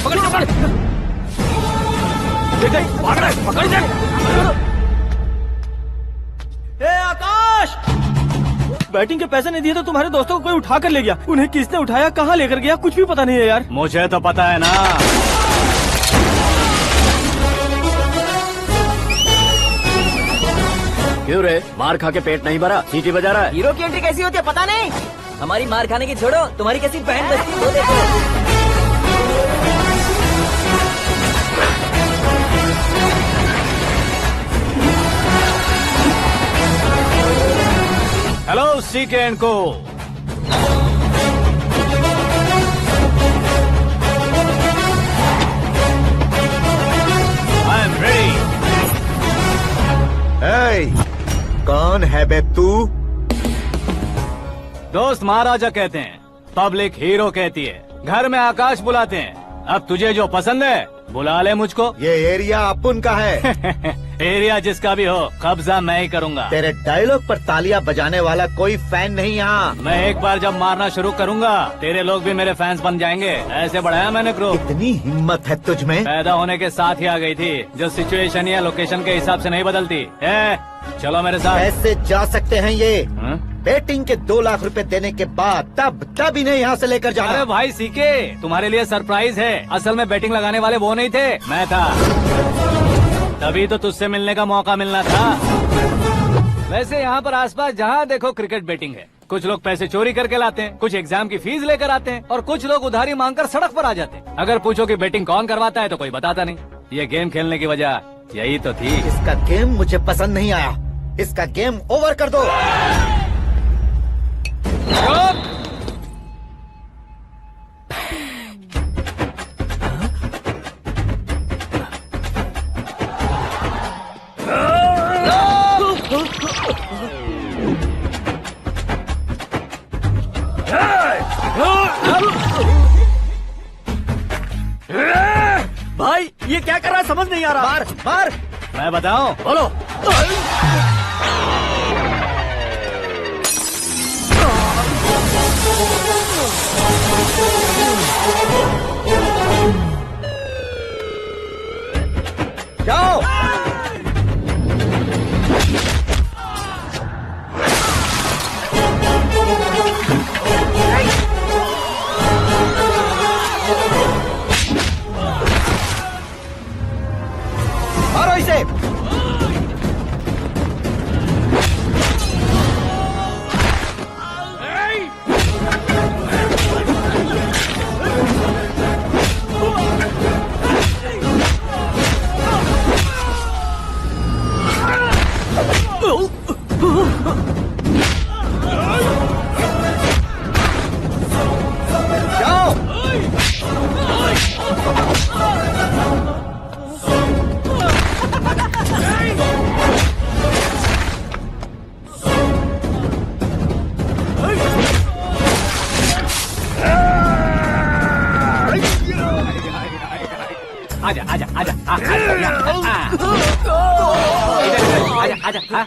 पकड़ पकड़ भाग रहा है, पकड़ ए आकाश, बैटिंग के पैसे नहीं दिए तो तुम्हारे दोस्तों को कोई उठा कर ले गया। उन्हें किसने उठाया, कहाँ लेकर गया, कुछ भी पता नहीं है यार। मुझे तो पता है ना। क्यों रे, मार खा के पेट नहीं भरा, सीटी बजा रहा है? हीरो की एंट्री कैसी होती है पता नहीं। हमारी मार खाने की छोड़ो, तुम्हारी कैसी बहन बजती है वो देखो। हेलो सीके एंड को। I am ready. कौन है बे तू? दोस्त महाराजा कहते हैं, पब्लिक हीरो कहती है, घर में आकाश बुलाते हैं। अब तुझे जो पसंद है बुला ले मुझको। ये एरिया अपुन का है। एरिया जिसका भी हो, कब्जा मैं ही करूंगा। तेरे डायलॉग पर तालियां बजाने वाला कोई फैन नहीं यहाँ। मैं एक बार जब मारना शुरू करूंगा, तेरे लोग भी मेरे फैंस बन जाएंगे। ऐसे बढ़ाया मैंने ग्रुप। इतनी हिम्मत है तुझ में? पैदा होने के साथ ही आ गई थी, जो सिचुएशन या लोकेशन के हिसाब से नहीं बदलती। चलो मेरे साथ। कैसे जा सकते हैं ये? हाँ? बेटिंग के 2 लाख रुपए देने के बाद तब इन्हें यहाँ से लेकर जाना। अरे भाई सीके, तुम्हारे लिए सरप्राइज है। असल में बैटिंग लगाने वाले वो नहीं थे, मैं था। तभी तो तुझसे मिलने का मौका मिलना था। वैसे यहाँ पर आसपास जहाँ देखो क्रिकेट बैटिंग है। कुछ लोग पैसे चोरी करके लाते हैं, कुछ एग्जाम की फीस लेकर आते हैं, और कुछ लोग उधारी मांगकर सड़क पर आ जाते हैं। अगर पूछो कि बैटिंग कौन करवाता है तो कोई बताता नहीं। ये गेम खेलने की वजह यही तो थी। इसका गेम मुझे पसंद नहीं आया। इसका गेम ओवर कर दो। भाई ये क्या कर रहा है, समझ नहीं आ रहा। मार मार। मैं बताऊं? बोलो। जाओ। मारो इसे। जाओ। आजा आजा आजा आजा आजा आजा।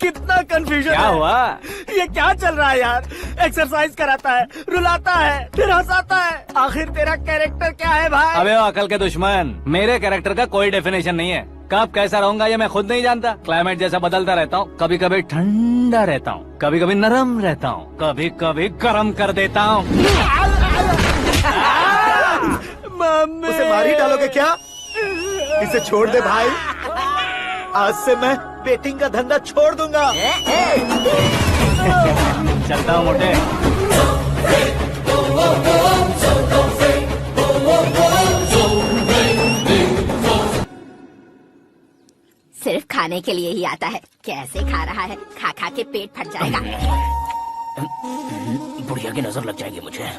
कितना कंफ्यूजन क्या है। हुआ? ये क्या चल रहा है यार? एक्सरसाइज कराता है, रुलाता है, फिर हंसाता है। आखिर तेरा कैरेक्टर क्या है भाई? अबे ओ अकल के दुश्मन, मेरे कैरेक्टर का कोई डेफिनेशन नहीं है। कब कैसा रहूंगा ये मैं खुद नहीं जानता। क्लाइमेट जैसा बदलता रहता हूँ। कभी कभी ठंडा रहता हूँ, कभी कभी नरम रहता हूँ, कभी कभी गर्म कर देता हूँ। उसे मार ही डालोगे क्या? इसे छोड़ दे भाई। आज से मैं बेटिंग का धंधा छोड़ दूंगा। चलता हूँ मोटे। सिर्फ खाने के लिए ही आता है। कैसे खा रहा है, खा खा के पेट फट जाएगा। बुढ़िया की नजर लग जाएगी मुझे।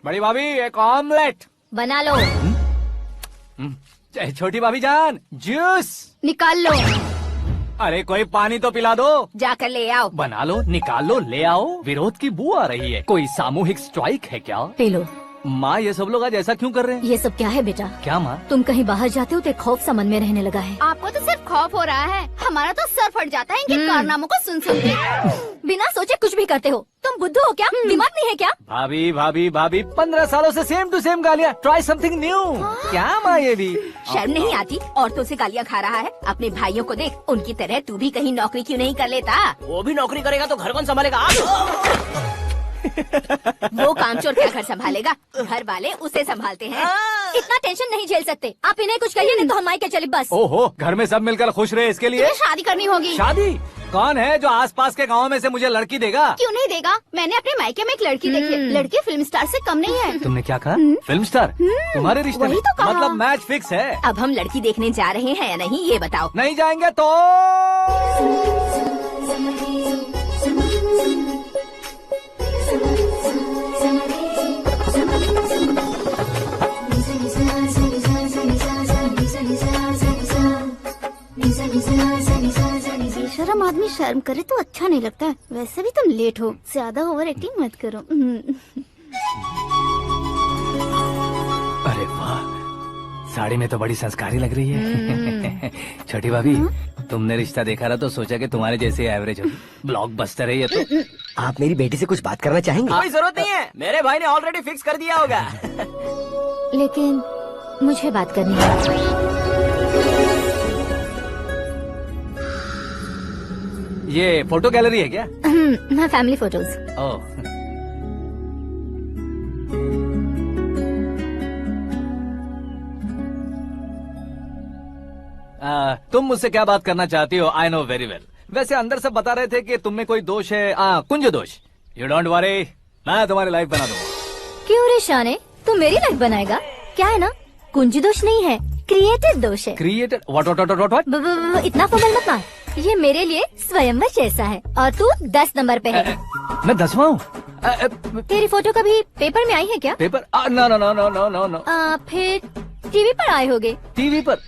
बड़ी भाभी एक ऑमलेट बना लो। छोटी भाभी जान जूस निकाल लो। अरे कोई पानी तो पिला दो। जाकर ले आओ। बना लो, निकाल लो, ले आओ। विरोध की बू आ रही है। कोई सामूहिक स्ट्राइक है क्या? P low. माँ ये सब लोग आज ऐसा क्यों कर रहे हैं? ये सब क्या है बेटा? क्या माँ? तुम कहीं बाहर जाते हो तो एक खौफ सा मन में रहने लगा है। आपको तो सिर्फ खौफ हो रहा है, हमारा तो सर फट जाता है इनके कारनामों को सुन सुन के। बिना सोचे कुछ भी करते हो। तुम बुद्धू हो क्या? दिमाग नहीं है क्या? भाभी भाभी भाभी 15 सालों से सेम टू सेम गालियाँ। Try something new. क्या माँ ये भी? शर्म नहीं आती? औरतों से गालियाँ खा रहा है। अपने भाइयों को देख, उनकी तरह तू भी कहीं नौकरी क्यों नहीं कर लेता? वो भी नौकरी करेगा तो घर कौन संभालेगा? वो कामचोर क्या घर संभालेगा? घर वाले उसे संभालते हैं। इतना टेंशन नहीं झेल सकते। आप इन्हें कुछ कहिए नहीं तो हम मायके चले बस। ओहो, घर में सब मिलकर खुश रहे इसके लिए। तुम्हें शादी करनी होगी। शादी? कौन है जो आसपास के गाँव में से मुझे लड़की देगा? क्यों नहीं देगा? मैंने अपने मायके में एक लड़की देखी है। लड़की फिल्म स्टार से कम नहीं है। तुमने क्या कहा? Film star? तुम्हारे रिश्ते में? वही तो कहा। मतलब मैच फिक्स है? अब हम लड़की देखने जा रहे हैं या नहीं ये बताओ। नहीं जाएंगे तो? बेशरम आदमी शर्म करे तो अच्छा नहीं लगता है। वैसे भी तुम लेट हो, ज्यादा ओवर एक्टिंग मत करो। अरे वाह, साड़ी में तो बड़ी संस्कारी लग रही है। छोटी भाभी, तुमने रिश्ता देखा रहा तो सोचा कि तुम्हारे जैसे एवरेज होगी। ब्लॉकबस्टर है ये तो। आप मेरी बेटी से कुछ बात करना चाहेंगे? कोई जरूरत नहीं है, मेरे भाई ने ऑलरेडी फिक्स कर दिया होगा। लेकिन मुझे बात करनी है। ये फोटो गैलरी है क्या? मैं फैमिली फोटोज। ओह, तुम मुझसे क्या बात करना चाहती हो? I know very well. वैसे अंदर से बता रहे थे कि तुम में कोई दोष है, कुंज दोष। यू डोंट वरी, मैं तुम्हारी लाइफ बना दूंगा। क्यों रे शाने, तू मेरी लाइफ बनाएगा? क्या है ना, कुंज दोष नहीं है, क्रिएटेड दोष है। क्रिएटेड? व्हाट? इतना फॉर्मल मत मार। ये मेरे लिए स्वयंवर जैसा है और तू 10 नंबर पे है। मैं 10वां हूँ? तेरी फोटो कभी पेपर में आई है क्या? पेपर? नो। फिर टीवी पर आए होगे। टीवी पर?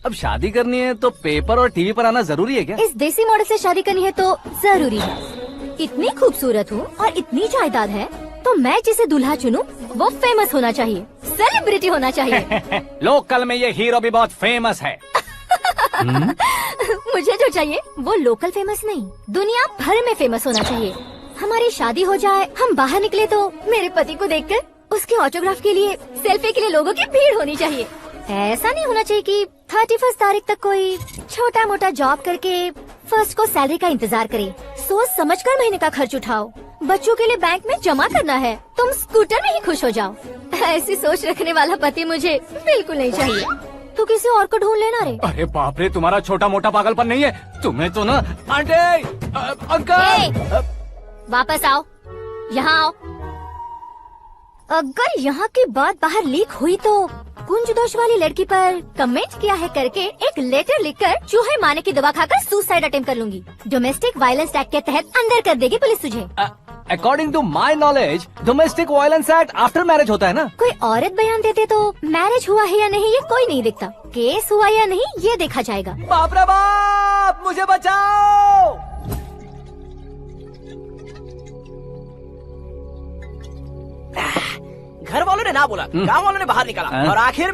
अब शादी करनी है तो पेपर और टीवी पर आना जरूरी है क्या? इस देसी मॉडल से शादी करनी है तो जरूरी है। इतनी खूबसूरत हूँ और इतनी जायदाद है तो मैं जिसे दूल्हा चुनूं वो फेमस होना चाहिए, सेलिब्रिटी होना चाहिए। लोकल में ये हीरो भी बहुत फेमस है। मुझे जो चाहिए वो लोकल फेमस नहीं, दुनिया भर में फेमस होना चाहिए। हमारी शादी हो जाए, हम बाहर निकले तो मेरे पति को देखकर उसके ऑटोग्राफ के लिए, सेल्फी के लिए लोगों की भीड़ होनी चाहिए। ऐसा नहीं होना चाहिए कि 31 तारीख तक कोई छोटा मोटा जॉब करके फर्स्ट को सैलरी का इंतजार करे। सोच समझकर महीने का खर्च उठाओ। बच्चों के लिए बैंक में जमा करना है, तुम स्कूटर में ही खुश हो जाओ। ऐसी सोच रखने वाला पति मुझे बिल्कुल नहीं चाहिए। तू किसी और को ढूंढ लेना रे। अरे बाप रे, तुम्हारा छोटा मोटा पागलपन नहीं है। तुम्हें तो ना आंटी, अंकल। वापस आओ, यहाँ आओ। अगर यहाँ की बात बाहर लीक हुई तो कुंज दोष वाली लड़की पर कमेंट किया है करके एक लेटर लिखकर चूहे मारने की दवा खाकर सुसाइड अटेम्प्ट कर लूंगी। डोमेस्टिक वायलेंस एक्ट के तहत अंदर कर देगी पुलिस तुझे। According to my knowledge domestic violence act after marriage होता है ना? कोई औरत बयान देते तो मैरिज हुआ है या नहीं ये कोई नहीं देखता, केस हुआ या नहीं ये देखा जाएगा। बाप रे बाप, मुझे बचाओ। घर वालों ने ना बोला, गांव वालों ने बाहर निकाला और आखिर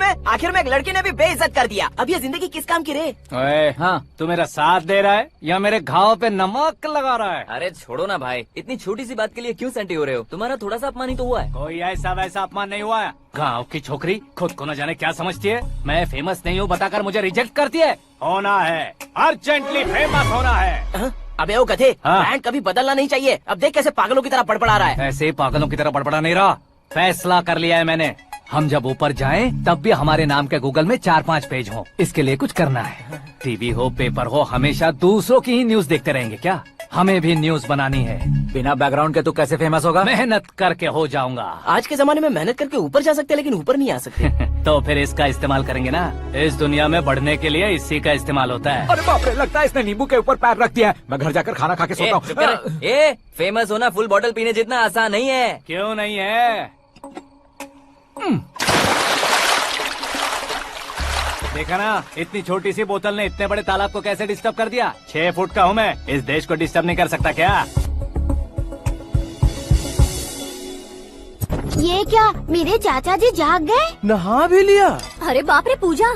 में एक लड़की ने भी बेइज्जत कर दिया। अब ये जिंदगी किस काम की रे? ओए, हाँ, तू मेरा साथ दे रहा है या मेरे घाव पे नमक लगा रहा है? अरे छोड़ो ना भाई, इतनी छोटी सी बात के लिए क्यों सेंटी हो रहे हो? तुम्हारा थोड़ा सा अपमान ही तो हुआ है। कोई ऐसा वैसा अपमान नहीं हुआ है। गाँव की छोकरी खुद को न जाने क्या समझती है। मैं फेमस नहीं हूँ बताकर मुझे रिजेक्ट करती है। होना है, अर्जेंटली फेमस होना है। अबे ओ गधे, हाँ। ब्रांड कभी बदलना नहीं चाहिए। अब देख कैसे पागलों की तरह बड़बड़ा रहा है। ऐसे पागलों की तरह बड़बड़ा नहीं रहा, फैसला कर लिया है मैंने। हम जब ऊपर जाएं तब भी हमारे नाम के गूगल में 4-5 पेज हो। इसके लिए कुछ करना है। टीवी हो, पेपर हो, हमेशा दूसरों की ही न्यूज देखते रहेंगे क्या? हमें भी न्यूज बनानी है। बिना बैकग्राउंड के तू कैसे फेमस होगा? मेहनत करके हो जाऊंगा। आज के जमाने में मेहनत करके ऊपर जा सकते हैं लेकिन ऊपर नहीं आ सकते। तो फिर इसका इस्तेमाल करेंगे ना। इस दुनिया में बढ़ने के लिए इसी का इस्तेमाल होता है। अरे बाप रे, लगता है इसने नींबू के ऊपर पैर रख दिया है। मैं घर जाकर खाना खा के सोता चुप कर। ए, फेमस होना फुल बॉटल पीने जितना आसान नहीं है। क्यों नहीं है? देखा ना, इतनी छोटी सी बोतल ने इतने बड़े तालाब को कैसे डिस्टर्ब कर दिया। 6 फुट का हूँ मैं, इस देश को डिस्टर्ब नहीं कर सकता क्या? ये क्या मेरे चाचा जी जाग गए? नहा भी लिया? अरे बाप रे पूजा।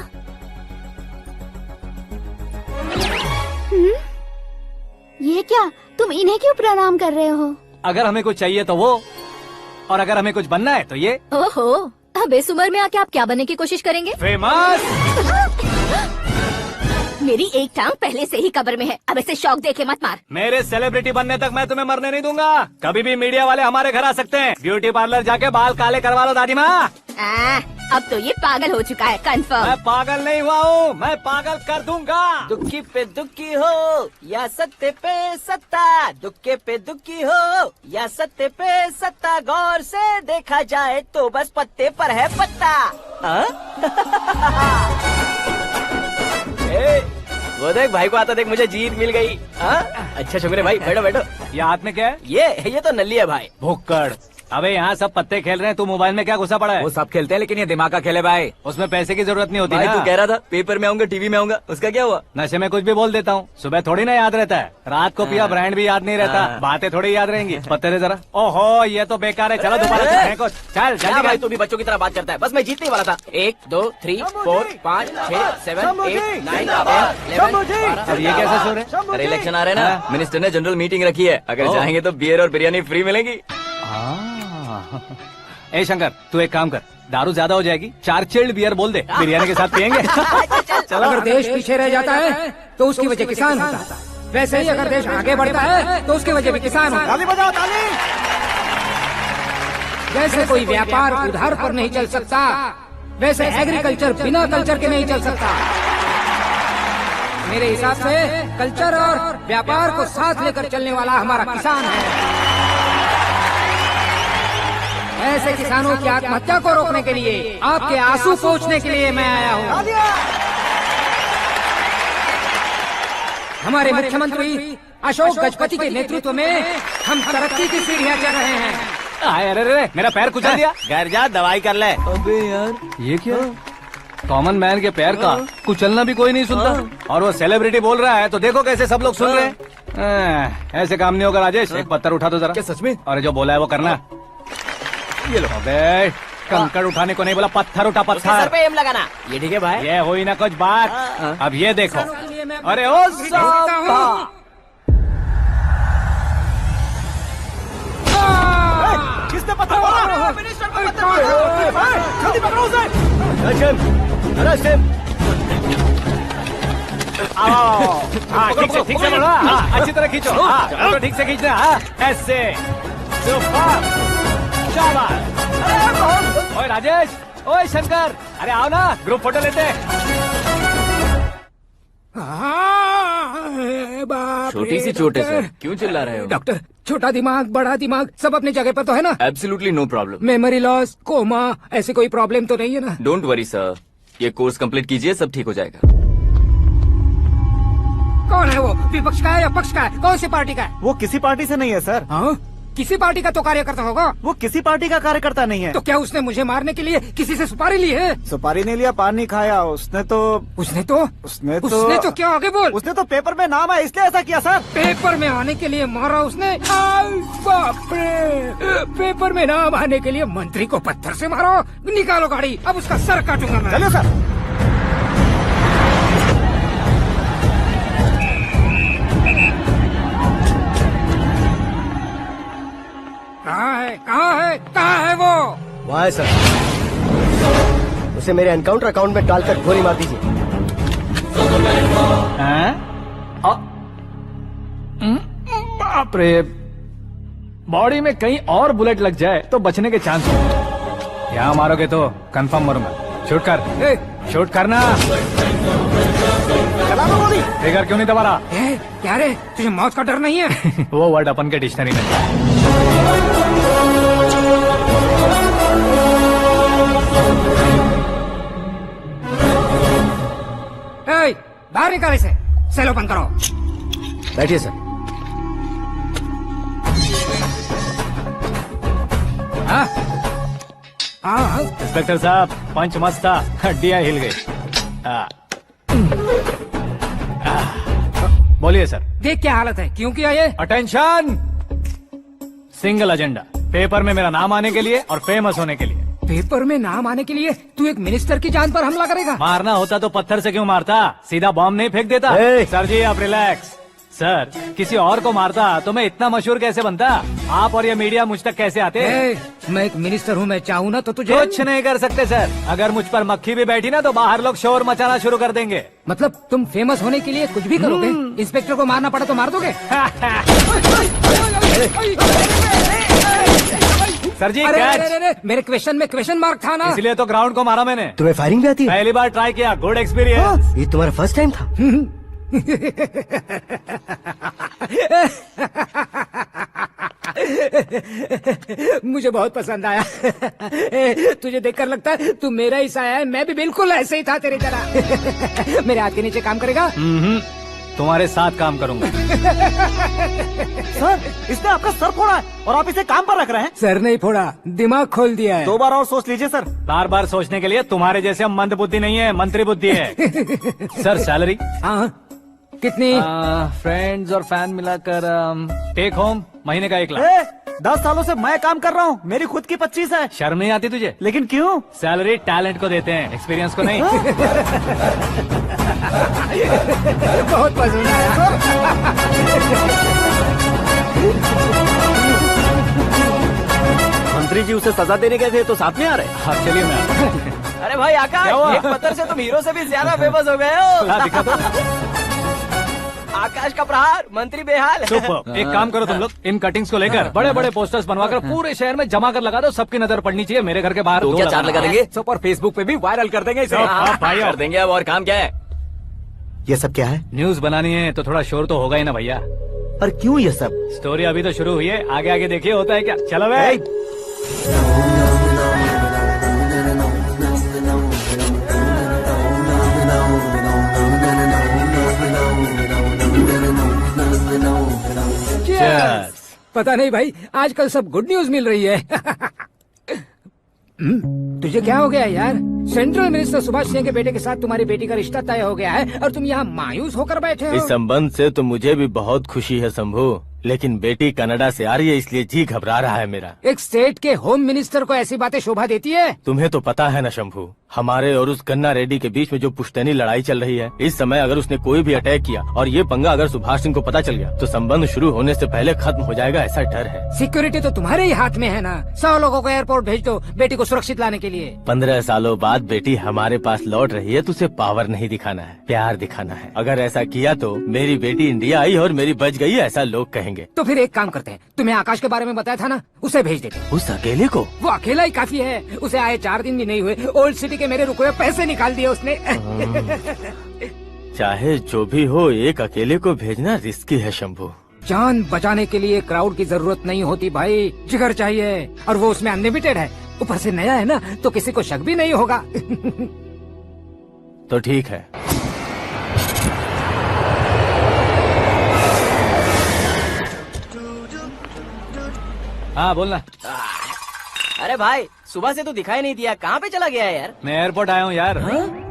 ये क्या तुम इन्हें क्यों प्रणाम कर रहे हो? अगर हमें कुछ चाहिए तो वो, और अगर हमें कुछ बनना है तो ये। ओहो, अब इस उम्र में आके आप क्या बनने की कोशिश करेंगे? फेमस। मेरी एक टांग पहले से ही कब्र में है, अब इसे शौक देके मत मार। मेरे सेलिब्रिटी बनने तक मैं तुम्हें मरने नहीं दूंगा। कभी भी मीडिया वाले हमारे घर आ सकते हैं। ब्यूटी पार्लर जाके बाल काले करवा लो दादी माँ। अब तो ये पागल हो चुका है, कंफर्म। मैं पागल नहीं हुआ हूँ, मैं पागल कर दूंगा। दुखी पे दुखी हो या सत्य पे सत्ता, दुखे पे दुखी हो या सत्य पे सत्ता, गौर से देखा जाए तो बस पत्ते पर है पत्ता। वो देख भाई को आता देख, मुझे जीत मिल गई। अच्छा शुक्र भाई, बैठो बैठो। ये हाथ में क्या है? ये तो नल्ली है भाई। भुक्कड़। अबे यहाँ सब पत्ते खेल रहे हैं, तू मोबाइल में क्या घुसा पड़ा है? वो सब खेलते हैं लेकिन ये दिमाग का खेल है भाई। उसमें पैसे की जरूरत नहीं होती भाई ना। तू कह रहा था पेपर में आऊंगा, टीवी में आऊंगा, उसका क्या हुआ? नशे में कुछ भी बोल देता हूँ, सुबह थोड़ी ना याद रहता है। रात को पिया ब्रांड भी याद नहीं रहता, बातें थोड़ी याद रहेंगी। पत्ते दे जरा। ओहो ये तो बेकार है, चलो दोबारा से फेंको। चल क्या जल्दी भाई कर। तू भी बच्चों की तरह बात करता है? बस मैं जीतने वाला था। 1 2 3 4 5 6 7 8 9 10 अब ये कैसे सो रहे? अरे इलेक्शन आ रहे हैं ना, मिनिस्टर ने जनरल मीटिंग रखी है, अगर जाएंगे तो बियर और बिरयानी फ्री मिलेगी। ए शंकर तू एक काम कर, दारू ज्यादा हो जाएगी, 4 चिल्ड बियर बोल दे, बिरयानी के साथ पियेंगे। चलो। अगर देश पीछे रह जाता है तो उसकी वजह किसान होता है, वैसे ही अगर देश आगे बढ़ता है तो उसकी वजह भी किसान होता है। ताली बजाओ ताली। जैसे कोई व्यापार उधार पर नहीं चल सकता, वैसे एग्रीकल्चर बिना कल्चर के नहीं चल सकता। मेरे हिसाब से कल्चर और व्यापार को साथ लेकर चलने वाला हमारा किसान है। ऐसे किसानों की आत्महत्या को रोकने के लिए, आपके आंसू पोंछने के लिए मैं आया हूँ। हमारे मुख्यमंत्री अशोक गजपति के नेतृत्व में हम तरक्की की सीढ़ियाँ चढ़ रहे हैं। अरे मेरा पैर कुचल दिया। घर जा दवाई कर ले। अबे यार ये क्या? कॉमन मैन के पैर का कुचलना भी कोई नहीं सुनता, और वो सेलिब्रिटी बोल रहा है तो देखो कैसे सब लोग सुन रहे हैं। ऐसे काम नहीं होगा राजेश, एक पत्थर उठा दो जरा। क्या सच में? और जो बोला है वो करना। ये लो। अबे कंकड़ उठाने को नहीं बोला, पत्थर उठा सर पत्थर। पे एम लगाना। ये ठीक है भाई। ये हुई ना कुछ बात। अब ये देखो। अरे ओ साहब, किसने पत्थर मारा? जल्दी पकड़ो उसे। हाँ ठीक से पकड़ो। हाँ अच्छी तरह खींचो। हाँ ठीक से खींचना। हाँ ऐसे। सुपर। शाबाश। ओए राजेश, ओए शंकर, अरे आओ ना, ग्रुप फोटो लेते हैं। छोटी सी चोट है सर, क्यों चिल्ला रहे हो? डॉक्टर, छोटा दिमाग बड़ा दिमाग सब अपनी जगह पर तो है ना? Absolutely no problem. Memory loss, coma, ऐसी कोई प्रॉब्लम तो नहीं है ना? डोंट वरी सर, ये कोर्स कंप्लीट कीजिए, सब ठीक हो जाएगा। कौन है वो? विपक्ष का है या पक्ष का है? कौन सी पार्टी का है? वो किसी पार्टी से नहीं है सर। हाँ? किसी पार्टी का तो कार्यकर्ता होगा। वो किसी पार्टी का कार्यकर्ता नहीं है। तो क्या उसने मुझे मारने के लिए किसी से सुपारी ली है? सुपारी नहीं लिया, पान नहीं खाया। उसने तो क्या आगे बोल? उसने तो पेपर में नाम है इसलिए ऐसा किया सर। पेपर में आने के लिए मारा उसने? बाप रे! पेपर में नाम आने के लिए मंत्री को पत्थर से मारो? निकालो गाड़ी, अब उसका सर काटूंगा मैं। चलो सर। कहाँ है वो? वहाँ है सर। उसे मेरे एनकाउंटर अकाउंट में डालकर गोली मार दीजिए। बाप रे, बॉडी में कहीं और बुलेट लग जाए तो बचने के चांस हो। यहाँ मारोगे तो कंफर्म मरूंगा। शूट कर, शूट करना। ट्रिगर क्यों नहीं दबा रहा? क्या रे, तुझे मौत का डर नहीं है? वो वर्ड अपन के डिक्शनरी में। बाहर निकाल इसे, सेल ओपन करो। बैठिए सर। इंस्पेक्टर साहब, पंच मस्त था, हड्डियां हिल गई। बोलिए सर। देख क्या हालत है, क्यों किया ये? अटेंशन, सिंगल एजेंडा, पेपर में मेरा नाम आने के लिए और फेमस होने के लिए। पेपर में नाम आने के लिए तू एक मिनिस्टर की जान पर हमला करेगा? मारना होता तो पत्थर से क्यों मारता, सीधा बॉम्ब नहीं फेंक देता। सर जी आप रिलैक्स। सर किसी और को मारता तो मैं इतना मशहूर कैसे बनता? आप और ये मीडिया मुझ तक कैसे आते? मैं एक मिनिस्टर हूँ, मैं चाहूँ ना तो तुझे कुछ नहीं कर सकते सर। अगर मुझ पर मक्खी भी बैठी ना तो बाहर लोग शोर मचाना शुरू कर देंगे। मतलब तुम फेमस होने के लिए कुछ भी करोगे? इंस्पेक्टर को मारना पड़ा तो मार दोगे? सर जी अरे, मेरे क्वेश्चन में क्वेश्चन मार्क था ना, इसलिए तो ग्राउंड को मारा मैंने। तुम्हें फायरिंग भी आती है? पहली बार ट्राई किया, गुड एक्सपीरियंस। ये तुम्हारा फर्स्ट टाइम था? मुझे बहुत पसंद आया। तुझे देखकर लगता है तू मेरा ही साया है। मैं भी बिल्कुल ऐसे ही था तेरी तरह। मेरे हाथ के नीचे काम करेगा? तुम्हारे साथ काम करूंगा। सर इसने आपका सर फोड़ा है और आप इसे काम पर रख रहे हैं। सर नहीं फोड़ा, दिमाग खोल दिया है। 2 बार और सोच लीजिए सर। बार बार सोचने के लिए तुम्हारे जैसे मंद बुद्धि नहीं है, मंत्री बुद्धि है। सर सैलरी कितनी? फ्रेंड्स और फैन मिलाकर टेक होम महीने का 1 लाख। 10 सालों से मैं काम कर रहा हूँ, मेरी खुद की 25 है। शर्म नहीं आती तुझे? लेकिन क्यों? सैलरी टैलेंट को देते हैं, एक्सपीरियंस को नहीं। बहुत पसंद आया। मंत्री जी उसे सजा देने गए थे तो साथ में आ रहे। हाँ चलिए मैं। अरे भाई आकाश, एक पत्थर से तुम हीरो से भी ज्यादा फेमस हो गए हो। दिखा दो। आकाश का प्रहार, मंत्री बेहाल। सुपर। एक काम करो तुम लोग, इन कटिंग्स को लेकर बड़े बड़े पोस्टर्स बनवाकर पूरे शहर में जमा कर लगा दो। सबकी नजर पड़नी चाहिए। मेरे घर के बाहर तो क्या 4 लगा देंगे? सुपर फेसबुक पे भी वायरल कर देंगे इसे। भाई कर देंगे। अब और काम क्या है? ये सब क्या है? न्यूज बनानी है तो थोड़ा शोर तो होगा ही ना भैया। और क्यों ये सब? स्टोरी अभी तो शुरू हुई है, आगे आगे देखिए होता है क्या। चलो भाई। पता नहीं भाई, आजकल सब गुड न्यूज मिल रही है। तुझे क्या हो गया यार? सेंट्रल मिनिस्टर सुभाष सिंह के बेटे के साथ तुम्हारी बेटी का रिश्ता तय हो गया है और तुम यहाँ मायूस होकर बैठे हो। इस संबंध से तो मुझे भी बहुत खुशी है शंभू, लेकिन बेटी कनाडा से आ रही है इसलिए जी घबरा रहा है मेरा। एक स्टेट के होम मिनिस्टर को ऐसी बातें शोभा देती है? तुम्हें तो पता है ना शंभू, हमारे और उस गन्ना रेड्डी के बीच में जो पुश्तैनी लड़ाई चल रही है। इस समय अगर उसने कोई भी अटैक किया और ये पंगा अगर सुभाष सिंह को पता चल गया तो संबंध शुरू होने से पहले खत्म हो जाएगा, ऐसा डर है। सिक्योरिटी तो तुम्हारे ही हाथ में है ना। 100 लोगों को एयरपोर्ट भेज दो बेटी को सुरक्षित लाने के लिए। 15 सालों बाद बेटी हमारे पास लौट रही है तो उसे पावर नहीं दिखाना है, प्यार दिखाना है। अगर ऐसा किया तो मेरी बेटी इंडिया आई और मेरी बच गई, ऐसा लोग कहेंगे। तो फिर एक काम करते हैं, तुम्हें आकाश के बारे में बताया था ना, उसे भेज देते हैं। उस अकेले को? वो अकेला ही काफी है। उसे आए 4 दिन भी नहीं हुए, ओल्ड सिटी के मेरे रुके हुए पैसे निकाल दिए उसने। चाहे जो भी हो, एक अकेले को भेजना रिस्की है शंभू। जान बचाने के लिए क्राउड की जरूरत नहीं होती भाई, जिगर चाहिए, और वो उसमें अनलिमिटेड है। ऊपर से नया है ना, तो किसी को शक भी नहीं होगा। तो ठीक है। हाँ बोलना। अरे भाई सुबह से तो दिखाई नहीं दिया, कहाँ पे चला गया है यार? मैं एयरपोर्ट आया हूँ यार।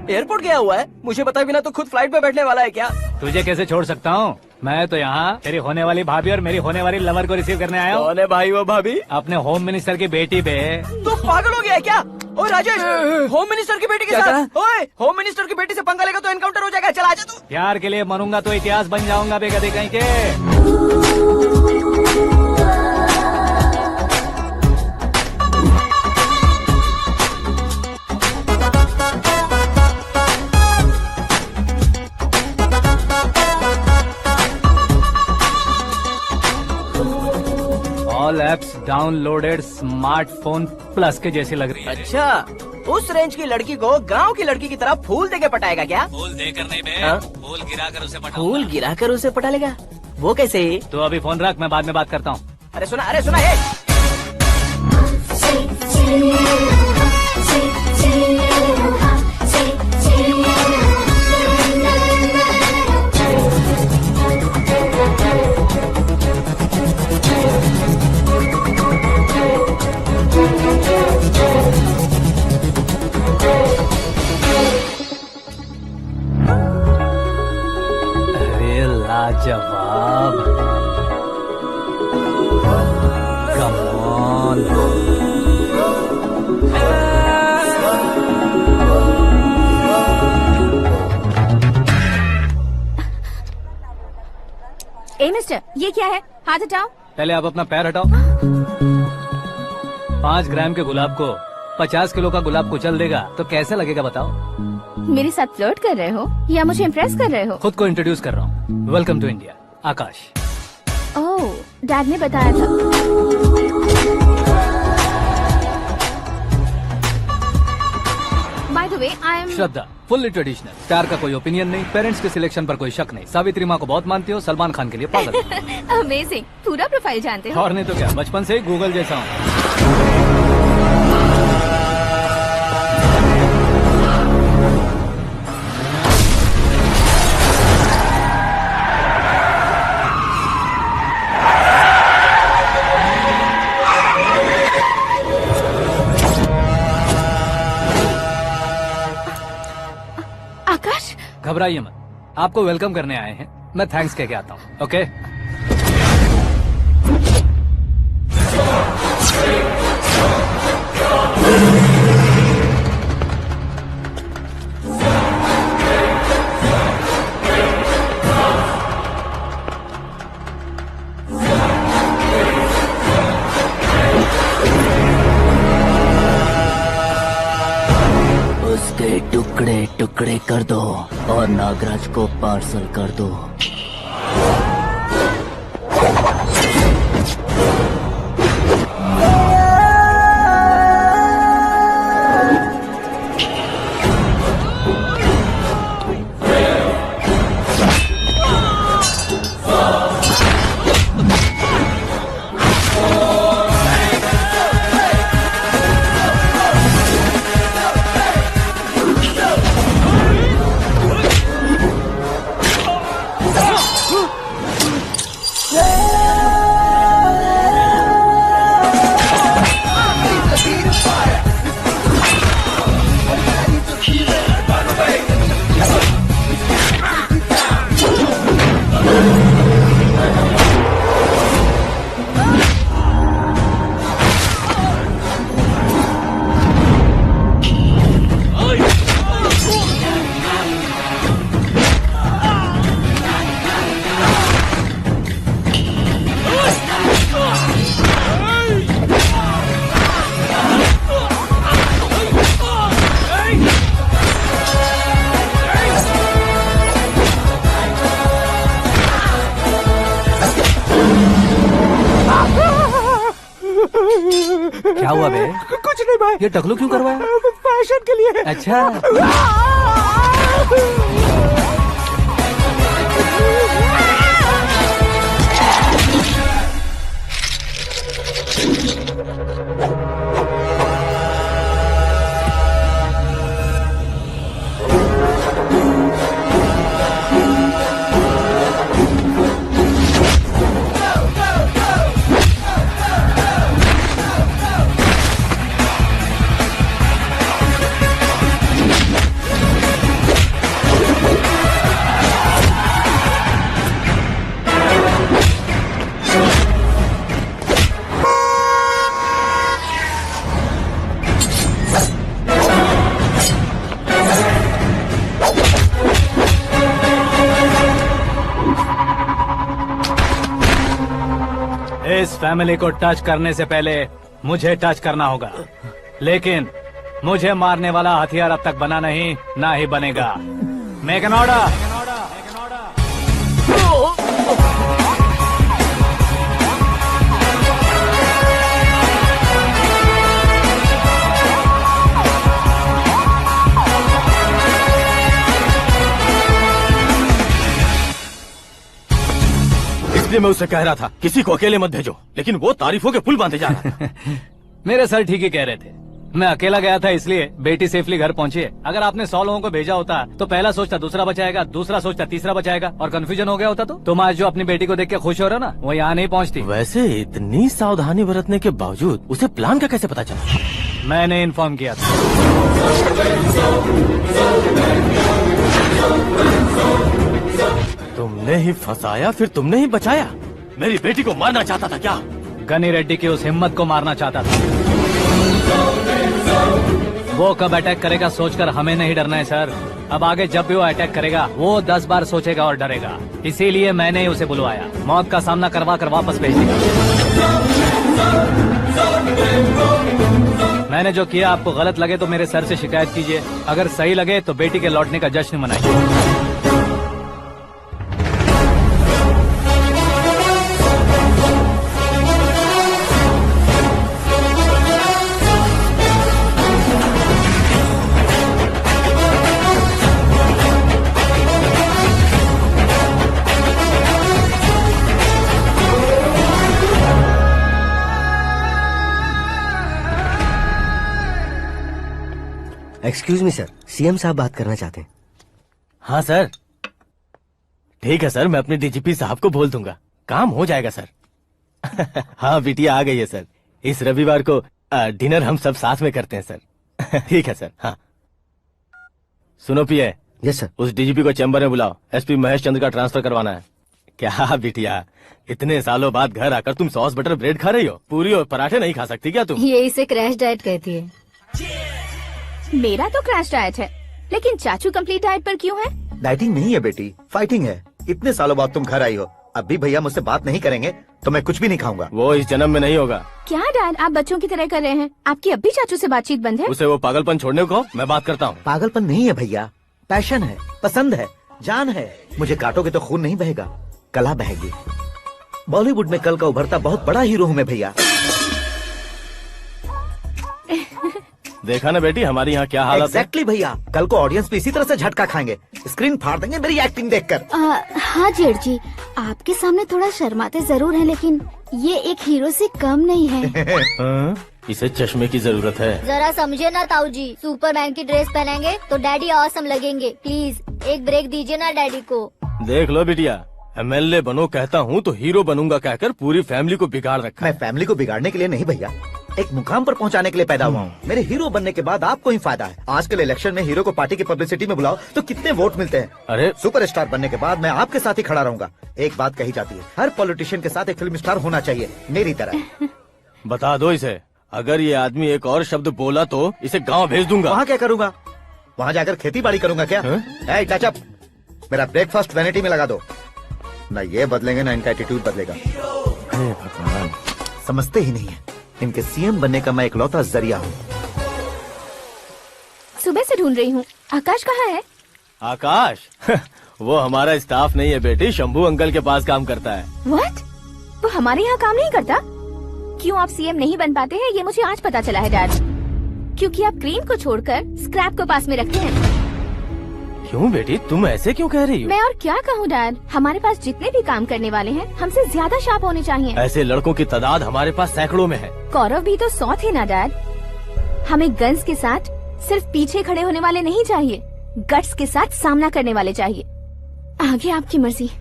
एयरपोर्ट गया हुआ है? मुझे बताए बिना तो खुद फ्लाइट पे बैठने वाला है क्या? तुझे कैसे छोड़ सकता हूँ? मैं तो यहाँ तेरी होने वाली भाभी और मेरी होने वाली लवर को रिसीव करने आया हूँ। कौन है भाई वो भाभी? अपने होम मिनिस्टर की बेटी पे। तो पागल हो गया है क्या? ओए राजेश, होम मिनिस्टर की बेटी के साथ? ओए होम मिनिस्टर की बेटी से पंगा लेगा तो एनकाउंटर हो जाएगा। चल आजा तू। प्यार के लिए मरूंगा तो इतिहास बन जाऊंगा बेगधे कहीं के। All apps downloaded smartphone plus के जैसी लग रही है। अच्छा, उस रेंज की लड़की को गांव की लड़की की तरह फूल देके पटाएगा क्या? फूल देकर नहीं बे, हाँ? फूल गिराकर उसे पटा। फूल गिराकर उसे पटा लेगा? वो कैसे? तो अभी फोन रख, मैं बाद में बात करता हूँ। अरे सुना हे। अरे लाजवाब, कम ऑन। ये क्या है? हाथ हटाओ। पहले आप अपना पैर हटाओ। 5 ग्राम के गुलाब को 50 किलो का गुलाब कुचल देगा तो कैसे लगेगा बताओ? मेरे साथ फ्लर्ट कर रहे हो या मुझे इम्प्रेस कर रहे हो? खुद को इंट्रोड्यूस कर रहा हूँ। Welcome to India, Akash. Oh, dad ने बताया था। By the way, I am Shraddha, fully traditional. प्यार का कोई ओपिनियन नहीं, पेरेंट्स के सिलेक्शन पर कोई शक नहीं। सावित्री माँ को बहुत मानती हो, सलमान खान के लिए पागल हो। अमेजिंग, पूरा प्रोफाइल जानते हो। और नहीं तो क्या, बचपन से ही गूगल जैसा हूँ। आकाश, घबराइए मत, आपको वेलकम करने आए हैं। मैं थैंक्स कह के आता हूँ। ओके? उसके टुकड़े टुकड़े कर दो और नागराज को पार्सल कर दो। क्या हुआ बे? कुछ नहीं भाई। ये टकलू क्यों करवाया? फैशन के लिए। अच्छा। इस फैमिली को टच करने से पहले मुझे टच करना होगा, लेकिन मुझे मारने वाला हथियार अब तक बना नहीं, ना ही बनेगा। Make an order. इसलिए मैं उसे कह रहा था किसी को अकेले मत भेजो, लेकिन वो तारीफों के पुल बांधे जा रहा था। मेरे सर ठीक ही कह रहे थे। मैं अकेला गया था इसलिए बेटी सेफली घर पहुंची है। अगर आपने 100 लोगों को भेजा होता तो पहला सोचता दूसरा बचाएगा, दूसरा सोचता तीसरा बचाएगा, और कंफ्यूजन हो गया होता तो तुम आज जो अपनी बेटी को देख के खुश हो रहे हो ना, वो यहाँ नहीं पहुँचती। वैसे इतनी सावधानी बरतने के बावजूद उसे प्लान का कैसे पता चला? मैंने इन्फॉर्म किया था। तुमने ही फंसाया, फिर तुमने ही बचाया। मेरी बेटी को मारना चाहता था क्या? गनी रेड्डी की उस हिम्मत को मारना चाहता था। वो कब अटैक करेगा सोचकर हमें नहीं डरना है सर। अब आगे जब भी वो अटैक करेगा वो 10 बार सोचेगा और डरेगा। इसीलिए मैंने ही उसे बुलवाया। मौत का सामना करवा कर वापस भेज दिया। मैंने जो किया आपको गलत लगे तो मेरे सर से शिकायत कीजिए, अगर सही लगे तो बेटी के लौटने का जश्न मनाइए। एक्सक्यूज मी सर, सीएम साहब बात करना चाहते हैं। हाँ सर, ठीक है सर, मैं अपने डीजीपी साहब को बोल दूंगा, काम हो जाएगा सर। हाँ बिटिया आ गई है सर, इस रविवार को डिनर हम सब साथ में करते हैं सर। ठीक है सर। हाँ सुनो पिए। Yes sir. उस डीजीपी को चैम्बर में बुलाओ, एसपी महेश चंद्र का ट्रांसफर करवाना है। क्या बिटिया, इतने सालों बाद घर आकर तुम सॉस बटर ब्रेड खा रही हो, पूरी और पराठे नहीं खा सकती क्या तुम? ये इसे क्रैश डाइट कहती है। मेरा तो क्रैश डाइट है, लेकिन चाचू कंप्लीट डाइट पर क्यों है? डाइटिंग नहीं है बेटी, फाइटिंग है। इतने सालों बाद तुम घर आई हो, अब भी भैया मुझसे बात नहीं करेंगे तो मैं कुछ भी नहीं खाऊंगा। वो इस जन्म में नहीं होगा। क्या डैड, आप बच्चों की तरह कर रहे हैं? आपकी अब भी चाचू से बातचीत बंद है? उसे वो पागलपन छोड़ने को, मैं बात करता हूँ। पागलपन नहीं है भैया, पैशन है, पसंद है, जान है। मुझे काटोगे तो खून नहीं बहेगा, कला बहेगी। बॉलीवुड में कल का उभरता बहुत बड़ा हीरो हूँ मैं भैया। देखा ना बेटी हमारी यहाँ क्या हालत है। एग्जैक्टली भैया, कल को ऑडियंस भी इसी तरह से झटका खाएंगे, स्क्रीन फाड़ देंगे मेरी एक्टिंग देखकर। हाँ जेठ जी, आपके सामने थोड़ा शर्माते जरूर हैं, लेकिन ये एक हीरो से कम नहीं है। इसे चश्मे की जरूरत है। जरा समझे ना ताऊ जी, सुपरमैन की ड्रेस पहनेंगे तो डैडी ऑसम लगेंगे। प्लीज एक ब्रेक दीजिए ना डैडी को। देख लो बिटिया, एमएलए बनो कहता हूँ तो हीरो बनूंगा कहकर पूरी फैमिली को बिगाड़ रखा। मैं फैमिली को बिगाड़ने के लिए नहीं भैया, एक मुकाम पर पहुंचाने के लिए पैदा हुआ हूँ। मेरे हीरो बनने के बाद आपको ही फायदा है। आजकल इलेक्शन में हीरो को पार्टी की पब्लिसिटी में बुलाओ तो कितने वोट मिलते हैं। अरे सुपरस्टार बनने के बाद मैं आपके साथ ही खड़ा रहूंगा। एक बात कही जाती है, हर पॉलिटिशियन के साथ एक फिल्म स्टार होना चाहिए, मेरी तरह। बता दो इसे, अगर ये आदमी एक और शब्द बोला तो इसे गाँव भेज दूंगा। वहाँ क्या करूँगा? वहाँ जाकर खेती बाड़ी करूंगा क्या? टच अप, मेरा ब्रेकफास्ट वैनिटी में लगा दो। न ये बदलेंगे न इनका एटीट्यूड बदलेगा। भगवान, समझते ही नहीं है, इनके सीएम बनने का मैं इकलौता जरिया हूँ। सुबह से ढूंढ रही हूँ, आकाश कहाँ है? आकाश? वो हमारा स्टाफ नहीं है बेटी, शंभू अंकल के पास काम करता है। व्हाट? वो हमारे यहाँ काम नहीं करता? क्यों आप सीएम नहीं बन पाते हैं ये मुझे आज पता चला है डैड। क्योंकि आप क्रीम को छोड़कर स्क्रैप को पास में रखते हैं। क्यों बेटी, तुम ऐसे क्यों कह रही हो? मैं और क्या कहूँ डैड, हमारे पास जितने भी काम करने वाले हैं हमसे ज्यादा शार्प होने चाहिए। ऐसे लड़कों की तादाद हमारे पास सैकड़ों में है। कौरव भी तो 100 थे ना डैड। हमें गन्स के साथ सिर्फ पीछे खड़े होने वाले नहीं चाहिए, गट्स के साथ सामना करने वाले चाहिए। आगे आपकी मर्जी।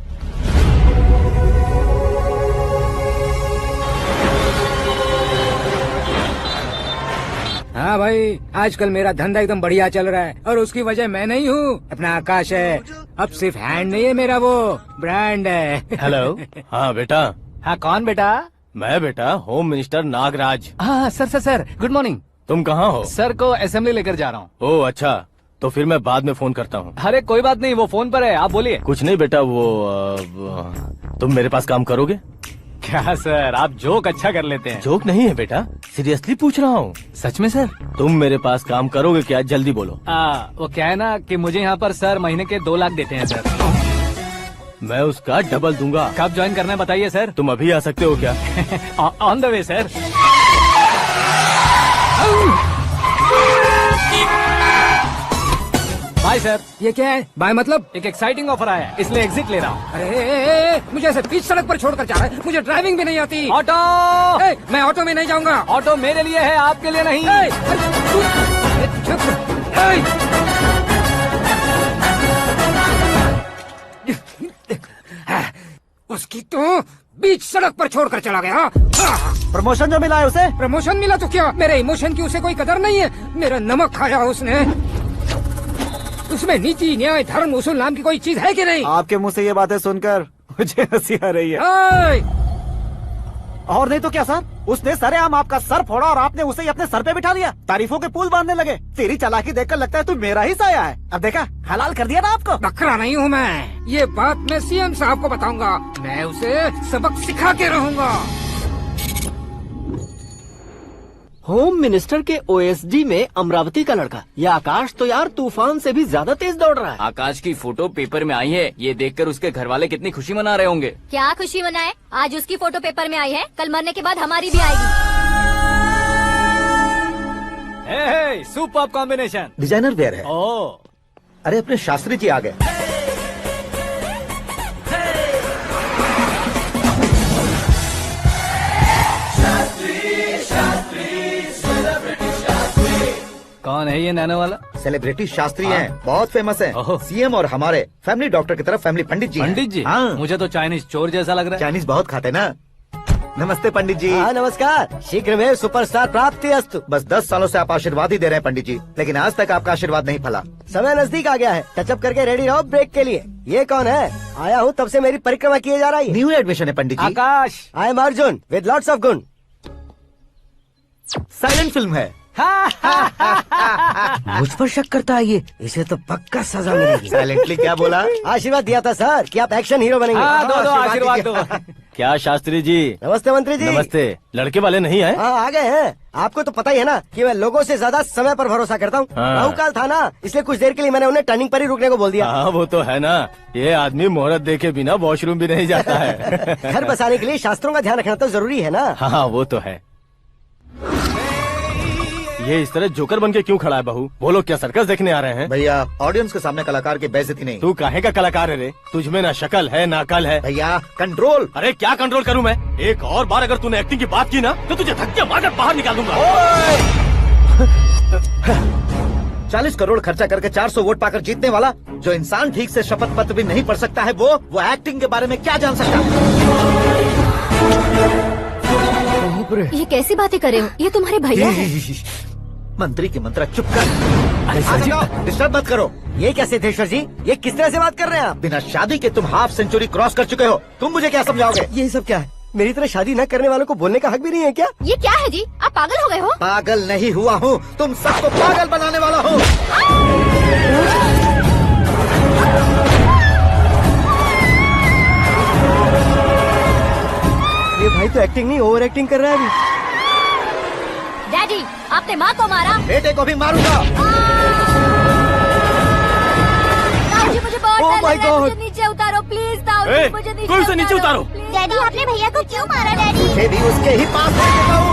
हाँ भाई, आजकल मेरा धंधा एकदम बढ़िया चल रहा है और उसकी वजह मैं नहीं हूँ, अपना आकाश है। अब सिर्फ हैंड नहीं है मेरा, वो ब्रांड है। हेलो। हाँ बेटा। हाँ कौन बेटा? मैं बेटा होम मिनिस्टर नागराज। हाँ सर गुड मॉर्निंग। तुम कहाँ हो? सर को असेंबली लेकर जा रहा हूँ। ओह अच्छा, तो फिर मैं बाद में फोन करता हूँ। अरे कोई बात नहीं, वो फोन पर है, आप बोलिए। कुछ नहीं बेटा, तुम मेरे पास काम करोगे? क्या सर, आप जोक अच्छा कर लेते हैं। जोक नहीं है बेटा, सीरियसली पूछ रहा हूँ। सच में सर? तुम मेरे पास काम करोगे क्या? जल्दी बोलो। वो क्या है ना कि मुझे यहाँ पर सर महीने के 2 लाख देते हैं सर। मैं उसका डबल दूंगा। कब ज्वाइन करना है बताइए सर। तुम अभी आ सकते हो क्या? On the way sir. Bye sir. ये क्या है? बाय मतलब? एक एक्साइटिंग ऑफर आया है, इसलिए एग्जिट ले रहा हूँ। अरे मुझे ऐसे बीच सड़क पर छोड़कर जा रहा है, मुझे ड्राइविंग भी नहीं आती। ऑटो! मैं ऑटो में नहीं जाऊंगा। ऑटो मेरे लिए है, आपके लिए नहीं। उसकी तो बीच सड़क पर छोड़कर चला गया। प्रमोशन जो मिला है उसे? प्रमोशन मिला तो क्या, मेरे इमोशन की उसे कोई कदर नहीं है। मेरा नमक खाया उसने। उसमें नीति न्याय धर्म उसूल नाम की कोई चीज है कि नहीं? आपके मुंह से ये बातें सुनकर मुझे हंसी आ रही है। और नहीं तो क्या सर, उसने सरेआम आपका सर फोड़ा और आपने उसे ही अपने सर पे बिठा लिया। तारीफों के पुल बांधने लगे। तेरी चालाकी देखकर लगता है तू मेरा ही साया है। अब देखा, हलाल कर दिया ना आपको। बकरा नहीं हूँ मैं, ये बात मैं सीएम साहब को बताऊंगा। मैं उसे सबक सिखा के रहूंगा। होम मिनिस्टर के ओएसडी में अमरावती का लड़का, ये आकाश तो यार तूफान से भी ज्यादा तेज दौड़ रहा है। आकाश की फोटो पेपर में आई है, ये देखकर उसके घर वाले कितनी खुशी मना रहे होंगे। क्या खुशी मनाए, आज उसकी फोटो पेपर में आई है, कल मरने के बाद हमारी भी आएगी। हे, सुपर कॉम्बिनेशन। डिजाइनर वेयर है। ओ, अरे अपने शास्त्री जी आ गए। कौन है ये नैनो वाला? सेलिब्रिटी शास्त्री हैं, बहुत फेमस हैं। ओहो। सीएम और हमारे फैमिली डॉक्टर की तरफ फैमिली पंडित जी हैं। पंडित जी? हाँ, मुझे तो चाइनीज चोर जैसा लग रहा है। चाइनीज बहुत खाते ना। नमस्ते पंडित जी। हाँ नमस्कार, शीघ्र में सुपरस्टार प्राप्ति अस्तु। बस 10 सालों से आप आशीर्वाद ही दे रहे हैं पंडित जी, लेकिन आज तक आपका आशीर्वाद नहीं फला। समय नजदीक आ गया है, टचअप करके रेडी रहो ब्रेक के लिए। ये कौन है? आया हूँ तब से मेरी परिक्रमा किए जा रही है। न्यू एडमिशन है Pandit ji. Akash. I am Arjun with lots of गुण। साइलेंट फिल्म है। मुझ पर शक करता है ये, इसे तो पक्का सजा मिलेगी। साइलेंटली क्या बोला? आशीर्वाद दिया था सर कि आप एक्शन हीरो बनेंगे। हाँ, दो आशीर्वाद दो। क्या शास्त्री जी? नमस्ते मंत्री जी। नमस्ते। लड़के वाले नहीं आए? हाँ आ गए हैं। आपको तो पता ही है ना कि मैं लोगों से ज्यादा समय पर भरोसा करता हूँ। हाँ। राहु काल था ना, इसलिए कुछ देर के लिए मैंने उन्हें टर्निंग पर ही रुकने को बोल दिया। हाँ वो तो है ना, ये आदमी मुहूर्त देखे बिना वॉशरूम भी नहीं जाता है। घर बसाने के लिए शास्त्रों का ध्यान रखना तो जरूरी है ना। हाँ वो तो है। ये इस तरह जोकर बन के क्यों खड़ा है बहू? वो लोग क्या सर्कस देखने आ रहे हैं? भैया ऑडियंस के सामने कलाकार की बेइज्जती नहीं। तू काहे का कलाकार है रे? तुझमें ना शक्ल है ना अकल है। भैया कंट्रोल। अरे क्या कंट्रोल करूं मैं? एक और बार अगर तूने एक्टिंग की बात की ना तो तुझे धक्के मारकर बाहर निकाल दूंगा। 40 करोड़ खर्चा करके 400 वोट पाकर जीतने वाला, जो इंसान ठीक से शपथ पत्र भी नहीं पढ़ सकता है, वो एक्टिंग के बारे में क्या जान सकता है? ये कैसी बातें कर रहे हो? ये तुम्हारे भैया हैं। मंत्री की मंत्रा चुप कर। डिस्टर्ब मत करो। ये क्या सिद्धेश्वर जी, ये किस तरह से बात कर रहे हैं आप? बिना शादी के तुम हाफ सेंचुरी क्रॉस कर चुके हो, तुम मुझे क्या समझाओगे? ये सब क्या है? मेरी तरह शादी न करने वालों को बोलने का हक भी नहीं है क्या? ये क्या है जी, आप पागल हो गए हो? पागल नहीं हुआ हूँ, तुम सबको पागल बनाने वाला हूँ। ये भाई तो एक्टिंग नहीं ओवर एक्टिंग कर रहा है अभी। डैडी, आपने माँ को मारा। बेटे को भी मारूंगा। ताऊजी मुझे बहुत Oh डर my लग रहा है, God! मुझे नीचे उतारो प्लीज। ताऊजी मुझे नीचे कोई उसे नीचे उतारो। डैडी आपने भैया को क्यों मारा डैडी? मुझे भी उसके ही पास लेके जाऊं।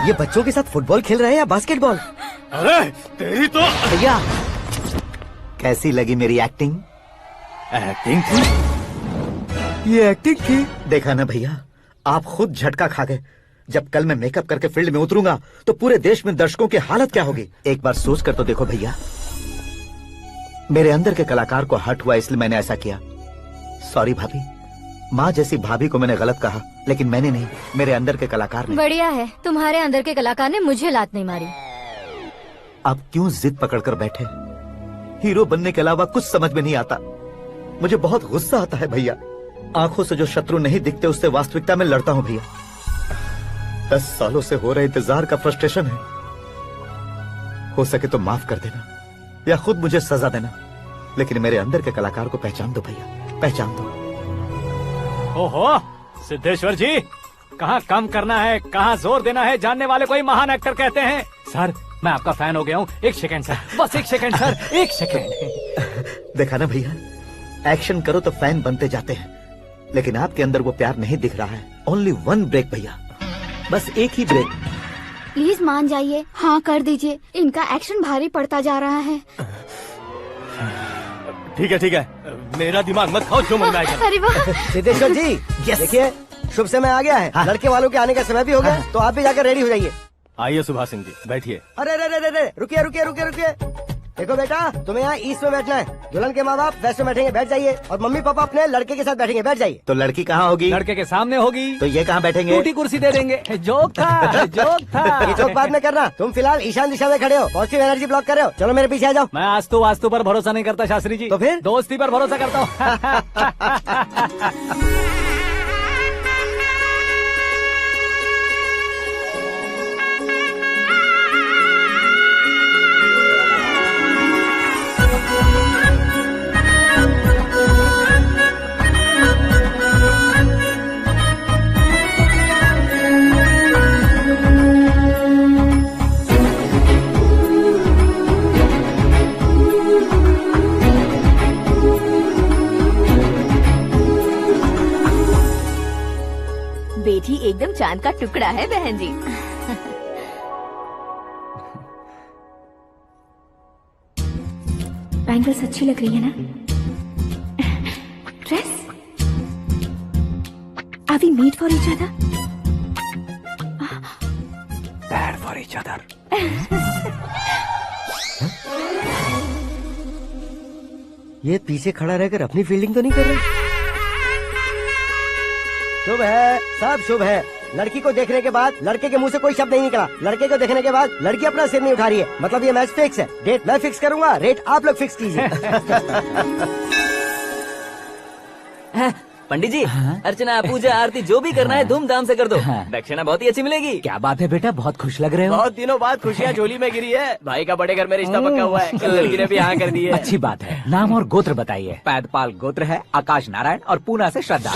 ये बच्चों के साथ फुटबॉल खेल रहे हैं या बास्केटबॉल? अरे तेरी तो भैया कैसी लगी मेरी एक्टिंग? एक्टिंग थी। ये एक्टिंग थी। देखा ना भैया, आप खुद झटका खा गए। जब कल मैं मेकअप करके फील्ड में उतरूंगा तो पूरे देश में दर्शकों की हालत क्या होगी? एक बार सोच कर तो देखो भैया। मेरे अंदर के कलाकार को हर्ट हुआ इसलिए मैंने ऐसा किया। सॉरी भाभी। माँ जैसी भाभी को मैंने गलत कहा, लेकिन मैंने नहीं, मेरे अंदर के कलाकार ने। बढ़िया है, तुम्हारे अंदर के कलाकार ने मुझे लात नहीं मारी। आप क्यों जिद पकड़कर बैठे? हीरो बनने के अलावा कुछ समझ में नहीं आता। मुझे बहुत गुस्सा आता है भैया। आंखों से जो शत्रु नहीं दिखते उससे वास्तविकता में लड़ता हूँ भैया। 10 सालों से हो रहे इंतजार का फ्रस्ट्रेशन है। हो सके तो माफ कर देना या खुद मुझे सजा देना, लेकिन मेरे अंदर के कलाकार को पहचान दो भैया, पहचान दो। ओहो सिद्धेश्वर जी, कहाँ कम करना है कहाँ जोर देना है, जानने वाले को ही महान एक्टर कहते हैं। सर मैं आपका फैन हो गया हूँ। एक सेकंड सर, बस एक सेकंड सर, एक सेकंड। देखा ना भैया, एक्शन करो तो फैन बनते जाते हैं, लेकिन आपके अंदर वो प्यार नहीं दिख रहा है। ओनली 1 ब्रेक भैया, बस एक ही ब्रेक। प्लीज मान जाइए, हाँ कर दीजिए। इनका एक्शन भारी पड़ता जा रहा है। ठीक है, मेरा दिमाग मत खाओ, जो मन में आएगा। अरे वाह। सिद्धेश्वर जी देखिए, शुभ समय आ गया है। लड़के वालों के आने का समय भी हो गया, तो आप भी जाकर रेडी हो जाइए। आइए सुभाष सिंह जी, बैठिए। अरे रुकिए। देखो बेटा, तुम्हें यहाँ ईस्ट में बैठना है। दुल्हन के माँ बाप वेस्ट में बैठेंगे, बैठ जाइए। और मम्मी पापा अपने लड़के के साथ बैठेंगे, बैठ जाइए। तो लड़की कहाँ होगी? लड़के के सामने होगी। तो ये कहाँ बैठेंगे? टूटी कुर्सी दे देंगे। जोक था, जोक था। ये जोक बाद में करना। तुम फिलहाल ईशान दिशा में खड़े हो, पॉजिटिव एनर्जी ब्लॉक कर रहे हो। चलो मेरे पीछे आ जाओ। मैं वास्तु पर भरोसा नहीं करता शास्त्री जी। तो फिर? दोस्ती पर भरोसा करता हूँ। बेटी एकदम चांद का टुकड़ा है बहन जी। बैंगल्स अच्छी लग रही है ना? Dress? Are we made for each other? Bad for each other. ये पीछे खड़ा रहकर अपनी फील्डिंग तो नहीं कर रहा? शुभ है, सब शुभ है। लड़की को देखने के बाद लड़के के मुंह से कोई शब्द नहीं निकला। लड़के को देखने के बाद लड़की अपना सिर नहीं उठा रही है। मतलब ये मैच फिक्स है। डेट मैं फिक्स करूंगा, रेट आप लोग फिक्स कीजिए। पंडित जी, अर्चना, पूजा, आरती जो भी करना है धूमधाम से कर दो। दक्षिणा बहुत ही अच्छी मिलेगी। क्या बात है बेटा, बहुत खुश लग रहे हो। बहुत दिनों बाद खुशियाँ झोली में गिरी है। भाई का बड़े घर में रिश्ता पक्का हुआ है। कल लड़की ने भी हाँ कर दी है। अच्छी बात है। नाम और गोत्र बताइए। पैदपाल गोत्र है, आकाश नारायण और पूना से श्रद्धा।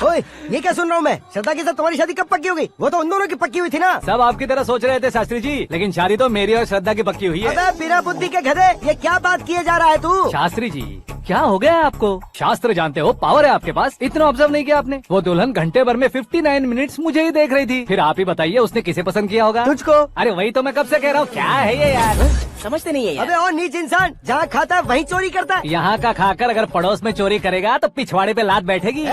ओए, ये क्या सुन रहा हूँ मैं? श्रद्धा के साथ तुम्हारी शादी कब पक्की हो गई? वो तो उन दोनों की पक्की हुई थी ना। सब आपकी तरह सोच रहे थे शास्त्री जी, लेकिन शादी तो मेरी और श्रद्धा की पक्की हुई है। अबे बिना बुद्धि के गधे, ये क्या बात किए जा रहा है तू? शास्त्री जी, क्या हो गया है आपको? शास्त्र जानते हो, पावर है आपके पास। इतना ऑब्जर्व नहीं किया आपने? वो दुल्हन घंटे भर में 59 मिनट्स मुझे ही देख रही थी। फिर आप ही बताइए उसने किसे पसंद किया होगा? तुझको। अरे वही तो मैं कब से कह रहा हूँ, क्या है ये यार? समझते नहीं है यार। अबे और नीच इंसान, जहाँ खाता है वहीं चोरी करता है। यहाँ का खाकर अगर पड़ोस में चोरी करेगा तो पिछवाड़े पे लात बैठेगी।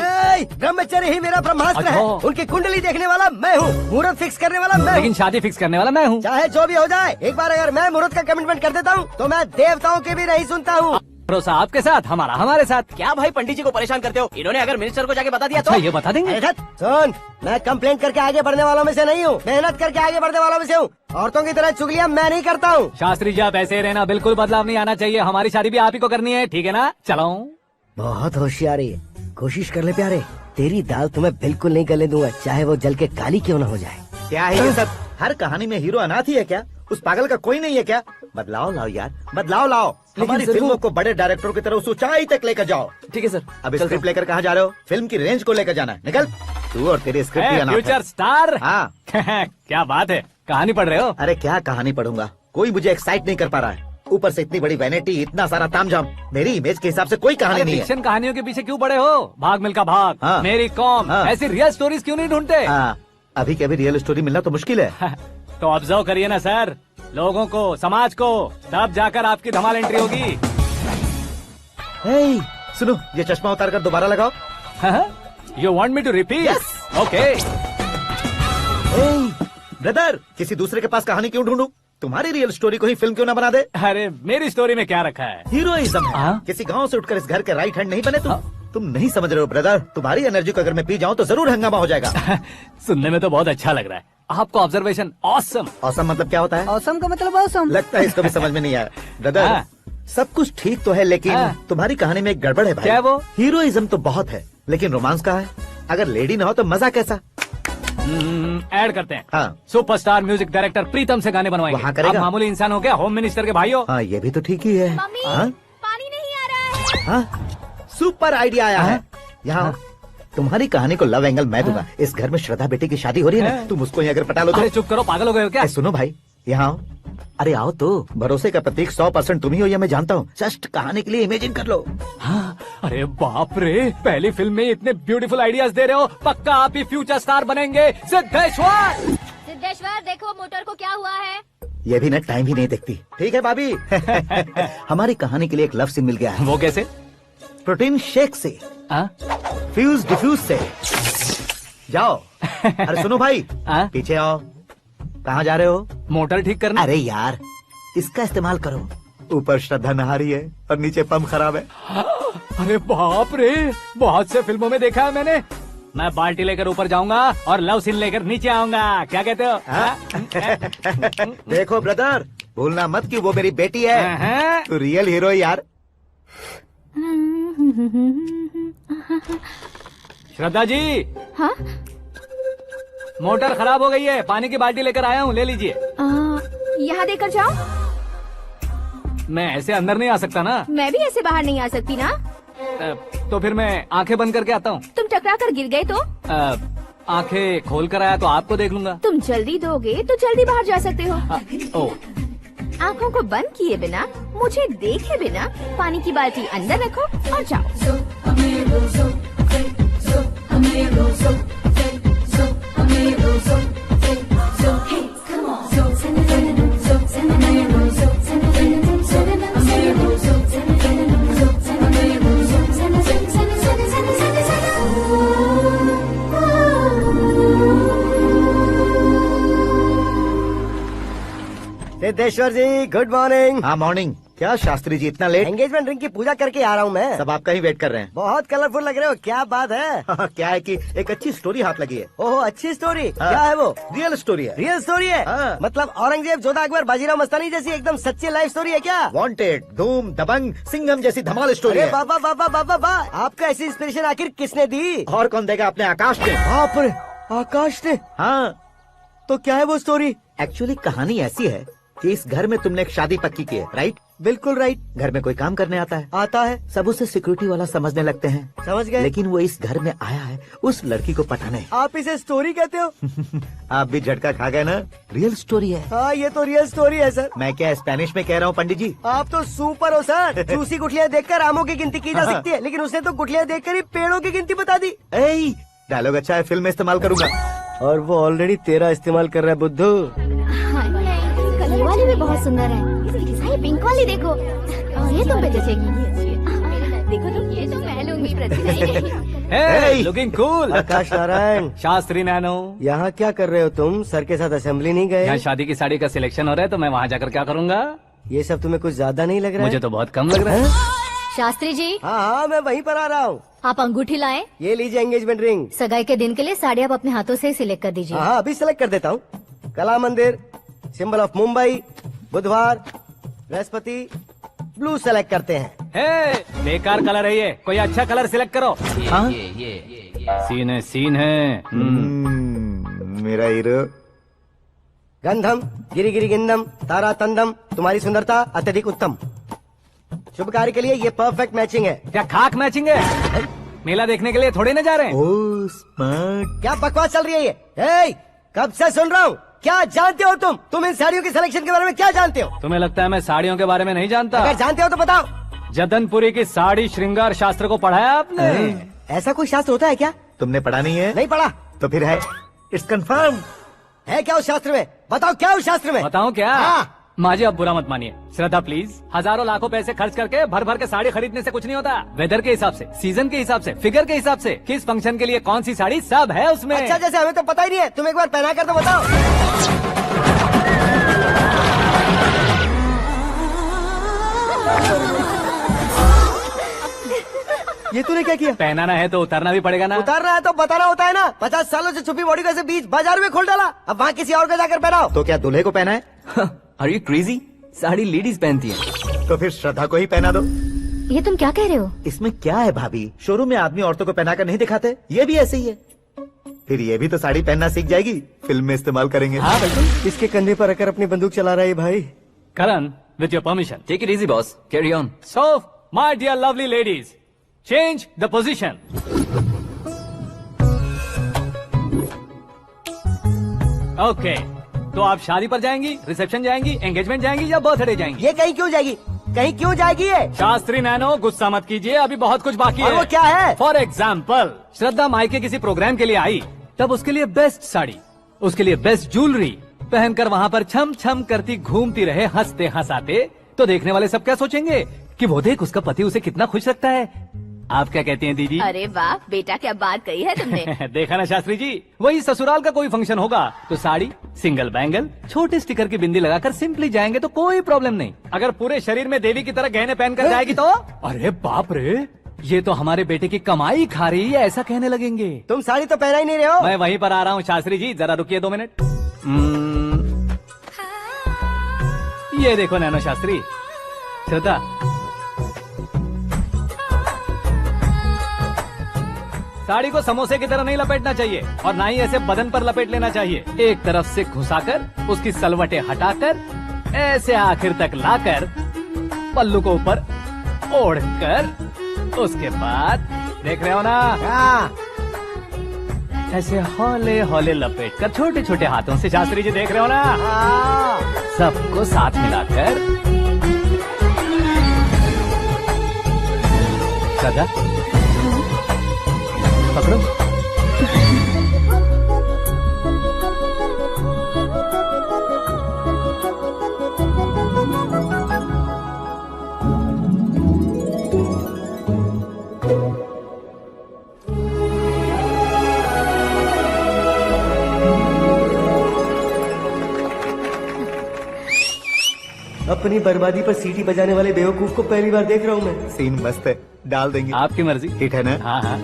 ब्रह्मचर्य ही मेरा ब्रह्मास्त्र है। अच्छा। उनकी कुंडली देखने वाला मैं हूँ, मुहूर्त फिक्स करने वाला मैं लेकिन हूँ। शादी फिक्स करने वाला मैं हूँ। चाहे जो भी हो जाए, एक बार अगर मैं मुहूर्त का कमिटमेंट कर देता हूँ तो मैं देवताओं के भी नहीं सुनता हूँ। भरोसा आपके साथ, हमारा हमारे साथ। क्या भाई पंडित जी को परेशान करते हो? इन्होंने अगर मिनिस्टर को जाके बता दिया अच्छा, तो ये बता देंगे। अरे धत, सुन, मैं कंप्लेंट करके आगे बढ़ने वालों में से नहीं हूँ, मेहनत करके आगे बढ़ने वालों में से हूँ। औरतों की तरह चुगलियाँ मैं नहीं करता हूँ। शास्त्री जी, आप ऐसे ही रहना, बिल्कुल बदलाव नहीं आना चाहिए। हमारी शादी भी आप ही को करनी है, ठीक है ना? चलो। बहुत होशियारी है, कोशिश कर ले प्यारे। तेरी दाल तुम्हें बिल्कुल नहीं गलने दूंगा, चाहे वो जल के काली क्यों न हो जाए। क्या है ये सब? हर कहानी में हीरो अनाथ ही है क्या? उस पागल का कोई नहीं है क्या? बदलाव लाओ यार, बदलाव लाओ। हमारी फिल्मों को बड़े डायरेक्टरों की तरह उस ऊंचाई तक लेकर जाओ। ठीक है सर। अब स्क्रिप्ट लेकर कहाँ जा रहे हो? फिल्म की रेंज को लेकर जाना है। निकल तू और तेरी स्क्रिप्ट भी अनाथ है। Future star. हाँ। क्या बात है, कहानी पढ़ रहे हो? अरे क्या कहानी पढ़ूंगा, कोई मुझे एक्साइट नहीं कर पा रहा है। ऊपर से इतनी बड़ी वैनिटी, इतना सारा तामझाम। मेरी इमेज के हिसाब से कोई कहानी नहीं है। फिक्शन कहानियों के पीछे क्यों पड़े हो? भाग मिल्खा भाग, हाँ। मेरी कॉम, हाँ। ऐसी रियल स्टोरीज क्यों नहीं ढूंढते? हाँ, अभी के अभी रियल स्टोरी मिलना तो मुश्किल है। तो ऑब्जर्व करिए ना सर, लोगों को, समाज को, तब जाकर आपकी धमाल एंट्री होगी। सुनो, ये चश्मा उतार कर दोबारा लगाओ। You want me to repeat? Okay. Brother, किसी दूसरे के पास कहानी क्यों ढूंढूं? तुम्हारी रियल स्टोरी को ही फिल्म क्यों ना बना दे? अरे मेरी स्टोरी में क्या रखा है? हीरोइज्म है। किसी गांव से उठकर इस घर के राइट हैंड नहीं बने तुम। तुम नहीं समझ रहे हो ब्रदर, तुम्हारी एनर्जी को अगर मैं पी जाऊं तो जरूर हंगामा हो जाएगा। सुनने में तो बहुत अच्छा लग रहा है। आपको ऑब्जर्वेशन ऑसम। ऑसम मतलब क्या होता है? औसम का मतलब औसम। लगता है इसको भी समझ में नहीं आया। ब्रदर, सब कुछ ठीक तो है, लेकिन तुम्हारी कहानी में एक गड़बड़ है भाई। क्या वो? हीरोइज्म तो बहुत है, लेकिन रोमांस कहाँ है? अगर लेडी ना हो तो मजा कैसा? ऐड करते हैं। हाँ। सुपरस्टार म्यूजिक डायरेक्टर प्रीतम से गाने बनवाएंगे। वहाँ करेगा? आप मामूली इंसान हो क्या? होम मिनिस्टर के भाई हो। हाँ, ये भी तो ठीक ही है। मम्मी, हाँ? पानी नहीं आ रहा है। हाँ? सुपर आइडिया आया है। यहाँ तुम्हारी कहानी को लव एंगल मैं दूंगा। इस घर में श्रद्धा बेटी की शादी हो रही है ना, तुम उसको ही अगर पटा लो तो। अरे चुप करो, पागल हो गए हो क्या? सुनो भाई, यहाँ आओ। अरे आओ तो। भरोसे का प्रतीक 100% तुम ही हो, ये मैं जानता हूँ। जस्ट कहानी के लिए इमेजिन कर लो। हाँ, अरे बाप रे, पहली फिल्म में इतने ब्यूटीफुल आइडियाज दे रहे हो। पक्का आप ही फ्यूचर स्टार बनेंगे। सिद्धेश्वर, सिद्धेश्वर देखो मोटर को क्या हुआ है। ये भी ना टाइम ही नहीं देखती। ठीक है भाभी। हमारी कहानी के लिए एक लव सीन मिल गया है। वो कैसे? प्रोटीन शेक से, फ्यूज डिफ्यूज से। जाओ। अरे सुनो भाई, पीछे आओ। कहाँ जा रहे हो? मोटर ठीक करना। अरे यार, इसका इस्तेमाल करो। ऊपर श्रद्धा नहा रही है और नीचे पंप खराब है। अरे बाप रे, बहुत से फिल्मों में देखा है मैंने। मैं बाल्टी लेकर ऊपर जाऊंगा और लव सीन लेकर नीचे आऊंगा। क्या कहते हो? देखो ब्रदर, भूलना मत कि वो मेरी बेटी है। तू रियल हीरो यार। श्रद्धा जी। हाँ? मोटर खराब हो गई है, पानी की बाल्टी लेकर आया हूँ, ले लीजिए। यहाँ देकर जाओ। मैं ऐसे अंदर नहीं आ सकता ना। मैं भी ऐसे बाहर नहीं आ सकती ना। तो फिर मैं आंखें बंद करके आता हूँ। तुम टकरा कर गिर गए तो? आंखें खोल कर आया तो आपको देख लूंगा। तुम जल्दी दोगे तो जल्दी बाहर जा सकते हो। ओ, आँखों को बंद किए बिना, मुझे देखे बिना पानी की बाल्टी अंदर रखो और जाओ। सिद्धेश्वर जी गुड मॉर्निंग। हाँ मॉर्निंग। क्या शास्त्री जी इतना लेट? एंगेजमेंट रिंग की पूजा करके आ रहा हूँ मैं। सब आपका ही वेट कर रहे हैं। बहुत कलरफुल लग रहे हो, क्या बात है? क्या है कि एक अच्छी स्टोरी हाथ लगी है। ओह अच्छी स्टोरी। हाँ। क्या है वो? रियल स्टोरी है। रियल स्टोरी है? हाँ। मतलब औरंगजेब, जोधा अकबर, बाजीराव मस्तानी जैसी एकदम सच्ची लाइफ स्टोरी है क्या? वांटेड, धूम, दबंग, सिंघम जैसी धमाल स्टोरी है। बाबा बाबा बाबा बा, आपको ऐसी इंस्पिरेशन आखिर किसने दी? और कौन देगा? अपने आकाश ने। बाप रे, आकाश ने? हाँ। तो क्या है वो स्टोरी? एक्चुअली कहानी ऐसी है कि इस घर में तुमने एक शादी पक्की की है, राइट? बिल्कुल राइट। घर में कोई काम करने आता है? आता है। सब उसे सिक्योरिटी वाला समझने लगते हैं। समझ गए। लेकिन वो इस घर में आया है उस लड़की को पटाने। आप इसे स्टोरी कहते हो? आप भी झटका खा गए ना? रियल स्टोरी है। हाँ ये तो रियल स्टोरी है सर। मैं क्या स्पेनिश में कह रहा हूँ पंडित जी? आप तो सुपर हो सर। चूसी गुठलियाँ देखकर आमों की गिनती की जा सकती है, लेकिन उसने तो गुठलियाँ देखकर ही पेड़ों की गिनती बता दी। डायलॉग अच्छा है, फिल्म में इस्तेमाल करूंगा। और वो ऑलरेडी तेरा इस्तेमाल कर रहा है बुद्धू। कलर वाली भी बहुत सुंदर है। ये पिंक वाली देखो, ये तुम पे जचेगी। देखो तो ये तो मैं लूंगी। Hey, looking cool. आकाश नारायण। शास्त्री नैनो। यहाँ क्या कर रहे हो तुम? सर के साथ असेंबली नहीं गए? यहाँ शादी की साड़ी का सिलेक्शन हो रहा है, तो मैं वहाँ जाकर क्या करूँगा? ये सब तुम्हें कुछ ज्यादा नहीं लग रहा है? मुझे तो बहुत कम लग रहा है। शास्त्री जी। हाँ हाँ मैं वहीं पर आ रहा हूँ। आप अंगूठी लाएं। ये लीजिए एंगेजमेंट रिंग। सगाई के दिन के लिए साड़ी आप अपने हाथों से सिलेक्ट कर दीजिए। हाँ अभी सिलेक्ट कर देता हूँ। कला मंदिर, सिंबल ऑफ मुंबई, बुधवार, बृहस्पति, ब्लू सेलेक्ट करते हैं। हे, बेकार कलर है ये, कोई अच्छा कलर सिलेक्ट करो। हाँ? सीन है। मेरा हीरो। गंधम, गिरी गिरी गिंदम, तारा तंदम, तुम्हारी सुंदरता अत्यधिक उत्तम। शुभ कार्य के लिए ये परफेक्ट मैचिंग है। क्या खाक मैचिंग है? मेला देखने के लिए थोड़े न जा रहे हैं। Oh smart. क्या बकवास चल रही है ये? हे, कब से सुन रहा हूँ। क्या जानते हो तुम इन साड़ियों की सिलेक्शन के बारे में क्या जानते हो? तुम्हें लगता है मैं साड़ियों के बारे में नहीं जानता? अगर जानते हो तो बताओ। जदनपुरी की साड़ी श्रृंगार शास्त्र को पढ़ा है आपने? ऐसा कोई शास्त्र होता है क्या? तुमने पढ़ा नहीं है? नहीं पढ़ा। तो फिर है, इट्स कंफर्म। है क्या उस शास्त्र में? बताओ क्या उस शास्त्र में? बताऊं क्या? हाँ। माजी अब बुरा मत मानिए। श्रद्धा प्लीज, हजारों लाखों पैसे खर्च करके भर भर के साड़ी खरीदने से कुछ नहीं होता। वेदर के हिसाब से, सीजन के हिसाब से, फिगर के हिसाब से, किस फंक्शन के लिए कौन सी साड़ी, सब है उसमें। अच्छा जैसे हमें तो पता ही नहीं है, तुम एक बार पहना कर तो बताओ। ये तूने क्या किया? पहनाना है तो उतारना भी पड़ेगा ना। उतारना है तो बताना होता है ना। 50 सालों से छुपी बॉडी को ऐसे बीच बाजार में खोल डाला, अब वहाँ किसी और को जाकर पहनाओ। तो क्या दूल्हे को पहना है? Are you crazy? Sari ladies पहनती है। तो फिर श्रद्धा को ही पहना दो। ये तुम क्या कह रहे हो? इसमें क्या है भाभी? शोरूम में आदमी औरतों को पहनाकर नहीं दिखाते? ये भी ऐसे ही है। फिर ये भी तो साड़ी पहनना सीख जाएगी, फिल्म में इस्तेमाल करेंगे। हाँ बिल्कुल। इसके कंधे पर रखकर अपनी बंदूक चला रहा है भाई। करण, with your permission. Take it easy, boss. Carry on. So, my dear lovely ladies, change the position. Okay. तो आप शादी पर जाएंगी, रिसेप्शन जाएंगी, एंगेजमेंट जाएंगी या बर्थडे जाएंगी? ये कहीं क्यों जाएगी? कहीं क्यों जाएगी ये? शास्त्री नैनो गुस्सा मत कीजिए, अभी बहुत कुछ बाकी और है। वो क्या है? फॉर एग्जाम्पल, श्रद्धा मायके किसी प्रोग्राम के लिए आई, तब उसके लिए बेस्ट साड़ी, उसके लिए बेस्ट ज्वेलरी पहनकर वहाँ पर छम छम करती घूमती रहे हंसते हंसाते, तो देखने वाले सब क्या सोचेंगे कि वो देख उसका पति उसे कितना खुश रखता है। आप क्या कहती हैं दीदी? अरे वाह बेटा, क्या बात कही है तुमने। देखा ना शास्त्री जी, वही ससुराल का कोई फंक्शन होगा तो साड़ी, सिंगल बैंगल, छोटे स्टिकर की बिंदी लगाकर सिंपली जाएंगे तो कोई प्रॉब्लम नहीं। अगर पूरे शरीर में देवी की तरह गहने पहनकर जाएगी तो अरे बाप रे, ये तो हमारे बेटे की कमाई खा रही है, ऐसा कहने लगेंगे। तुम साड़ी तो पहना ही नहीं रहे हो। मैं वहीं पर आ रहा हूँ शास्त्री जी, जरा रुकिए 2 मिनट। ये देखो नैनो शास्त्री, श्रद्धा, साड़ी को समोसे की तरह नहीं लपेटना चाहिए और ना ही ऐसे बदन पर लपेट लेना चाहिए। एक तरफ से घुसाकर उसकी सलवटें हटाकर ऐसे आखिर तक लाकर पल्लू को ऊपर ओढ़कर उसके बाद देख रहे हो ना, ऐसे हौले हौले लपेट कर छोटे छोटे हाथों से, शास्त्री जी देख रहे हो ना, सबको साथ मिलाकर सदा पकड़ो। अपनी बर्बादी पर सीटी बजाने वाले बेवकूफ को पहली बार देख रहा हूँ मैं। सीन मस्त है, डाल देंगे। आपकी मर्जी। हिट है ना? हाँ हाँ।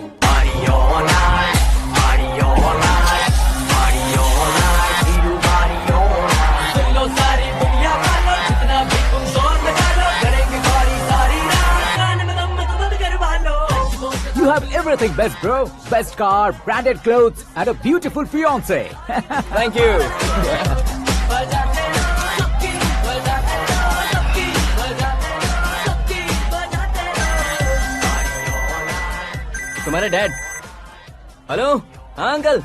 You have everything best, bro. Best car, branded clothes, and a beautiful fiance. Thank you. तुम्हारे डैड। हेलो। हाँ अंकल,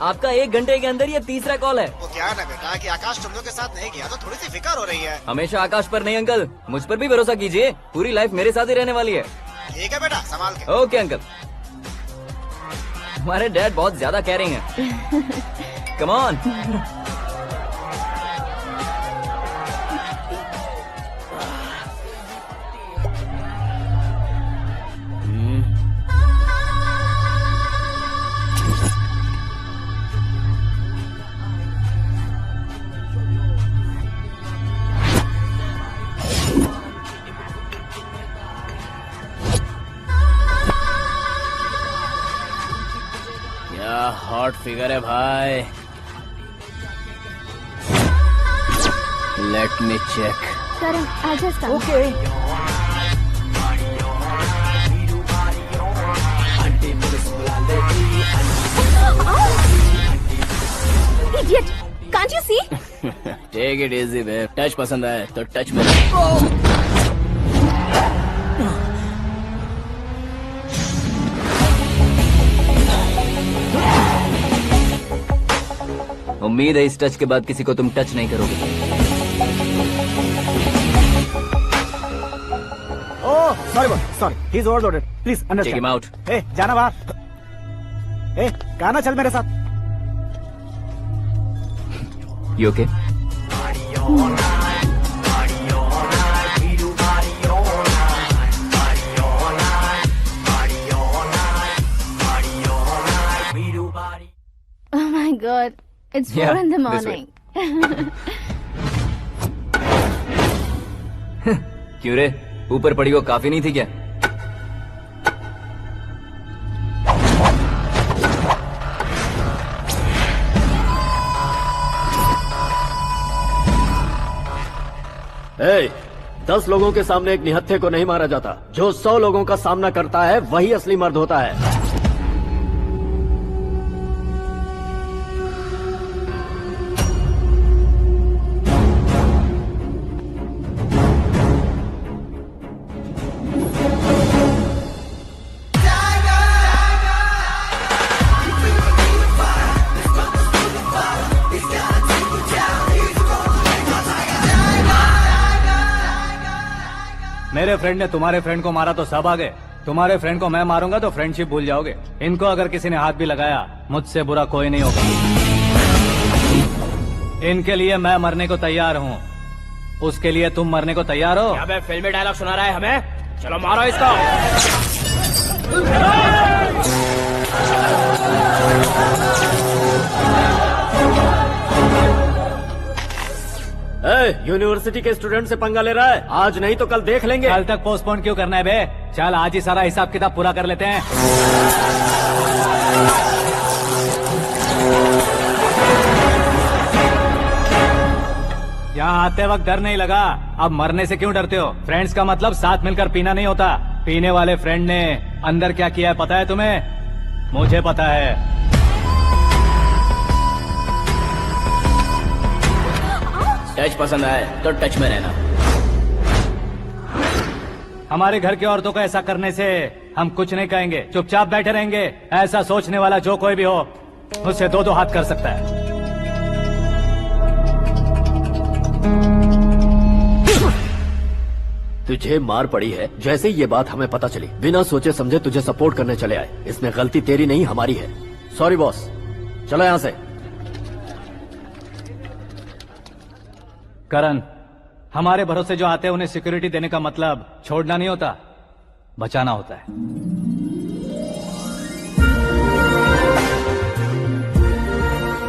आपका 1 घंटे के अंदर ये तीसरा कॉल है। वो क्या ना बेटा कि आकाश तुम लोग के साथ नहीं गया तो थोड़ी सी फिक्र हो रही है। हमेशा आकाश पर नहीं अंकल, मुझ पर भी भरोसा कीजिए, पूरी लाइफ मेरे साथ ही रहने वाली है। ठीक है बेटा, संभाल के। Okay uncle. हमारे डैड बहुत ज्यादा केयरिंग है। Come on. हॉट फिगर है भाई। Let me check. Karan, I'll just come. Okay. Idiot! Can't you see? Take it easy babe. Touch पसंद आए तो टच में। उम्मीद है इस टच के बाद किसी को तुम टच नहीं करोगे। Oh, sorry. He's overloaded. Please understand. Take him out. Hey, जाना बाहर। Hey, गाना चल मेरे साथ। You okay? Oh my God. It's 4 Yeah, in the this morning. क्यों रे, ऊपर पड़ी वो काफी नहीं थी क्या? ए, 10 लोगों के सामने एक निहत्थे को नहीं मारा जाता। जो 100 लोगों का सामना करता है वही असली मर्द होता है। मेरे फ्रेंड ने तुम्हारे फ्रेंड को मारा तो सब आ गए। तुम्हारे फ्रेंड को मैं मारूंगा तो फ्रेंडशिप भूल जाओगे। इनको अगर किसी ने हाथ भी लगाया, मुझसे बुरा कोई नहीं होगा। इनके लिए मैं मरने को तैयार हूँ। उसके लिए तुम मरने को तैयार हो? अबे फिल्मी डायलॉग सुना रहा है हमें? चलो मारो इसको। यूनिवर्सिटी के स्टूडेंट से पंगा ले रहा है। आज नहीं तो कल देख लेंगे। कल तक पोस्टपोन क्यों करना है बे? चल आज ही सारा हिसाब किताब पूरा कर लेते हैं। यहाँ आते वक्त डर नहीं लगा, अब मरने से क्यों डरते हो? फ्रेंड्स का मतलब साथ मिलकर पीना नहीं होता। पीने वाले फ्रेंड ने अंदर क्या किया है पता है तुम्हें? मुझे पता है। टच पसंद आए तो टच में रहना। हमारे घर की औरतों को ऐसा करने से हम कुछ नहीं कहेंगे, चुपचाप बैठे रहेंगे। ऐसा सोचने वाला जो कोई भी हो, मुझसे 2-2 हाथ कर सकता है। तुझे मार पड़ी है। जैसे ही ये बात हमें पता चली, बिना सोचे समझे तुझे सपोर्ट करने चले आए। इसमें गलती तेरी नहीं हमारी है। सॉरी बॉस, चलो यहाँ से। करण, हमारे भरोसे जो आते हैं उन्हें सिक्योरिटी देने का मतलब छोड़ना नहीं होता, बचाना होता है।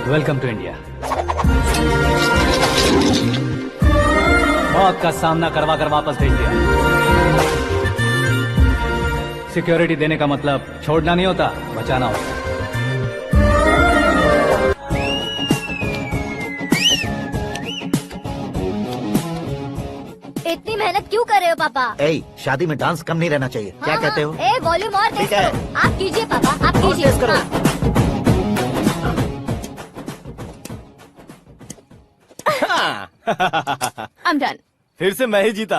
Welcome to India. मौत का सामना करवा कर वापस भेज दिया। सिक्योरिटी देने का मतलब छोड़ना नहीं होता, बचाना होता है। इतनी मेहनत क्यों कर रहे हो पापा? ए, शादी में डांस कम नहीं रहना चाहिए। क्या कहते हो? ए, वॉल्यूम और तेज ठीक है। करो। आप कीजिए पापा, आप कीजिए। तेज करो। I'm done. फिर से मैं ही जीता।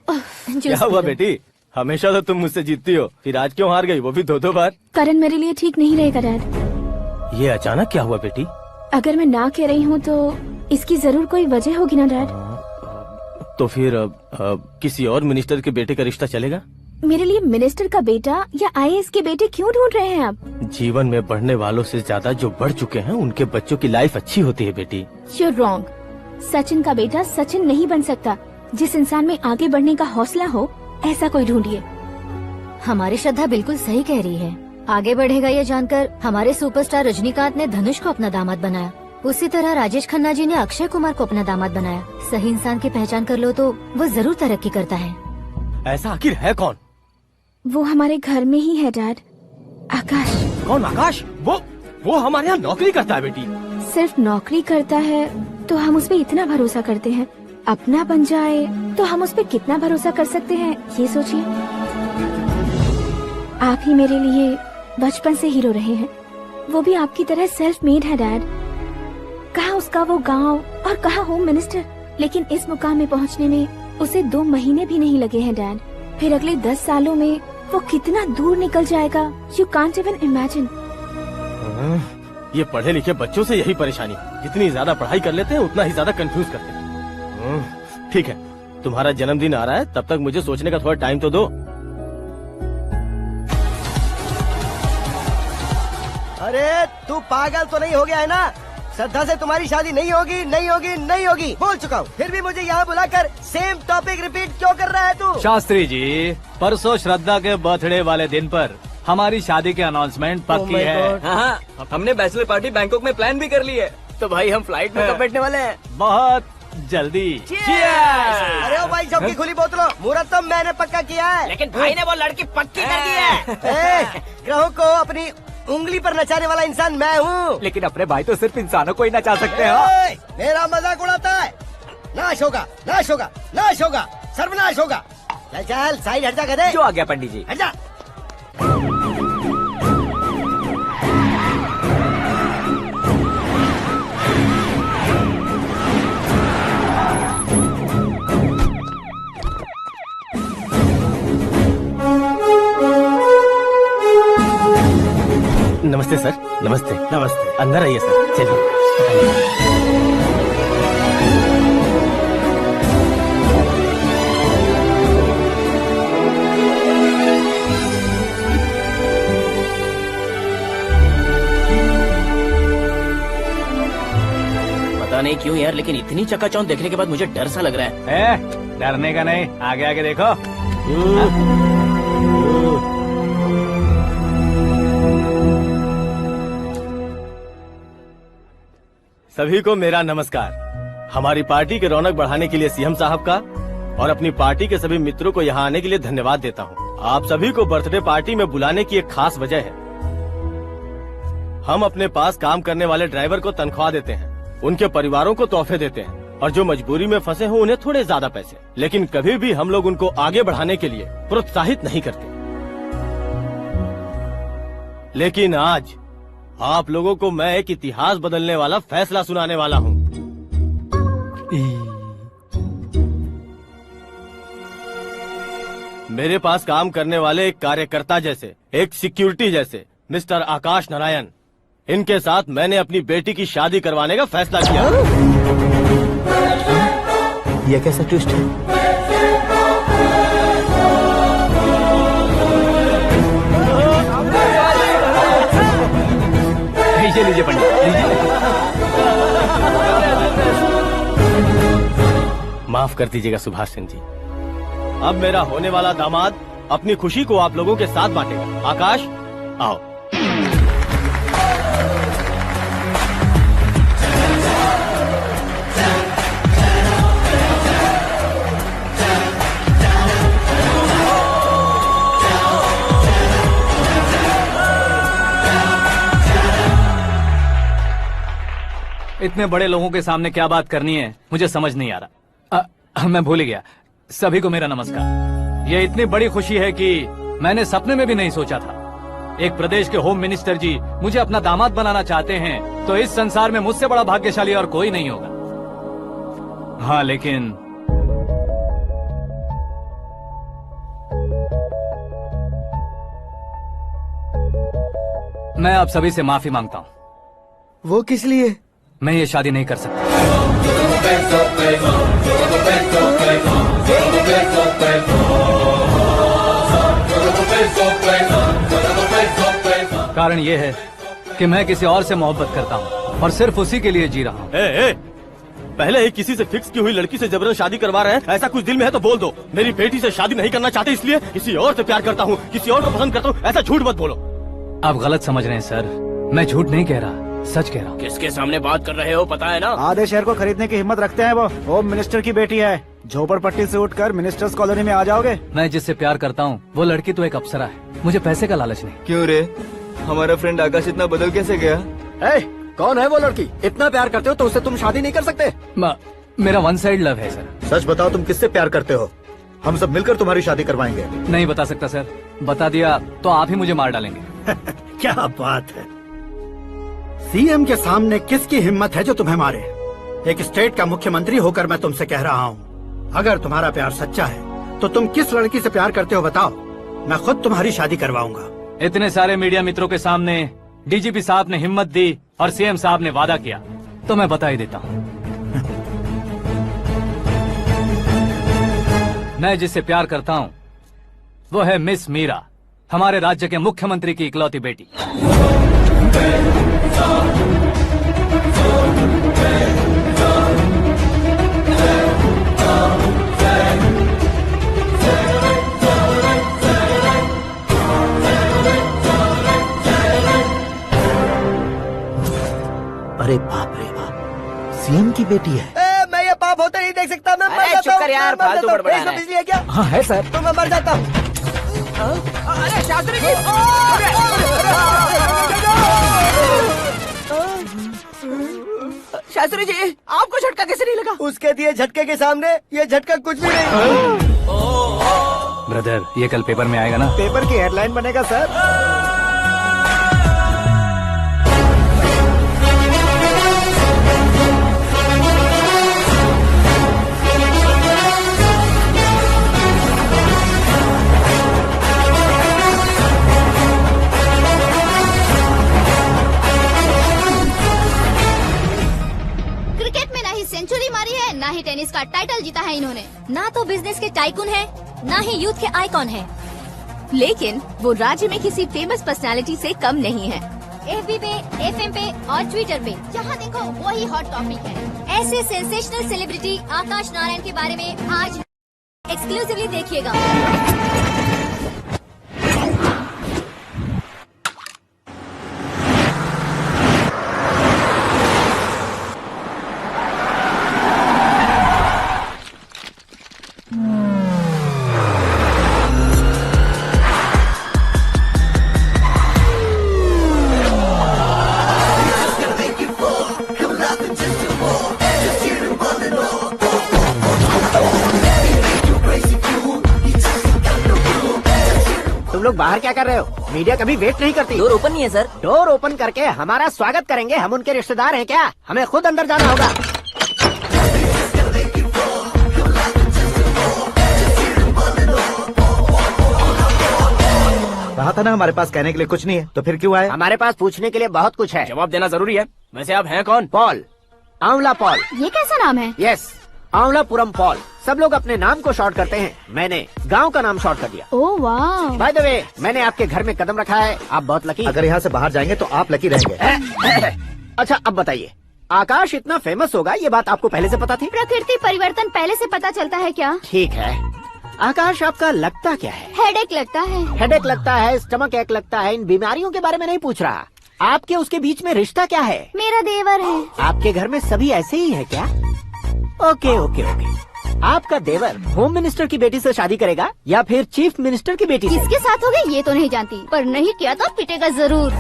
क्या हुआ बेटी? हमेशा तो तुम मुझसे जीतती हो, फिर आज क्यों हार गई, वो भी 2-2 बार? करण मेरे लिए ठीक नहीं रहेगा डैड। ये अचानक क्या हुआ बेटी? अगर मैं ना कह रही हूँ तो इसकी जरूर कोई वजह होगी ना डैड। तो फिर किसी और मिनिस्टर के बेटे का रिश्ता चलेगा? मेरे लिए मिनिस्टर का बेटा या IAS के बेटे क्यों ढूंढ रहे हैं आप? जीवन में बढ़ने वालों से ज्यादा जो बढ़ चुके हैं उनके बच्चों की लाइफ अच्छी होती है बेटी। You're wrong. सचिन का बेटा सचिन नहीं बन सकता। जिस इंसान में आगे बढ़ने का हौसला हो, ऐसा कोई ढूंढिए। हमारी श्रद्धा बिल्कुल सही कह रही है। आगे बढ़ेगा ये जानकर हमारे सुपरस्टार रजनीकांत ने धनुष को अपना दामाद बनाया। उसी तरह राजेश खन्ना जी ने अक्षय कुमार को अपना दामाद बनाया। सही इंसान की पहचान कर लो तो वो जरूर तरक्की करता है। ऐसा आखिर है कौन? वो हमारे घर में ही है डैड, आकाश। कौन आकाश? वो हमारे यहाँ नौकरी करता है बेटी। सिर्फ नौकरी करता है तो हम उस पे इतना भरोसा करते हैं, अपना बन जाए तो हम उस पे कितना भरोसा कर सकते हैं, ये सोचिए। आप ही मेरे लिए बचपन से हीरो रहे हैं, वो भी आपकी तरह सेल्फ मेड है डैड। कहाँ उसका वो गांव और कहाँ होम मिनिस्टर, लेकिन इस मुकाम में पहुँचने में उसे 2 महीने भी नहीं लगे हैं डैड। फिर अगले 10 सालों में वो कितना दूर निकल जाएगा, यू कांट इवन इमेजिन। ये पढ़े लिखे बच्चों से यही परेशानी, जितनी ज्यादा पढ़ाई कर लेते हैं उतना ही ज्यादा कंफ्यूज करते हैं। ठीक है, तुम्हारा जन्मदिन आ रहा है, तब तक मुझे सोचने का थोड़ा टाइम तो दो। अरे तू पागल तो नहीं हो गया है ना? श्रद्धा से तुम्हारी शादी नहीं होगी, नहीं होगी, नहीं होगी, बोल चुका हूँ। फिर भी मुझे यहाँ बुलाकर सेम टॉपिक रिपीट क्यों कर रहा है तू? शास्त्री जी, परसों श्रद्धा के बर्थडे वाले दिन पर हमारी शादी की अनाउंसमेंट पक्की है। हाँ, हमने बैचलर पार्टी बैंकॉक में प्लान भी कर ली है। तो भाई हम फ्लाइट में कब बैठने वाले हैं? बहुत जल्दी। अरे ओ भाई, सबकी खुली बोतलों, मुहूर्त तो मैंने पक्का किया है। लेकिन भाई ने वो लड़की पक्की कर दी है। ग्रहों को अपनी उंगली पर नचाने वाला इंसान मैं हूँ। लेकिन अपने भाई तो सिर्फ इंसानों को ही नचा सकते हैं। मेरा मजाक उड़ाता है? नाश होगा, नाश होगा, नाश होगा, सर्वनाश होगा। चल चल साइड हट जा गधे। जो आ गया पंडित जी। हट जा। नमस्ते सर। नमस्ते। नमस्ते। अंदर आइए सर, चलिए। पता नहीं क्यों यार, लेकिन इतनी चकाचौंध देखने के बाद मुझे डर सा लग रहा है। डरने का नहीं, आगे आगे देखो। सभी को मेरा नमस्कार। हमारी पार्टी की रौनक बढ़ाने के लिए सीएम साहब का और अपनी पार्टी के सभी मित्रों को यहाँ आने के लिए धन्यवाद देता हूँ। आप सभी को बर्थडे पार्टी में बुलाने की एक खास वजह है। हम अपने पास काम करने वाले ड्राइवर को तनख्वाह देते हैं, उनके परिवारों को तोहफे देते हैं और जो मजबूरी में फंसे हो उन्हें थोड़े ज्यादा पैसे। लेकिन कभी भी हम लोग उनको आगे बढ़ाने के लिए प्रोत्साहित नहीं करते। लेकिन आज आप लोगों को मैं एक इतिहास बदलने वाला फैसला सुनाने वाला हूँ। मेरे पास काम करने वाले एक कार्यकर्ता जैसे, एक सिक्योरिटी जैसे मिस्टर आकाश नारायण, इनके साथ मैंने अपनी बेटी की शादी करवाने का फैसला किया। यह कैसा ट्विस्ट है? लीजिए लीजिए पंडित लीजिए। माफ कर दीजिएगा सुभाष सिंह जी। अब मेरा होने वाला दामाद अपनी खुशी को आप लोगों के साथ बांटेगा। आकाश आओ। इतने बड़े लोगों के सामने क्या बात करनी है मुझे समझ नहीं आ रहा। मैं भूल ही गया। सभी को मेरा नमस्कार। ये इतनी बड़ी खुशी है कि मैंने सपने में भी नहीं सोचा था। एक प्रदेश के होम मिनिस्टर जी मुझे अपना दामाद बनाना चाहते हैं तो इस संसार में मुझसे बड़ा भाग्यशाली और कोई नहीं होगा। हाँ लेकिन मैं आप सभी से माफी मांगता हूँ। वो किस लिए? मैं ये शादी नहीं कर सकता। कारण ये है कि मैं किसी और से मोहब्बत करता हूँ और सिर्फ उसी के लिए जी रहा हूँ। पहले ही किसी से फिक्स की हुई लड़की से जबरन शादी करवा रहे हैं। ऐसा कुछ दिल में है तो बोल दो। मेरी बेटी से शादी नहीं करना चाहते इसलिए किसी और से प्यार करता हूँ, किसी और को पसंद करता हूँ, ऐसा झूठ मत बोलो। आप गलत समझ रहे हैं सर। मैं झूठ नहीं कह रहा, सच कह रहा हूँ। किसके सामने बात कर रहे हो पता है ना? आधे शहर को खरीदने की हिम्मत रखते हैं वो। होम मिनिस्टर की बेटी है। झोपड़पट्टी से उठकर मिनिस्टर्स कॉलोनी में आ जाओगे। मैं जिससे प्यार करता हूँ वो लड़की तो एक अप्सरा है। मुझे पैसे का लालच नहीं। क्यों रे? हमारा फ्रेंड आकाश इतना बदल कैसे गया? कौन है वो लड़की? इतना प्यार करते हो तो उससे तुम शादी नहीं कर सकते? मेरा वन साइड लव है सर। सच बताओ तुम किससे प्यार करते हो? हम सब मिलकर तुम्हारी शादी करवाएंगे। नहीं बता सकता सर। बता दिया तो आप ही मुझे मार डालेंगे। क्या बात है। सीएम के सामने किसकी हिम्मत है जो तुम्हें मारे? एक स्टेट का मुख्यमंत्री होकर मैं तुमसे कह रहा हूँ, अगर तुम्हारा प्यार सच्चा है तो तुम किस लड़की से प्यार करते हो बताओ। मैं खुद तुम्हारी शादी करवाऊंगा। इतने सारे मीडिया मित्रों के सामने डीजीपी साहब ने हिम्मत दी और सीएम साहब ने वादा किया तो मैं बता ही देता हूँ। मैं जिससे प्यार करता हूँ वो है मिस मीरा, हमारे राज्य के मुख्यमंत्री की इकलौती बेटी। अरे बाप रे बाप, सीएम की बेटी है। मैं ये पाप होते नहीं देख सकता। मैं मर अरे जाता चुप कर हूँ। यार, मैं मर फालतू जाता हूँ। बड़बड़ा रहा है। बिजली है क्या? हाँ है सर। तो मैं मर जाता हूँ। अरे शास्त्री जी! शास्त्री जी आपको झटका कैसे नहीं लगा? उसके दिए झटके के सामने ये झटका कुछ भी नहीं। ब्रदर ये कल पेपर में आएगा ना? पेपर की हेडलाइन बनेगा सर। सेंचुरी मारी है, ना ही टेनिस का टाइटल जीता है इन्होंने। ना तो बिजनेस के टाइकून है, ना ही यूथ के आइकॉन है। लेकिन वो राज्य में किसी फेमस पर्सनालिटी से कम नहीं है। एफबी पे, एफएम पे और ट्विटर पे जहाँ देखो वही हॉट टॉपिक है। ऐसे सेंसेशनल सेलिब्रिटी आकाश नारायण के बारे में आज एक्सक्लूसिवली देखिएगा। तुम लोग बाहर क्या कर रहे हो? मीडिया कभी वेट नहीं करती। डोर ओपन नहीं है सर। डोर ओपन करके हमारा स्वागत करेंगे। हम उनके रिश्तेदार हैं क्या? हमें खुद अंदर जाना होगा। कहा था ना हमारे पास कहने के लिए कुछ नहीं है, तो फिर क्यों आए? हमारे पास पूछने के लिए बहुत कुछ है। जवाब देना जरूरी है। वैसे आप हैं कौन? पॉल, आंवला पॉल। ये कैसा नाम है? Yes, Aonlapuram fall. सब लोग अपने नाम को शॉर्ट करते हैं, मैंने गांव का नाम शॉर्ट कर दिया। ओह वाह। बाय द वे, मैंने आपके घर में कदम रखा है, आप बहुत लकी। अगर यहाँ से बाहर जाएंगे तो आप लकी रहेंगे। अच्छा अब बताइए, आकाश इतना फेमस होगा ये बात आपको पहले से पता थी? प्रकृति परिवर्तन पहले से पता चलता है क्या? ठीक है, आकाश आपका लगता क्या है? हेडेक लगता है। हेडेक लगता है, स्टमक एक लगता है, इन बीमारियों के बारे में नहीं पूछ रहा। आपके उसके बीच में रिश्ता क्या है? मेरा देवर है। आपके घर में सभी ऐसे ही है क्या? Okay okay okay. आपका देवर होम मिनिस्टर की बेटी से शादी करेगा या फिर चीफ मिनिस्टर की बेटी से? किसके साथ हो गई ये तो नहीं जानती, पर नहीं किया तो पिटेगा जरूर।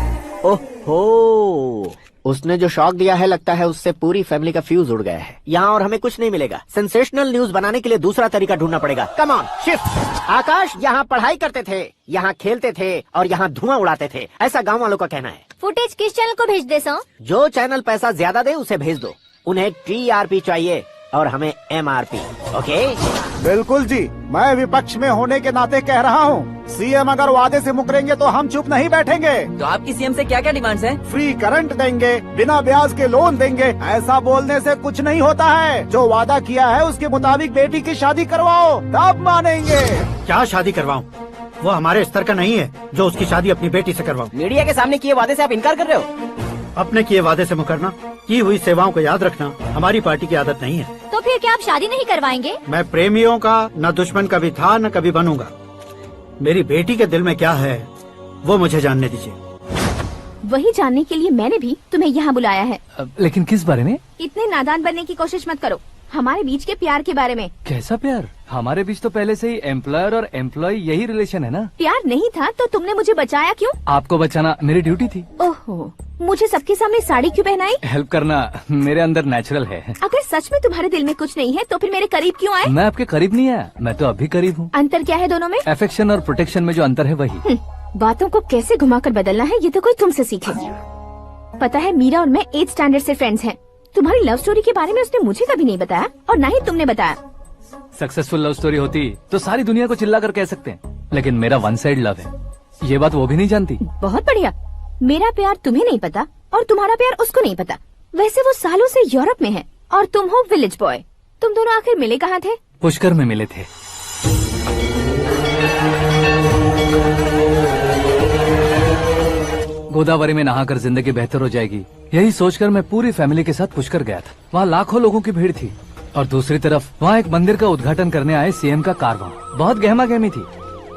ओहो, उसने जो शॉक दिया है लगता है उससे पूरी फैमिली का फ्यूज उड़ गया है। यहाँ और हमें कुछ नहीं मिलेगा। सेंसेशनल न्यूज बनाने के लिए दूसरा तरीका ढूंढना पड़ेगा। Come on shift. आकाश यहाँ पढ़ाई करते थे, यहाँ खेलते थे और यहाँ धुआं उड़ाते थे, ऐसा गाँव वालों का कहना है। फुटेज किस चैनल को भेज दे सो? जो चैनल पैसा ज्यादा दे उसे भेज दो। उन्हें TRP चाहिए और हमें MRP। ओके? बिल्कुल जी, मैं विपक्ष में होने के नाते कह रहा हूँ, सीएम अगर वादे से मुकरेंगे तो हम चुप नहीं बैठेंगे। तो आपकी सीएम से क्या क्या डिमांड्स हैं? फ्री करंट देंगे, बिना ब्याज के लोन देंगे। ऐसा बोलने से कुछ नहीं होता है। जो वादा किया है उसके मुताबिक बेटी की शादी करवाओ, तब मानेंगे। क्या शादी करवाऊं? वो हमारे स्तर का नहीं है जो उसकी शादी अपनी बेटी से करवाऊं। मीडिया के सामने किए वादे से आप इनकार कर रहे हो? अपने किए वादे से मुकरना, की हुई सेवाओं को याद रखना हमारी पार्टी की आदत नहीं है। तो फिर क्या आप शादी नहीं करवाएंगे? मैं प्रेमियों का न दुश्मन कभी था न कभी बनूंगा। मेरी बेटी के दिल में क्या है वो मुझे जानने दीजिए। वही जानने के लिए मैंने भी तुम्हें यहाँ बुलाया है। लेकिन किस बारे में? इतने नादान बनने की कोशिश मत करो। हमारे बीच के प्यार के बारे में। कैसा प्यार? हमारे बीच तो पहले से ही एम्प्लॉयर और एम्प्लॉय यही रिलेशन है ना। प्यार नहीं था तो तुमने मुझे बचाया क्यों? आपको बचाना मेरी ड्यूटी थी। ओहो, मुझे सबके सामने साड़ी क्यों पहनाई? हेल्प करना मेरे अंदर नेचुरल है। अगर सच में तुम्हारे दिल में कुछ नहीं है तो फिर मेरे करीब क्यों आए? मैं आपके करीब नहीं आया, मैं तो अभी करीब हूँ। अंतर क्या है दोनों में? अफेक्शन और प्रोटेक्शन में जो अंतर है वही। बातों को कैसे घुमाकर बदलना है ये तो कोई तुमसे सीखे। पता है, मीरा और मैं 8th स्टैंडर्ड से फ्रेंड्स हैं। तुम्हारी लव स्टोरी के बारे में उसने मुझे कभी नहीं बताया और न ही तुमने बताया। सक्सेसफुल लव स्टोरी होती तो सारी दुनिया को चिल्ला कर कह सकते हैं, लेकिन मेरा वन साइड लव है, ये बात वो भी नहीं जानती। बहुत बढ़िया। मेरा प्यार तुम्हें नहीं पता और तुम्हारा प्यार उसको नहीं पता। वैसे वो सालों से यूरोप में है और तुम हो विलेज बॉय। तुम दोनों आखिर मिले कहाँ थे? पुष्कर में मिले थे। गोदावरी में नहाकर जिंदगी बेहतर हो जाएगी, यही सोचकर मैं पूरी फैमिली के साथ पुष्कर गया था। वहाँ लाखों लोगों की भीड़ थी और दूसरी तरफ वहाँ एक मंदिर का उद्घाटन करने आए सीएम का कारवां। बहुत गहमा गहमी थी।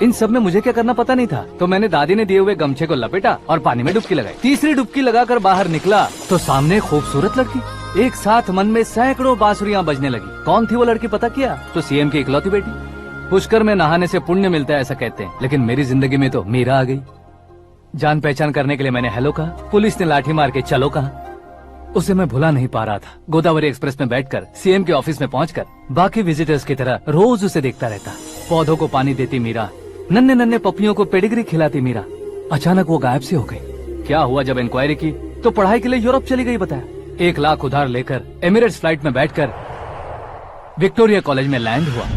इन सब में मुझे क्या करना पता नहीं था, तो मैंने दादी ने दिए हुए गमछे को लपेटा और पानी में डुबकी लगाई। तीसरी डुबकी लगाकर बाहर निकला तो सामने खूबसूरत लड़की। एक साथ मन में सैकड़ों बांसुरियां बजने लगी। कौन थी वो लड़की पता किया? तो सीएम की इकलौती बेटी। पुष्कर में नहाने से पुण्य मिलता है ऐसा कहते हैं, लेकिन मेरी जिंदगी में तो मीरा आ गई। जान पहचान करने के लिए मैंने हेलो कहा, पुलिस ने लाठी मार के चलो कहा। उसे मैं भुला नहीं पा रहा था। गोदावरी एक्सप्रेस में बैठकर सीएम के ऑफिस में पहुंचकर बाकी विजिटर्स की तरह रोज उसे देखता रहता। पौधों को पानी देती मीरा, नन्हे नन्हे पपियों को पेडिग्री खिलाती मीरा। अचानक वो गायब सी हो गई। क्या हुआ? जब इंक्वायरी की तो पढ़ाई के लिए यूरोप चली गई बताया। 1 लाख उधार लेकर एमिरेट्स फ्लाइट में बैठकर विक्टोरिया कॉलेज में लैंड हुआ।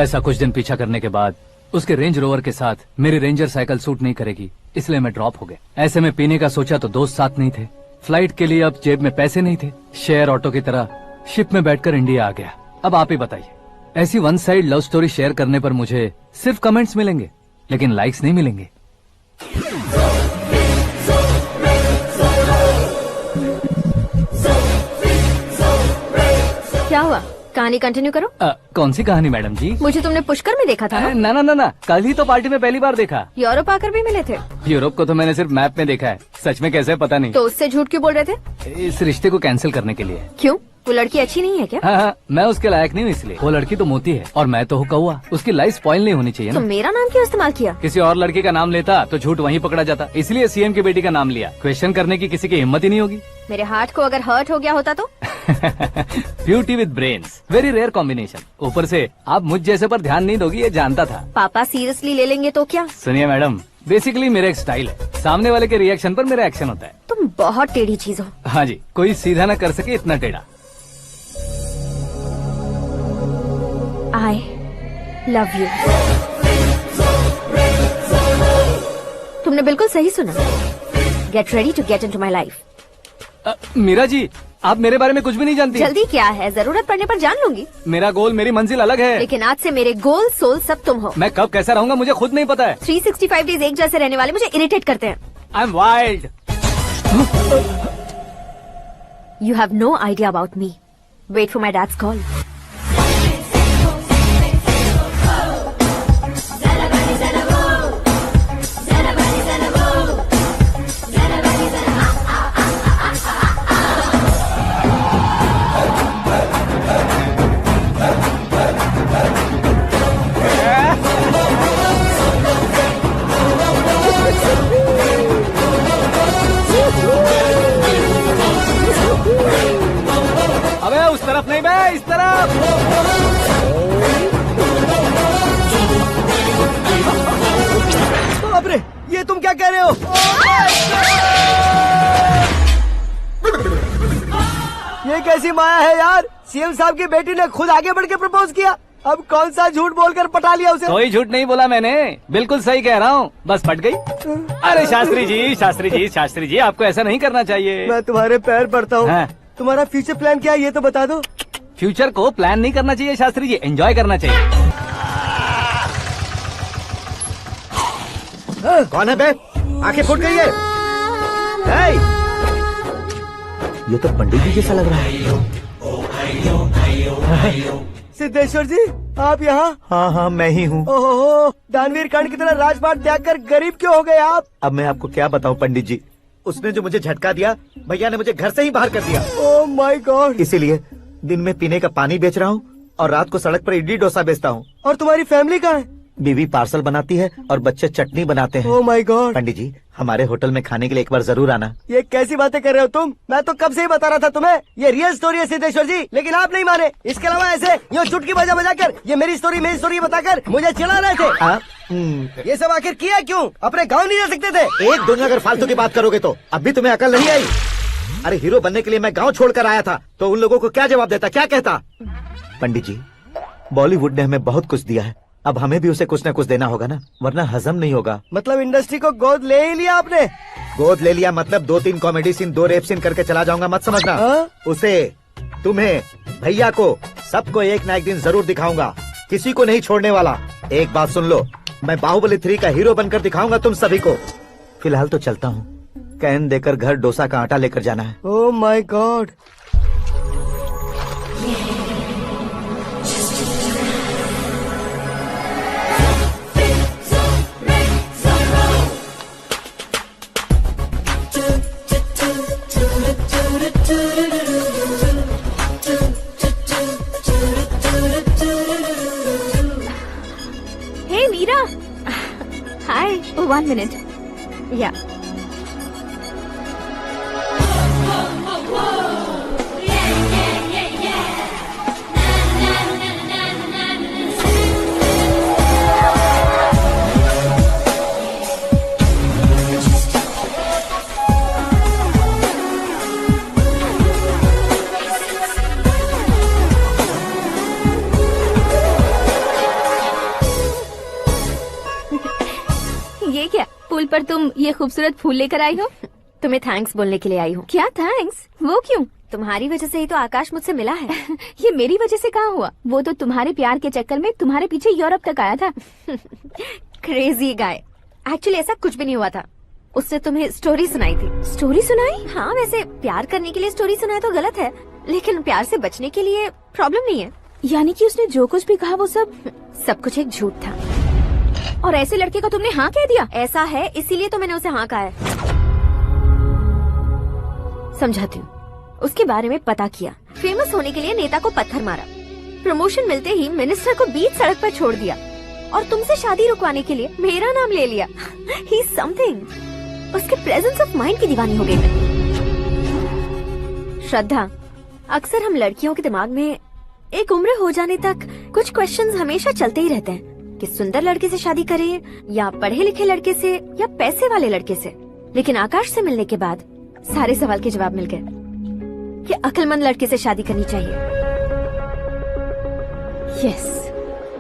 ऐसा कुछ दिन पीछा करने के बाद उसके रेंज रोवर के साथ मेरी रेंजर साइकिल सूट नहीं करेगी, इसलिए मैं ड्रॉप हो गया। ऐसे में पीने का सोचा तो दोस्त साथ नहीं थे। फ्लाइट के लिए अब जेब में पैसे नहीं थे। शेयर ऑटो की तरह शिप में बैठकर इंडिया आ गया। अब आप ही बताइए, ऐसी one side love story share करने पर मुझे सिर्फ कमेंट्स मिलेंगे, लेकिन लाइक्स नहीं मिलेंगे। क्या हुआ? कहानी कंटिन्यू करो। कौन सी कहानी मैडम जी? मुझे तुमने पुष्कर में देखा था ना? ना, कल ही तो पार्टी में पहली बार देखा। यूरोप आकर भी मिले थे? यूरोप को तो मैंने सिर्फ मैप में देखा है, सच में कैसे पता नहीं। तो उससे झूठ क्यों बोल रहे थे? इस रिश्ते को कैंसिल करने के लिए। क्यों? वो लड़की अच्छी नहीं है क्या? हाँ, मैं उसके लायक नहीं हूँ इसलिए। वो लड़की तो मोती है और मैं तो हूँ कौवा। उसकी लाइफ स्पॉइल नहीं होनी चाहिए ना। तो मेरा नाम क्यों इस्तेमाल किया? किसी और लड़की का नाम लेता तो झूठ वहीं पकड़ा जाता, इसलिए सीएम की बेटी का नाम लिया। क्वेश्चन करने की किसी की हिम्मत ही नहीं होगी। मेरे हार्ट को अगर हर्ट हो गया होता तो? Beauty with brains, very rare combination. ऊपर से आप मुझ जैसे पर ध्यान नहीं दोगी ये जानता था। पापा सीरियसली ले लेंगे तो क्या? सुनिए मैडम, बेसिकली मेरा एक स्टाइल है, सामने वाले के रिएक्शन पर मेरा एक्शन होता है। तुम बहुत टेढ़ी चीज हो। हाँ जी, कोई सीधा ना कर सके इतना टेढ़ा। I love you। तुमने बिल्कुल सही सुना। Get ready to get into my life। Meera ji, आप मेरे बारे में कुछ भी नहीं जानती। जल्दी क्या है, जरूरत पड़ने पर जान लूंगी। मेरा गोल, मेरी मंजिल अलग है। लेकिन आज से मेरे गोल सोल सब तुम हो। मैं कब कैसा रहूंगा मुझे खुद नहीं पता है। 365 डेज एक जैसे रहने वाले मुझे इरिटेट करते हैं। I am wild. You have no idea about me. Wait for my dad's call. अबे उस तरफ नहीं बे, इस तरफ। बाप रे, ये तुम क्या कह रहे हो? ये कैसी माया है यार? सीएम साहब की बेटी ने खुद आगे बढ़ के प्रपोज किया। अब कौन सा झूठ बोलकर पटा लिया उसे? कोई झूठ नहीं बोला मैंने, बिल्कुल सही कह रहा हूँ, बस पट गई। अरे शास्त्री जी, शास्त्री जी, शास्त्री जी, आपको ऐसा नहीं करना चाहिए। मैं तुम्हारे पैर पड़ता हूँ। हाँ। तुम्हारा फ्यूचर प्लान क्या है ये तो बता दो। फ्यूचर को प्लान नहीं करना चाहिए शास्त्री जी, एंजॉय करना चाहिए। कौन है बे? आंखें फूट गई है। हे! ये तो पंडित जी जैसा लग रहा है। सिद्धेश्वर जी, आप यहाँ? हाँ, मैं ही हूँ। ओहो, दानवीर कांड की तरह राजपाट त्याग कर गरीब क्यों हो गए आप? अब मैं आपको क्या बताऊँ पंडित जी, उसने जो मुझे झटका दिया, भैया ने मुझे घर से ही बाहर कर दिया। Oh my God. इसीलिए दिन में पीने का पानी बेच रहा हूँ और रात को सड़क पर इडली डोसा बेचता हूँ। और तुम्हारी फैमिली कहाँ है? बीवी पार्सल बनाती है और बच्चे चटनी बनाते हैं। Oh my God. पंडित जी, हमारे होटल में खाने के लिए एक बार जरूर आना। ये कैसी बातें कर रहे हो तुम? मैं तो कब से ही बता रहा था तुम्हें, ये रियल स्टोरी है सिद्धेश्वर जी, लेकिन आप नहीं माने। इसके अलावा ऐसे यूँ चुटकी बजा बजा कर ये मेरी स्टोरी बताकर मुझे चिढ़ा रहे थे। ये सब आखिर किया क्यों? अपने गाँव नहीं जा सकते थे? एक दुनिया अगर फालतू की बात करोगे तो अब भी तुम्हें अकल नहीं आई। अरे हीरो बनने के लिए मैं गाँव छोड़कर आया था, तो उन लोगों को क्या जवाब देता, क्या कहता? पंडित जी, बॉलीवुड ने हमें बहुत कुछ दिया है, अब हमें भी उसे कुछ न कुछ देना होगा ना, वरना हजम नहीं होगा। मतलब इंडस्ट्री को गोद ले ही लिया आपने? गोद ले लिया मतलब 2-3 कॉमेडी सीन, 2 रेप सीन करके चला जाऊंगा मत समझना। उसे, तुम्हें, भैया को, सबको एक ना एक दिन जरूर दिखाऊंगा, किसी को नहीं छोड़ने वाला। एक बात सुन लो, मैं बाहुबली 3 का हीरो बनकर दिखाऊंगा तुम सभी को। फिलहाल तो चलता हूँ, कैन देकर घर डोसा का आटा लेकर जाना है। Oh my God. Hey Meera. Hi. Oh, 1 minute. Yeah. ये क्या, पुल पर तुम ये खूबसूरत फूल लेकर आई हो? तुम्हें थैंक्स बोलने के लिए आई हूँ। क्या थैंक्स? वो क्यों? तुम्हारी वजह से ही तो आकाश मुझसे मिला है। ये मेरी वजह से कहाँ हुआ? वो तो तुम्हारे प्यार के चक्कर में तुम्हारे पीछे यूरोप तक आया था। Crazy guy. एक्चुअली ऐसा कुछ भी नहीं हुआ था, उसने तुम्हें स्टोरी सुनाई थी। स्टोरी सुनाई? हाँ, वैसे प्यार करने के लिए स्टोरी सुनाए तो गलत है, लेकिन प्यार से बचने के लिए प्रॉब्लम नहीं है। यानी कि उसने जो कुछ भी कहा वो सब कुछ एक झूठ था। और ऐसे लड़के को तुमने हाँ कह दिया? ऐसा है, इसीलिए तो मैंने उसे हाँ कहा है। समझाती हूँ। उसके बारे में पता किया, फेमस होने के लिए नेता को पत्थर मारा, प्रमोशन मिलते ही मिनिस्टर को बीच सड़क पर छोड़ दिया, और तुमसे शादी रुकवाने के लिए मेरा नाम ले लिया। He is something. उसके प्रेजेंस ऑफ माइंड की दीवानी हो गई मैं। श्रद्धा, अक्सर हम लड़कियों के दिमाग में एक उम्र हो जाने तक कुछ क्वेश्चंस हमेशा चलते ही रहते हैं कि सुंदर लड़के से शादी करें या पढ़े लिखे लड़के से या पैसे वाले लड़के से। लेकिन आकाश से मिलने के बाद सारे सवाल के जवाब मिल गए कि अक्लमंद लड़के से शादी करनी चाहिए। यस,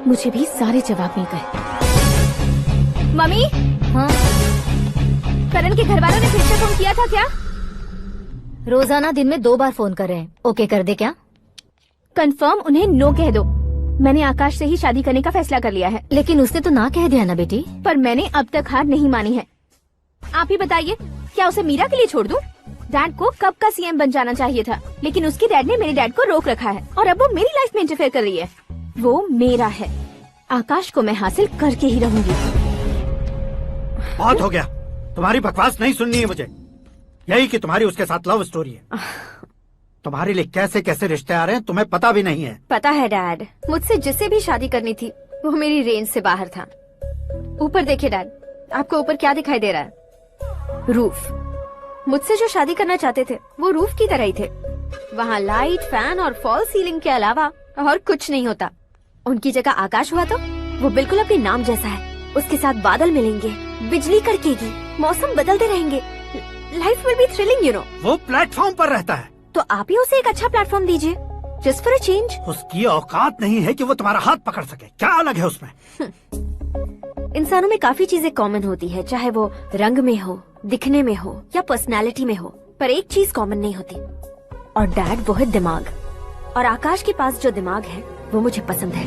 मुझे भी सारे जवाब मिल गए। मम्मी, हाँ? करण के घर वालों ने फिर से फोन किया था क्या? रोजाना दिन में 2 बार फोन कर रहे हैं। ओके कर दे क्या? कंफर्म उन्हें नो कह दो। मैंने आकाश से ही शादी करने का फैसला कर लिया है। लेकिन उसने तो ना कह दिया ना बेटी। पर मैंने अब तक हार नहीं मानी है। आप ही बताइए, क्या उसे मीरा के लिए छोड़ दूं? डैड को कब का सीएम बन जाना चाहिए था, लेकिन उसके डैड ने मेरे डैड को रोक रखा है और अब वो मेरी लाइफ में इंटरफेयर कर रही है। वो मेरा है, आकाश को मैं हासिल करके ही रहूंगी। बहुत हो गया, तुम्हारी बकवास नहीं सुननी है मुझे। यही कि तुम्हारी उसके साथ लव स्टोरी है। तुम्हारे लिए कैसे कैसे रिश्ते आ रहे हैं तुम्हें पता भी नहीं है। पता है डैड, मुझसे जिससे भी शादी करनी थी वो मेरी रेंज से बाहर था। ऊपर देखिए डैड, आपको ऊपर क्या दिखाई दे रहा है? रूफ। मुझसे जो शादी करना चाहते थे वो रूफ की तरह ही थे। वहाँ लाइट, फैन और फॉल सीलिंग के अलावा और कुछ नहीं होता। उनकी जगह आकाश हुआ तो वो बिल्कुल अपने नाम जैसा है। उसके साथ बादल मिलेंगे, बिजली कड़केगी, मौसम बदलते रहेंगे। Life will be thrilling, you know. वो प्लेटफॉर्म पर रहता है तो आप ही उसे एक अच्छा प्लेटफॉर्म दीजिए, जस्ट फॉर अ चेंज। उसकी औकात नहीं है कि वो तुम्हारा हाथ पकड़ सके। क्या अलग है उसमें? इंसानों में काफी चीजें कॉमन होती है, चाहे वो रंग में हो, दिखने में हो या पर्सनालिटी में हो, पर एक चीज कॉमन नहीं होती, और डैड वो है दिमाग। और आकाश के पास जो दिमाग है वो मुझे पसंद है।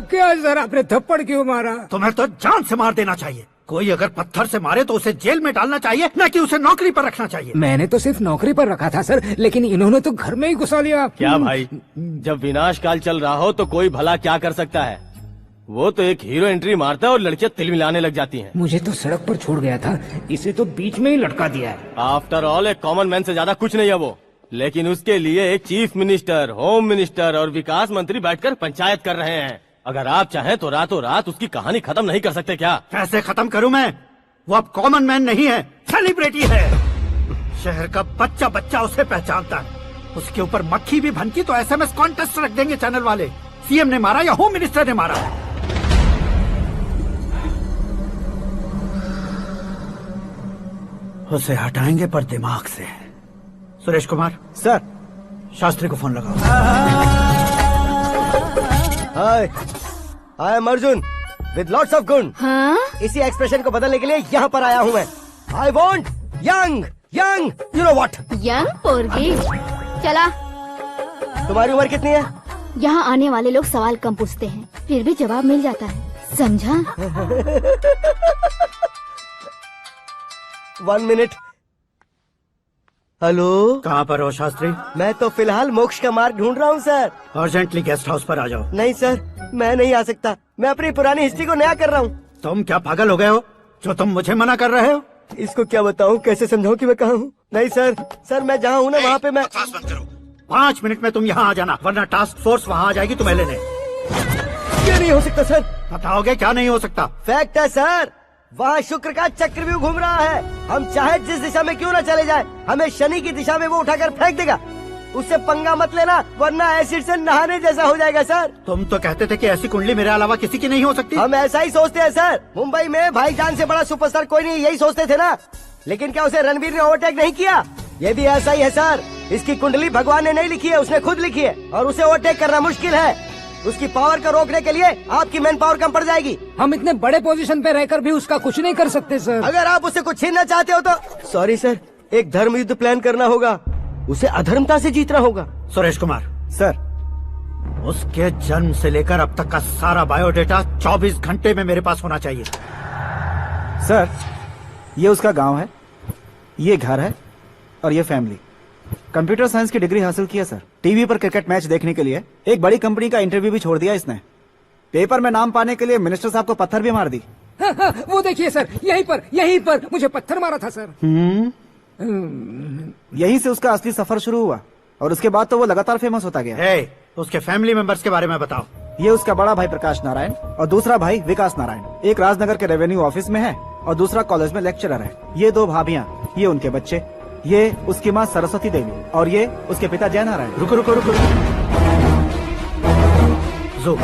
क्या सर, आपने थप्पड़ क्यों मारा? तुम्हें तो जान से मार देना चाहिए। कोई अगर पत्थर से मारे तो उसे जेल में डालना चाहिए, न कि उसे नौकरी पर रखना चाहिए। मैंने तो सिर्फ नौकरी पर रखा था सर, लेकिन इन्होंने तो घर में ही घुसा लिया। क्या भाई, जब विनाश काल चल रहा हो तो कोई भला क्या कर सकता है? वो तो एक हीरो एंट्री मारता है और लड़कियां तिल मिलाने लग जाती हैं। मुझे तो सड़क पर छोड़ गया था, इसे तो बीच में ही लटका दिया है। आफ्टर ऑल एक कॉमन मैन से ज्यादा कुछ नहीं है वो, लेकिन उसके लिए एक चीफ मिनिस्टर, होम मिनिस्टर और विकास मंत्री बैठकर पंचायत कर रहे हैं। अगर आप चाहें तो रातों रात उसकी कहानी खत्म नहीं कर सकते क्या? कैसे खत्म करूं मैं? वो अब कॉमन मैन नहीं है, सेलिब्रिटी है। शहर का बच्चा बच्चा उसे पहचानता है। उसके ऊपर मक्खी भी भनकी तो एसएमएस कॉन्टेस्ट रख देंगे चैनल वाले। सीएम ने मारा या होम मिनिस्टर ने मारा? उसे हटाएंगे पर दिमाग से। सुरेश कुमार सर, शास्त्री को फोन लगाओ। Hi, I am Arjun with lots of गुण। हाँ? इसी एक्सप्रेशन को बदलने के लिए यहाँ पर आया हूँ मैं। I want young young, you know what? Young पोरगी। चला। तुम्हारी उम्र कितनी है? यहाँ आने वाले लोग सवाल कम पूछते हैं, फिर भी जवाब मिल जाता है, समझा? 1 मिनट। हेलो, कहाँ पर हो शास्त्री? मैं तो फिलहाल मोक्ष का मार्ग ढूंढ रहा हूँ सर। अर्जेंटली गेस्ट हाउस पर आ जाओ। नहीं सर, मैं नहीं आ सकता। मैं अपनी पुरानी हिस्ट्री को नया कर रहा हूँ। तुम क्या पागल हो गए हो जो तुम मुझे मना कर रहे हो? इसको क्या बताऊँ, कैसे समझाऊँ कि मैं कहाँ हूँ? नहीं सर, सर मैं जहाँ हूँ ना वहाँ पे मैं। 5 मिनट में तुम यहाँ आ जाना, वरना टास्क फोर्स वहाँ आ जाएगी तुम्हें लेने। क्या नहीं हो सकता सर? बताओगे क्या नहीं हो सकता? फैक्ट है सर, वहाँ शुक्र का चक्रव्यूह घूम रहा है। हम चाहे जिस दिशा में क्यों न चले जाए, हमें शनि की दिशा में वो उठाकर फेंक देगा। उससे पंगा मत लेना, वरना एसिड से नहाने जैसा हो जाएगा सर। तुम तो कहते थे कि ऐसी कुंडली मेरे अलावा किसी की नहीं हो सकती। हम ऐसा ही सोचते हैं सर। मुंबई में भाईजान से बड़ा सुपरस्टार कोई नहीं, यही सोचते थे ना। लेकिन क्या उसे रणवीर ने ओवरटेक नहीं किया? ये भी ऐसा ही है सर। इसकी कुंडली भगवान ने नहीं लिखी है, उसने खुद लिखी है, और उसे ओवरटेक करना मुश्किल है। उसकी पावर को रोकने के लिए आपकी मैन पावर कम पड़ जाएगी। हम इतने बड़े पोजीशन पे रहकर भी उसका कुछ नहीं कर सकते सर। अगर आप उससे कुछ छीनना चाहते हो तो सॉरी सर, एक धर्म युद्ध प्लान करना होगा। उसे अधर्मता से जीतना होगा। सुरेश कुमार सर, उसके जन्म से लेकर अब तक का सारा बायोडेटा 24 घंटे में मेरे पास होना चाहिए। सर ये उसका गांव है, ये घर है और ये फैमिली। कंप्यूटर साइंस की डिग्री हासिल किया सर। टीवी पर क्रिकेट मैच देखने के लिए एक बड़ी कंपनी का इंटरव्यू भी छोड़ दिया इसने। पेपर में नाम पाने के लिए मिनिस्टर साहब को पत्थर भी मार दी। वो देखिए सर, यहीं पर मुझे पत्थर मारा था सर। यहीं से उसका असली सफर शुरू हुआ और उसके बाद तो वो लगातार फेमस होता गया। hey, उसके फैमिली मेंबर्स के बारे में बताओ। ये उसका बड़ा भाई प्रकाश नारायण और दूसरा भाई विकास नारायण। एक राजनगर के रेवेन्यू ऑफिस में है और दूसरा कॉलेज में लेक्चरर है। ये 2 भाभियां, ये उनके बच्चे, ये उसकी माँ सरस्वती देवी और ये उसके पिता जय नारायण। रुको रुको रुको, ज़ूम,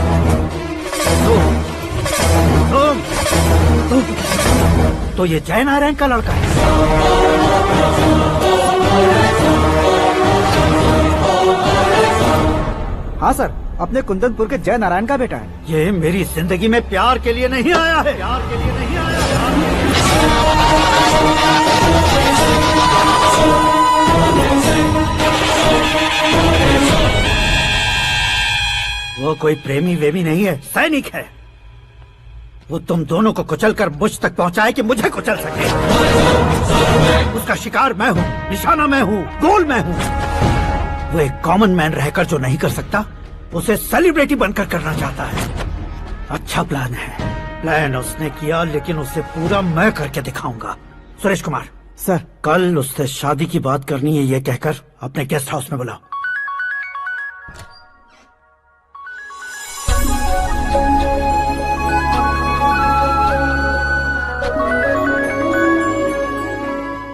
तो ये जय नारायण का लड़का है। हाँ सर, अपने कुंदनपुर के जय नारायण का बेटा है। ये मेरी जिंदगी में प्यार के लिए नहीं आया है, प्यार के लिए नहीं आया वो कोई प्रेमी वेमी नहीं है, सैनिक है। वो तुम दोनों को कुचल कर मुझ तक पहुंचाए कि मुझे कुचल सके। उसका शिकार मैं हूँ, निशाना मैं हूँ, गोल मैं हूँ। वो एक कॉमन मैन रहकर जो नहीं कर सकता, उसे सेलिब्रिटी बनकर करना चाहता है। अच्छा प्लान है, प्लान उसने किया, लेकिन उसे पूरा मैं करके दिखाऊंगा। सुरेश कुमार सर, कल उससे शादी की बात करनी है, ये कहकर अपने गेस्ट हाउस में बुलाओ।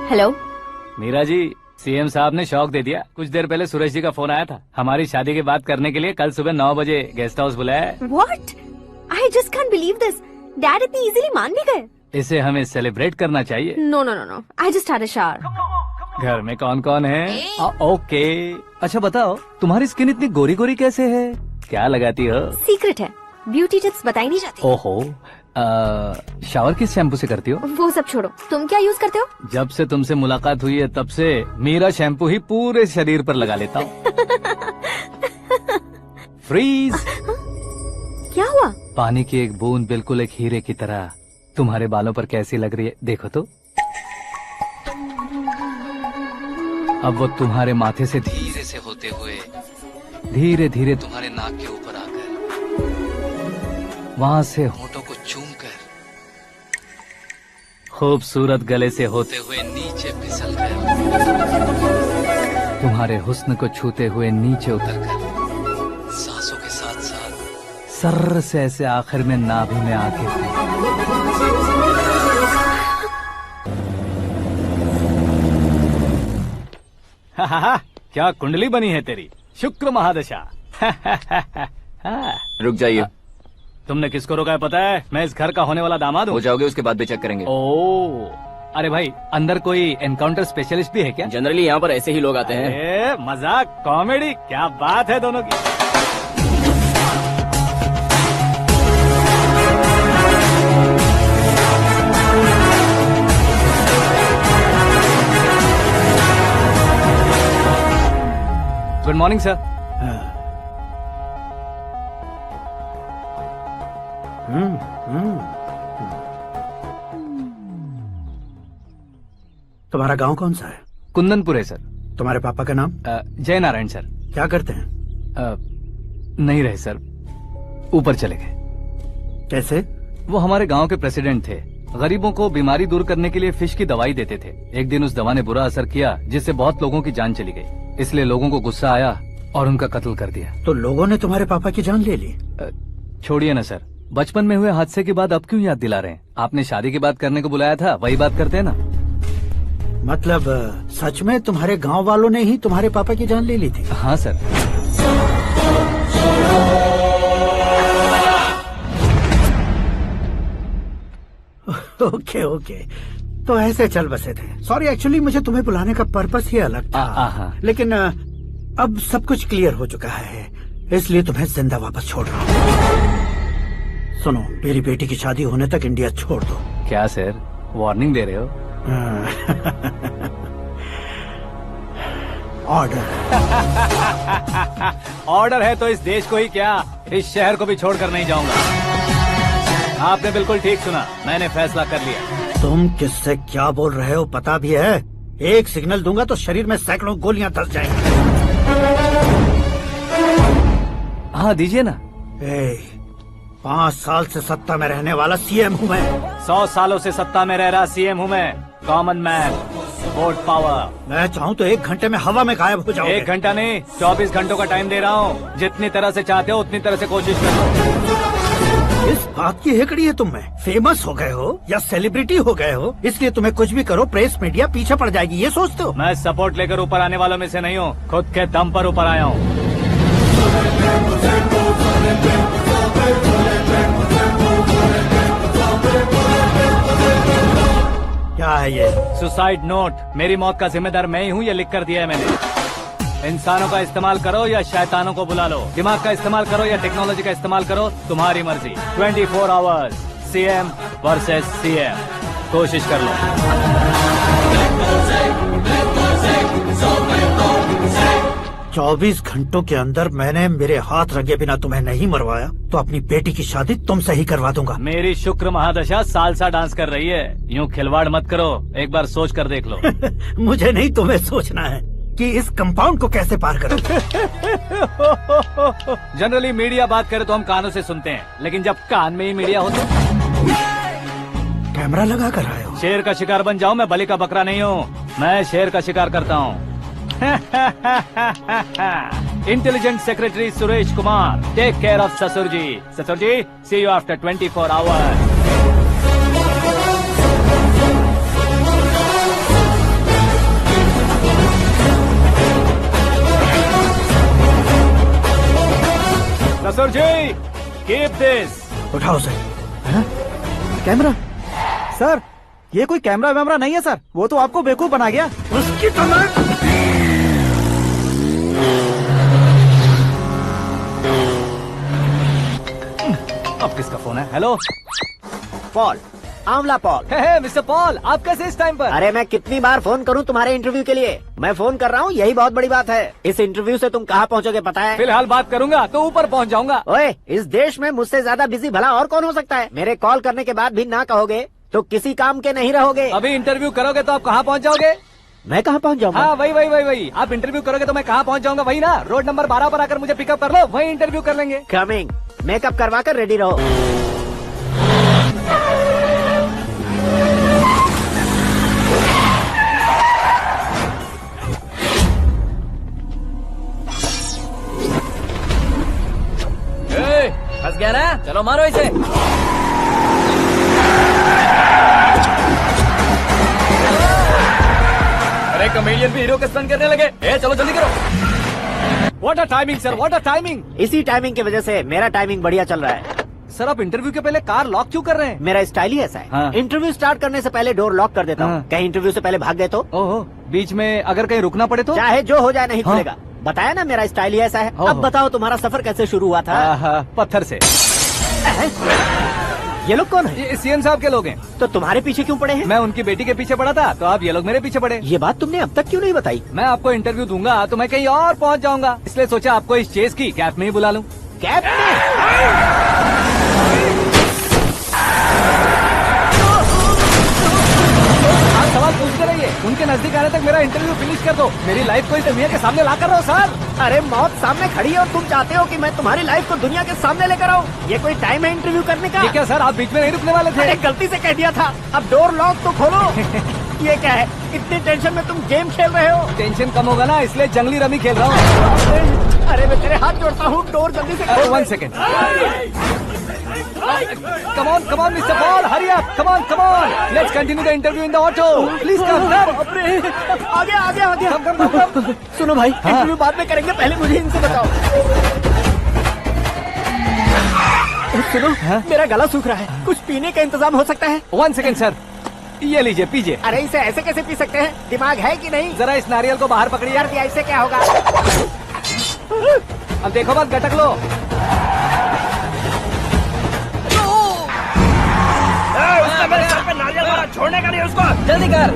हेलो मीरा जी, सीएम साहब ने शौक दे दिया। कुछ देर पहले सुरेश जी का फोन आया था, हमारी शादी की बात करने के लिए कल सुबह 9 बजे गेस्ट हाउस बुलाया है। What? I just can't believe this. Dad इतनी इजीली मान भी गए। इसे हमें सेलिब्रेट करना चाहिए। No, no, no, no. I just had a shower. घर में कौन कौन है? ओके। अच्छा बताओ, तुम्हारी स्किन इतनी गोरी गोरी कैसे है? क्या लगाती हो? सीक्रेट है, ब्यूटी टिप्स बताई नहीं जाती। ओहो, शावर किस शैम्पू से करती हो? वो सब छोड़ो, तुम क्या यूज करते हो? जब से तुमसे मुलाकात हुई है तब से मेरा शैम्पू ही पूरे शरीर पर लगा लेता हूँ। फ्रीज। क्या हुआ? पानी की एक बूंद बिल्कुल एक हीरे की तरह तुम्हारे बालों पर कैसी लग रही है, देखो तो। अब वो तुम्हारे माथे से धीरे से होते हुए धीरे धीरे तुम्हारे नाक के ऊपर आकर वहां से होठों को चूमकर खूबसूरत गले से होते हुए नीचे फिसलकर तुम्हारे हुस्न को छूते हुए नीचे उतरकर सांसों के साथ साथ सर्र से ऐसे आखिर में नाभि में आके क्या कुंडली बनी है तेरी, शुक्र महादशा। रुक जाइए। तुमने किसको रोका है पता है? मैं इस घर का होने वाला दामाद हूँ। हो जाओगे उसके बाद भी चेक करेंगे। ओ, अरे भाई, अंदर कोई एनकाउंटर स्पेशलिस्ट भी है क्या? जनरली यहाँ पर ऐसे ही लोग आते हैं। मजाक, कॉमेडी, क्या बात है दोनों की। Good morning sir. तुम्हारा गांव कौन सा है? कुंदनपुर है सर। तुम्हारे पापा का नाम? जय नारायण सर। क्या करते हैं? नहीं रहे सर, ऊपर चले गए। कैसे? वो हमारे गांव के प्रेसिडेंट थे। गरीबों को बीमारी दूर करने के लिए फिश की दवाई देते थे। एक दिन उस दवा ने बुरा असर किया, जिससे बहुत लोगों की जान चली गई। इसलिए लोगों को गुस्सा आया और उनका कत्ल कर दिया। तो लोगों ने तुम्हारे पापा की जान ले ली? छोड़िए ना सर, बचपन में हुए हादसे की बात अब क्यों याद दिला रहे हैं? आपने शादी की बात करने को बुलाया था, वही बात करते हैं ना। मतलब सच में तुम्हारे गांव वालों ने ही तुम्हारे पापा की जान ले ली थी? हाँ सर। ओके ओके, तो ऐसे चल बसे थे। सॉरी, एक्चुअली मुझे तुम्हें बुलाने का पर्पस ही अलग था। लेकिन अब सब कुछ क्लियर हो चुका है, इसलिए तुम्हें जिंदा वापस छोड़ रहा हूँ। सुनो, मेरी बेटी की शादी होने तक इंडिया छोड़ दो। क्या सर, वार्निंग दे रहे हो? ऑर्डर। ऑर्डर है तो इस देश को ही क्या, इस शहर को भी छोड़कर नहीं जाऊंगा। आपने बिल्कुल ठीक सुना, मैंने फैसला कर लिया। तुम किससे क्या बोल रहे हो पता भी है? एक सिग्नल दूंगा तो शरीर में सैकड़ों गोलियां धस जाएंगी। हाँ दीजिए ना। 5 साल से सत्ता में रहने वाला सीएम हूँ मैं। 100 सालों से सत्ता में रह रहा सीएम हूँ मैं। Common man, vote power. मैं चाहूँ तो 1 घंटे में हवा में गायब हो जाऊँ। 1 घंटा नहीं, 24 घंटों का टाइम दे रहा हूँ। जितनी तरह से चाहते हो उतनी तरह से कोशिश करो। इस बात की हेकड़ी है तुम में? फेमस हो गए हो या सेलिब्रिटी हो गए हो, इसलिए तुम्हें कुछ भी करो प्रेस मीडिया पीछे पड़ जाएगी, ये सोचते हो? मैं सपोर्ट लेकर ऊपर आने वालों में से नहीं हूँ, खुद के दम पर ऊपर आया हूँ। क्या है ये? Suicide note. मेरी मौत का जिम्मेदार मैं ही हूँ, ये लिख कर दिया है मैंने। इंसानों का इस्तेमाल करो या शैतानों को बुला लो, दिमाग का इस्तेमाल करो या टेक्नोलॉजी का इस्तेमाल करो, तुम्हारी मर्जी। 24 आवर्स सीएम वर्सेस सीएम, कोशिश कर लो। 24 घंटों के अंदर मैंने मेरे हाथ रंगे बिना तुम्हें नहीं मरवाया तो अपनी बेटी की शादी तुमसे ही करवा दूंगा। मेरी शुक्र महादशा सालसा डांस कर रही है, यूं खिलवाड़ मत करो, एक बार सोच कर देख लो। मुझे नहीं, तुम्हें सोचना है कि इस कंपाउंड को कैसे पार करूं। जनरली मीडिया बात करे तो हम कानों से सुनते हैं, लेकिन जब कान में ही मीडिया हो तो कैमरा लगा कर आए हो। शेर का शिकार बन जाऊं, मैं बलि का बकरा नहीं हूँ, मैं शेर का शिकार करता हूँ। Intelligent secretary Suresh Kumar, take care of ससुर जी। ससुर जी, सी यू आफ्टर 24 आवर्स। ससुर जी, कीप दिस। उठाओ सर। कैमरा सर, ये कोई कैमरा वैमरा नहीं है सर, वो तो आपको बेवकूफ बना गया। उसकी तो मैं अब किसका फोन है? हेलो पॉल, आंवला पॉल। मिस्टर पॉल, आप कैसे इस टाइम पर? अरे मैं कितनी बार फोन करूं तुम्हारे इंटरव्यू के लिए? मैं फोन कर रहा हूं, यही बहुत बड़ी बात है। इस इंटरव्यू से तुम कहां पहुंचोगे पता है? फिलहाल बात करूंगा तो ऊपर पहुंच जाऊंगा। ओए, इस देश में मुझसे ज्यादा बिजी भला और कौन हो सकता है? मेरे कॉल करने के बाद भी ना कहोगे तो किसी काम के नहीं रहोगे। अभी इंटरव्यू करोगे तो आप कहाँ पहुँच जाओगे? मैं कहाँ पहुँच जाऊंगा? हाँ, वही। आप इंटरव्यू करोगे तो मैं कहाँ पहुँच जाऊंगा? वही ना, रोड नंबर 12 पर आकर मुझे पिकअप कर लो, वही इंटरव्यू कर लेंगे। कमिंग। मेकअप करवा कर रेडी रहो। फंस गया ना, चलो मारो इसे। अरे कमेडियन भी हीरो का स्टंट करने लगे। चलो जल्दी करो। What a timing sir, what a timing. इसी टाइमिंग की वजह से मेरा टाइमिंग बढ़िया चल रहा है। सर, आप इंटरव्यू के पहले कार लॉक क्यों कर रहे हैं? मेरा स्टाइल ही ऐसा है। हाँ। इंटरव्यू स्टार्ट करने से पहले डोर लॉक कर देता हूँ। कहीं इंटरव्यू से पहले भाग गए तो? ओहो, बीच में अगर कहीं रुकना पड़े तो? चाहे जो हो जाए नहीं खुलेगा। बताया ना मेरा स्टाइल ही ऐसा है। अब बताओ तुम्हारा सफर कैसे शुरू हुआ था? पत्थर से। ये लोग कौन है? ये सीएम साहब के लोग हैं। तो तुम्हारे पीछे क्यों पड़े हैं? मैं उनकी बेटी के पीछे पड़ा था, तो आप ये लोग मेरे पीछे पड़े। ये बात तुमने अब तक क्यों नहीं बताई? मैं आपको इंटरव्यू दूंगा तो मैं कहीं और पहुंच जाऊंगा, इसलिए सोचा आपको इस चेस की कैप में ही बुला लूं। कैप में? आप सवाल पूछते रहिए, उनके नजदीक आने तक मेरा इंटरव्यू फिनिश कर दो। मेरी लाइफ को इस दुनिया के सामने ला कर रहो सर। अरे मौत सामने खड़ी है और तुम चाहते हो कि मैं तुम्हारी लाइफ को दुनिया के सामने लेकर आऊं? ये कोई टाइम है इंटरव्यू करने का? ये क्या सर, आप बीच में नहीं रुकने वाले थे? अरे गलती से कह दिया था। अब डोर लॉक तो खोलो। ये क्या है, इतनी टेंशन में तुम गेम खेल रहे हो? टेंशन कम होगा ना, इसलिए जंगली रमी खेल रहा हूँ। अरे मैं तेरे हाथ जोड़ता हूँ, डोर जल्दी से खोलो। 1 second. Come on, Mr. Paul, hurry up! Come on! Let's continue the interview in the auto. Please come. आगे। Come. सुनो भाई, इंटरव्यू बाद में करेंगे, पहले मुझे इनसे बताओ। सुनो, मेरा गला सूख रहा है, कुछ पीने का इंतजाम हो सकता है? 1 सेकेंड सर, ये लीजिए, पीजिए। अरे इसे ऐसे कैसे पी सकते हैं? दिमाग है कि नहीं? जरा इस नारियल को बाहर पकड़िए। यार इससे क्या होगा? अब देखो बात, गटक लो। उसने मेरे सर पे नारियल मारा, छोड़ने का नहीं उसको। जल्दी कर।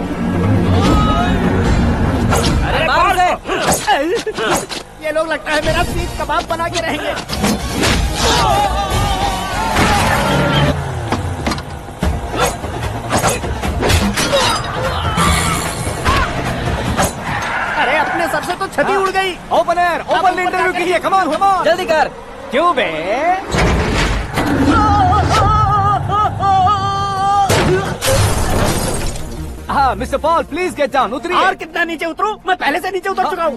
अरे मार से। ये लोग लगता है मेरा सीख कबाब बना के रहेंगे। अरे अपने सर से तो छती उड़ गई। ओपन इंटरव्यू कीजिए। कम ऑन जल्दी कर। क्यों बे? हाँ mister Paul, please get down. उतरिए। और कितना नीचे उतरूं? मैं पहले से नीचे उतर चुका हूँ।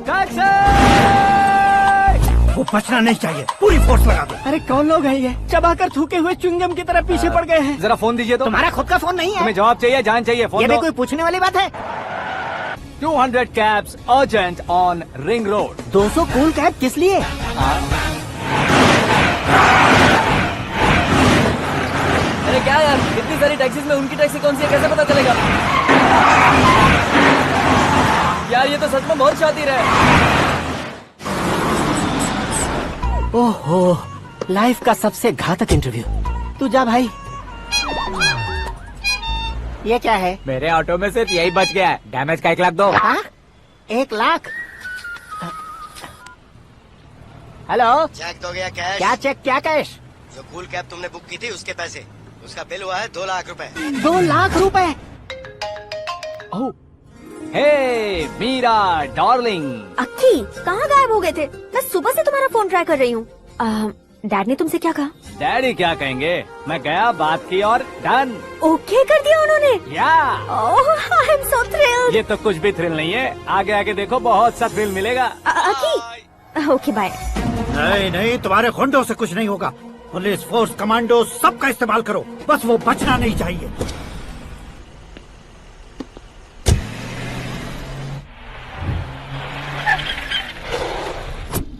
वो बचना नहीं चाहिए, पूरी फोर्स लगा दो। अरे कौन लोग हैं ये? चबाकर थूके हुए च्युइंगम की तरह पीछे पड़ गए हैं। जरा फोन दीजिए तो। तुम्हारा खुद का फोन नहीं है? तुम्हें जवाब चाहिए, जान चाहिए, फोन ये भी दो। कोई पूछने वाली बात है? 200 cabs urgent on Ring Road. 200 cool cab किस लिए? अरे क्या यार, इतनी सारी टैक्सीज में उनकी टैक्सी कौन सी है, कैसे पता चलेगा? यार ये तो सच में बहुत शातिर है। ओहो, लाइफ का सबसे घातक इंटरव्यू। तू जा भाई। ये क्या है? मेरे ऑटो में सिर्फ यही बच गया है। डैमेज का 1 लाख दो। 1 लाख? हेलो, चेक दोगे या कैश? क्या चेक क्या कैश? जो कूल कैब तुमने बुक की थी उसके पैसे, उसका बिल हुआ है 2 लाख रुपए। 2 लाख रुपए? हे मीरा डार्लिंग। अक्की, कहाँ गायब हो गए थे? मैं सुबह से तुम्हारा फोन ट्राई कर रही हूँ। डैड ने तुमसे क्या कहा? डैडी क्या कहेंगे, मैं गया, बात की और डन। ओके कर दिया उन्होंने? या आई एम सो थ्रिल्ड। ये तो कुछ भी थ्रिल नहीं है, आगे आगे देखो बहुत सा थ्रिल मिलेगा। अक्की, ओके बाय। नहीं, तुम्हारे गुंडों से कुछ नहीं होगा। पुलिस फोर्स, कमांडो, सबका इस्तेमाल करो, बस वो बचना नहीं चाहिए।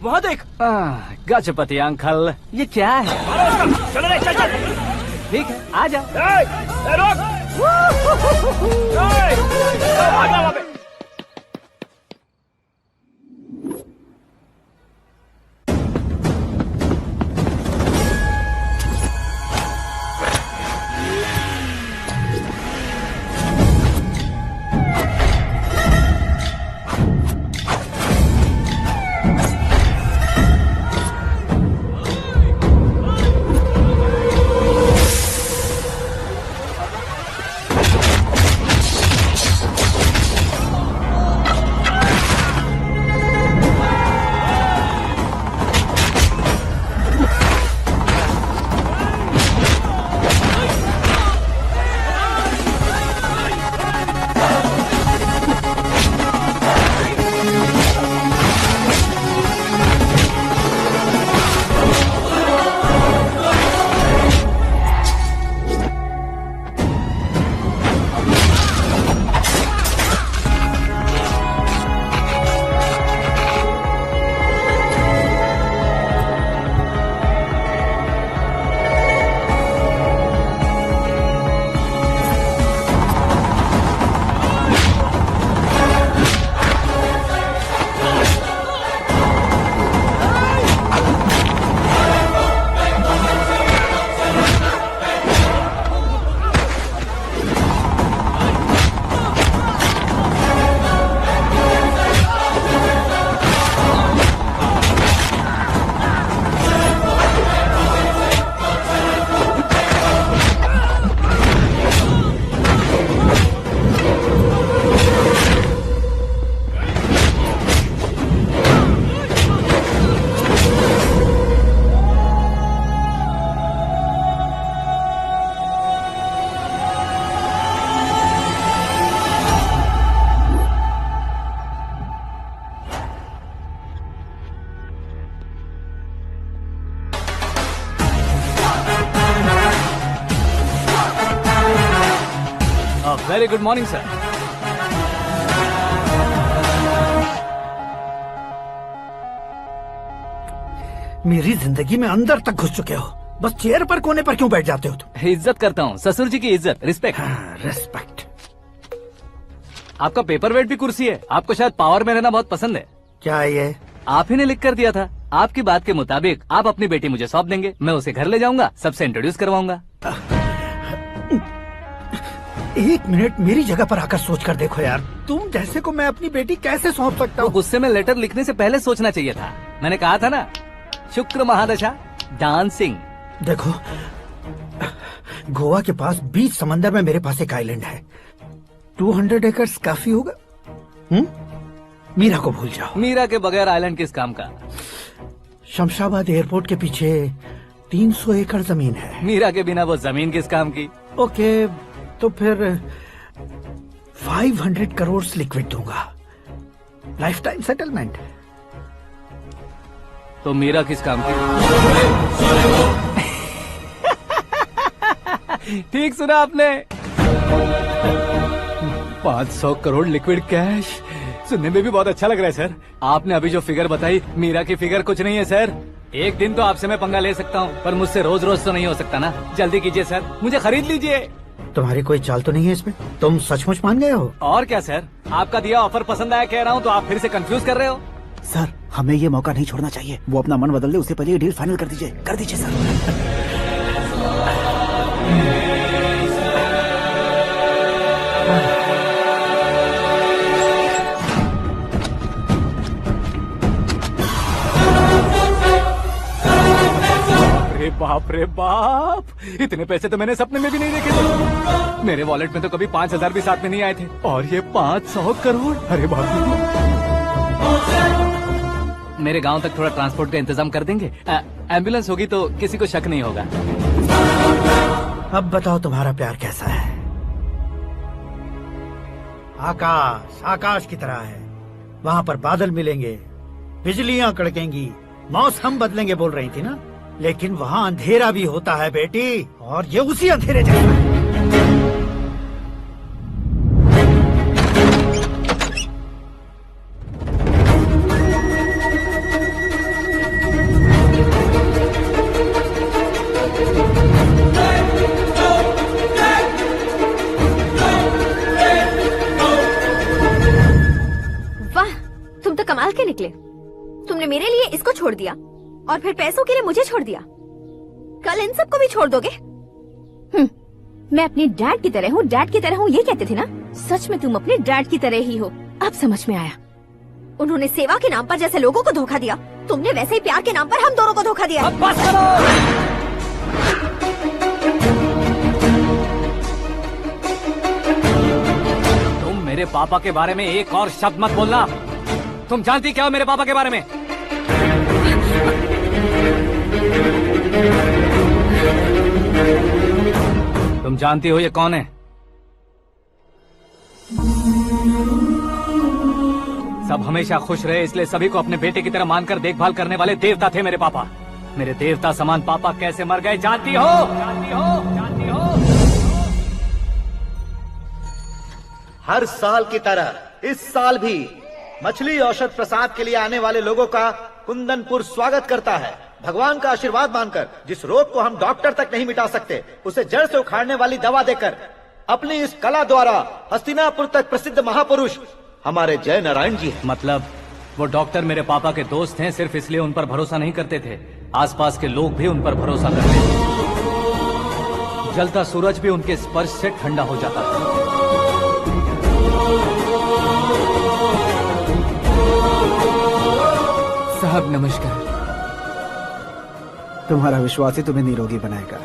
वहाँ देख। गजपति अंकल, ये क्या है? चलो रे, चल चल। ठीक है, आ जा। Very good morning sir. मेरी जिंदगी में अंदर तक घुस चुके हो, बस चेयर पर कोने पर क्यों बैठ जाते हो तुम? इज्जत करता हूँ, ससुर जी की इज्जत, रिस्पेक्ट। रिस्पेक्ट। आपका पेपर वेट भी कुर्सी है, आपको शायद पावर में रहना बहुत पसंद है। क्या है ये? आप ही ने लिख कर दिया था। आपकी बात के मुताबिक आप अपनी बेटी मुझे सौंप देंगे, मैं उसे घर ले जाऊंगा, सबसे इंट्रोड्यूस करवाऊंगा। 1 मिनट मेरी जगह पर आकर सोच कर देखो यार, तुम जैसे को मैं अपनी बेटी कैसे सौंप सकता हूँ? गुस्से में लेटर लिखने से पहले सोचना चाहिए था। मैंने कहा था ना, शुक्र महादशा डांसिंग। देखो, गोवा के पास बीच समंदर में मेरे पास एक आइलैंड है, 200 एकर्स काफी होगा। मीरा को भूल जाओ। मीरा के बगैर आइलैंड किस काम का? शमशाबाद एयरपोर्ट के पीछे 300 एकड़ जमीन है। मीरा के बिना वो जमीन किस काम की? ओके, तो फिर 500 करोड़ लिक्विड दूंगा, लाइफ टाइम सेटलमेंट। तो मीरा किस काम की? ठीक सुना आपने, 500 करोड़ लिक्विड कैश। सुनने में भी बहुत अच्छा लग रहा है सर। आपने अभी जो फिगर बताई, मीरा की फिगर कुछ नहीं है सर। एक दिन तो आपसे मैं पंगा ले सकता हूँ, पर मुझसे रोज रोज तो नहीं हो सकता ना। जल्दी कीजिए सर, मुझे खरीद लीजिए। तुम्हारी कोई चाल तो नहीं है इसमें? तुम सचमुच मान गए हो? और क्या सर, आपका दिया ऑफर पसंद आया कह रहा हूँ, तो आप फिर से कंफ्यूज कर रहे हो। सर, हमें ये मौका नहीं छोड़ना चाहिए। वो अपना मन बदल ले, उससे पहले ये डील फाइनल कर दीजिए। कर दीजिए सर। अरे बाप रे बाप, इतने पैसे तो मैंने सपने में भी नहीं देखे थे। मेरे वॉलेट में तो कभी 5,000 भी साथ में नहीं आए थे, और ये 500 करोड़। अरे बाप रे। मेरे गांव तक थोड़ा ट्रांसपोर्ट का इंतजाम कर देंगे? एम्बुलेंस होगी तो किसी को शक नहीं होगा। अब बताओ तुम्हारा प्यार कैसा है? आकाश आकाश की तरह है, वहाँ पर बादल मिलेंगे, बिजलियां कड़केंगी, मौसम बदलेंगे बोल रही थी ना, लेकिन वहाँ अंधेरा भी होता है बेटी, और ये उसी अंधेरे जैसा है। कमाल के निकले। तुमने मेरे लिए इसको छोड़ दिया और फिर पैसों के लिए मुझे छोड़ दिया। कल इन सबको भी छोड़ दोगे? मैं अपने डैड की तरह हूँ, डैड की तरह हूँ, ये कहते थे ना। सच में तुम अपने डैड की तरह ही हो, अब समझ में आया। उन्होंने सेवा के नाम पर जैसे लोगों को धोखा दिया, तुमने वैसे ही प्यार के नाम पर हम दोनों को धोखा दिया। बस करो। तुम मेरे पापा के बारे में एक और शब्द मत बोलना। तुम जानती क्या हो मेरे पापा के बारे में? तुम जानती हो ये कौन है? सब हमेशा खुश रहे इसलिए सभी को अपने बेटे की तरह मानकर देखभाल करने वाले देवता थे मेरे पापा। मेरे देवता समान पापा कैसे मर गए जानती हो? जानती हो? जानती हो? हर साल की तरह इस साल भी मछली औषध प्रसाद के लिए आने वाले लोगों का कुंदनपुर स्वागत करता है। भगवान का आशीर्वाद मानकर जिस रोग को हम डॉक्टर तक नहीं मिटा सकते, उसे जड़ से उखाड़ने वाली दवा देकर अपनी इस कला द्वारा हस्तिनापुर तक प्रसिद्ध महापुरुष हमारे जय नारायण जी हैं। मतलब वो डॉक्टर मेरे पापा के दोस्त हैं, सिर्फ इसलिए उन पर भरोसा नहीं करते थे, आसपास के लोग भी उन पर भरोसा करते थे। जलता सूरज भी उनके स्पर्श से ठंडा हो जाता था। साहब नमस्कार। तुम्हारा विश्वास ही तुम्हें निरोगी बनाएगा।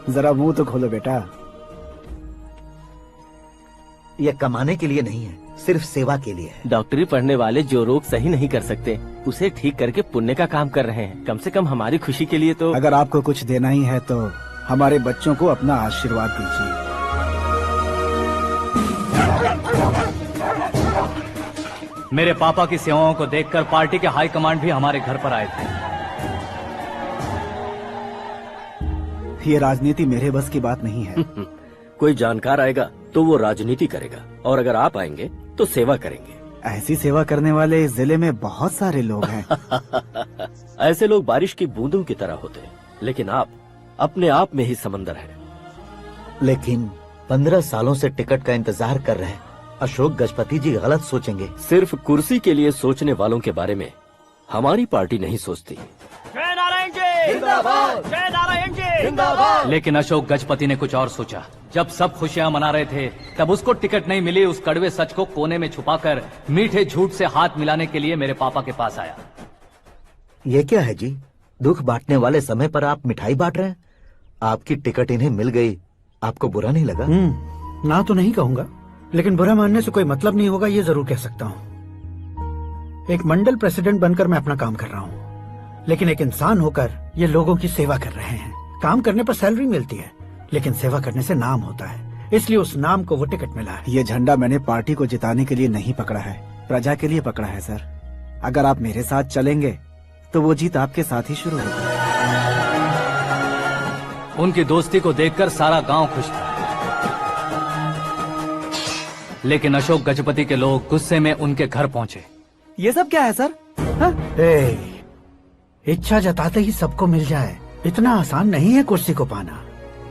जरा मुंह तो खोलो बेटा। यह कमाने के लिए नहीं है, सिर्फ सेवा के लिए है। डॉक्टरी पढ़ने वाले जो रोग सही नहीं कर सकते उसे ठीक करके पुण्य का काम कर रहे हैं। कम से कम हमारी खुशी के लिए तो। अगर आपको कुछ देना ही है तो हमारे बच्चों को अपना आशीर्वाद दीजिए। मेरे पापा की सेवाओं को देखकर पार्टी के हाई कमांड भी हमारे घर पर आए थे। ये राजनीति मेरे बस की बात नहीं है। कोई जानकार आएगा तो वो राजनीति करेगा, और अगर आप आएंगे तो सेवा करेंगे। ऐसी सेवा करने वाले इस जिले में बहुत सारे लोग हैं। ऐसे लोग बारिश की बूंदों की तरह होते हैं, लेकिन आप अपने आप में ही समंदर हैं। लेकिन 15 सालों से टिकट का इंतजार कर रहे हैं। अशोक गजपति जी गलत सोचेंगे। सिर्फ कुर्सी के लिए सोचने वालों के बारे में हमारी पार्टी नहीं सोचती। जय नारायण जी जिंदाबाद, जय नारायण जी जिंदाबाद। लेकिन अशोक गजपति ने कुछ और सोचा। जब सब खुशियां मना रहे थे तब उसको टिकट नहीं मिली। उस कड़वे सच को कोने में छुपाकर मीठे झूठ से हाथ मिलाने के लिए मेरे पापा के पास आया। ये क्या है जी? दुख बांटने वाले समय पर आप मिठाई बांट रहे हैं। आपकी टिकट इन्हें मिल गई, आपको बुरा नहीं लगा? ना तो नहीं कहूंगा, लेकिन बुरा मानने से कोई मतलब नहीं होगा, ये जरूर कह सकता हूँ। एक मंडल प्रेसिडेंट बनकर मैं अपना काम कर रहा हूँ, लेकिन एक इंसान होकर ये लोगों की सेवा कर रहे हैं। काम करने पर सैलरी मिलती है, लेकिन सेवा करने से नाम होता है, इसलिए उस नाम को वो टिकट मिला है। ये झंडा मैंने पार्टी को जिताने के लिए नहीं पकड़ा है, प्रजा के लिए पकड़ा है सर। अगर आप मेरे साथ चलेंगे तो वो जीत आपके साथ ही शुरू होगी। उनकी दोस्ती को देखकर सारा गांव खुश था, लेकिन अशोक गजपति के लोग गुस्से में उनके घर पहुंचे। ये सब क्या है सर? इच्छा जताते ही सबको मिल जाए, इतना आसान नहीं है कुर्सी को पाना।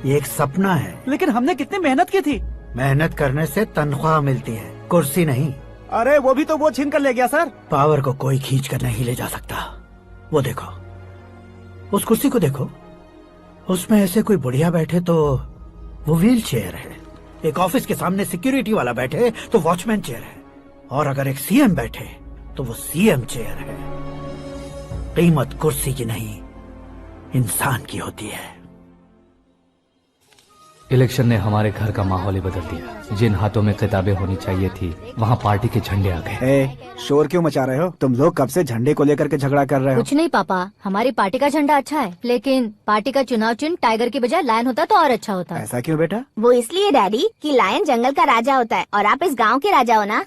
ये एक सपना है। लेकिन हमने कितनी मेहनत की थी। मेहनत करने से तनख्वाह मिलती है, कुर्सी नहीं। अरे वो भी तो वो छीन कर ले गया सर। पावर को कोई खींच कर नहीं ले जा सकता। वो देखो, उस कुर्सी को देखो, उसमें ऐसे कोई बुढ़िया बैठे तो वो व्हील चेयर है, एक ऑफिस के सामने सिक्योरिटी वाला बैठे तो वॉचमैन चेयर है, और अगर एक सीएम बैठे तो वो सीएम चेयर है। कीमत कुर्सी की नहीं, इंसान की होती है। इलेक्शन ने हमारे घर का माहौल ही बदल दिया। जिन हाथों में किताबें होनी चाहिए थी, वहाँ पार्टी के झंडे आ गए। शोर क्यों मचा रहे हो? तुम लोग कब से झंडे को लेकर के झगड़ा कर रहे हो? कुछ नहीं पापा, हमारी पार्टी का झंडा अच्छा है, लेकिन पार्टी का चुनाव चिन्ह टाइगर की बजाय लायन होता तो और अच्छा होता। ऐसा क्यों बेटा? वो इसलिए डैडी कि लायन जंगल का राजा होता है और आप इस गांव के राजा हो ना।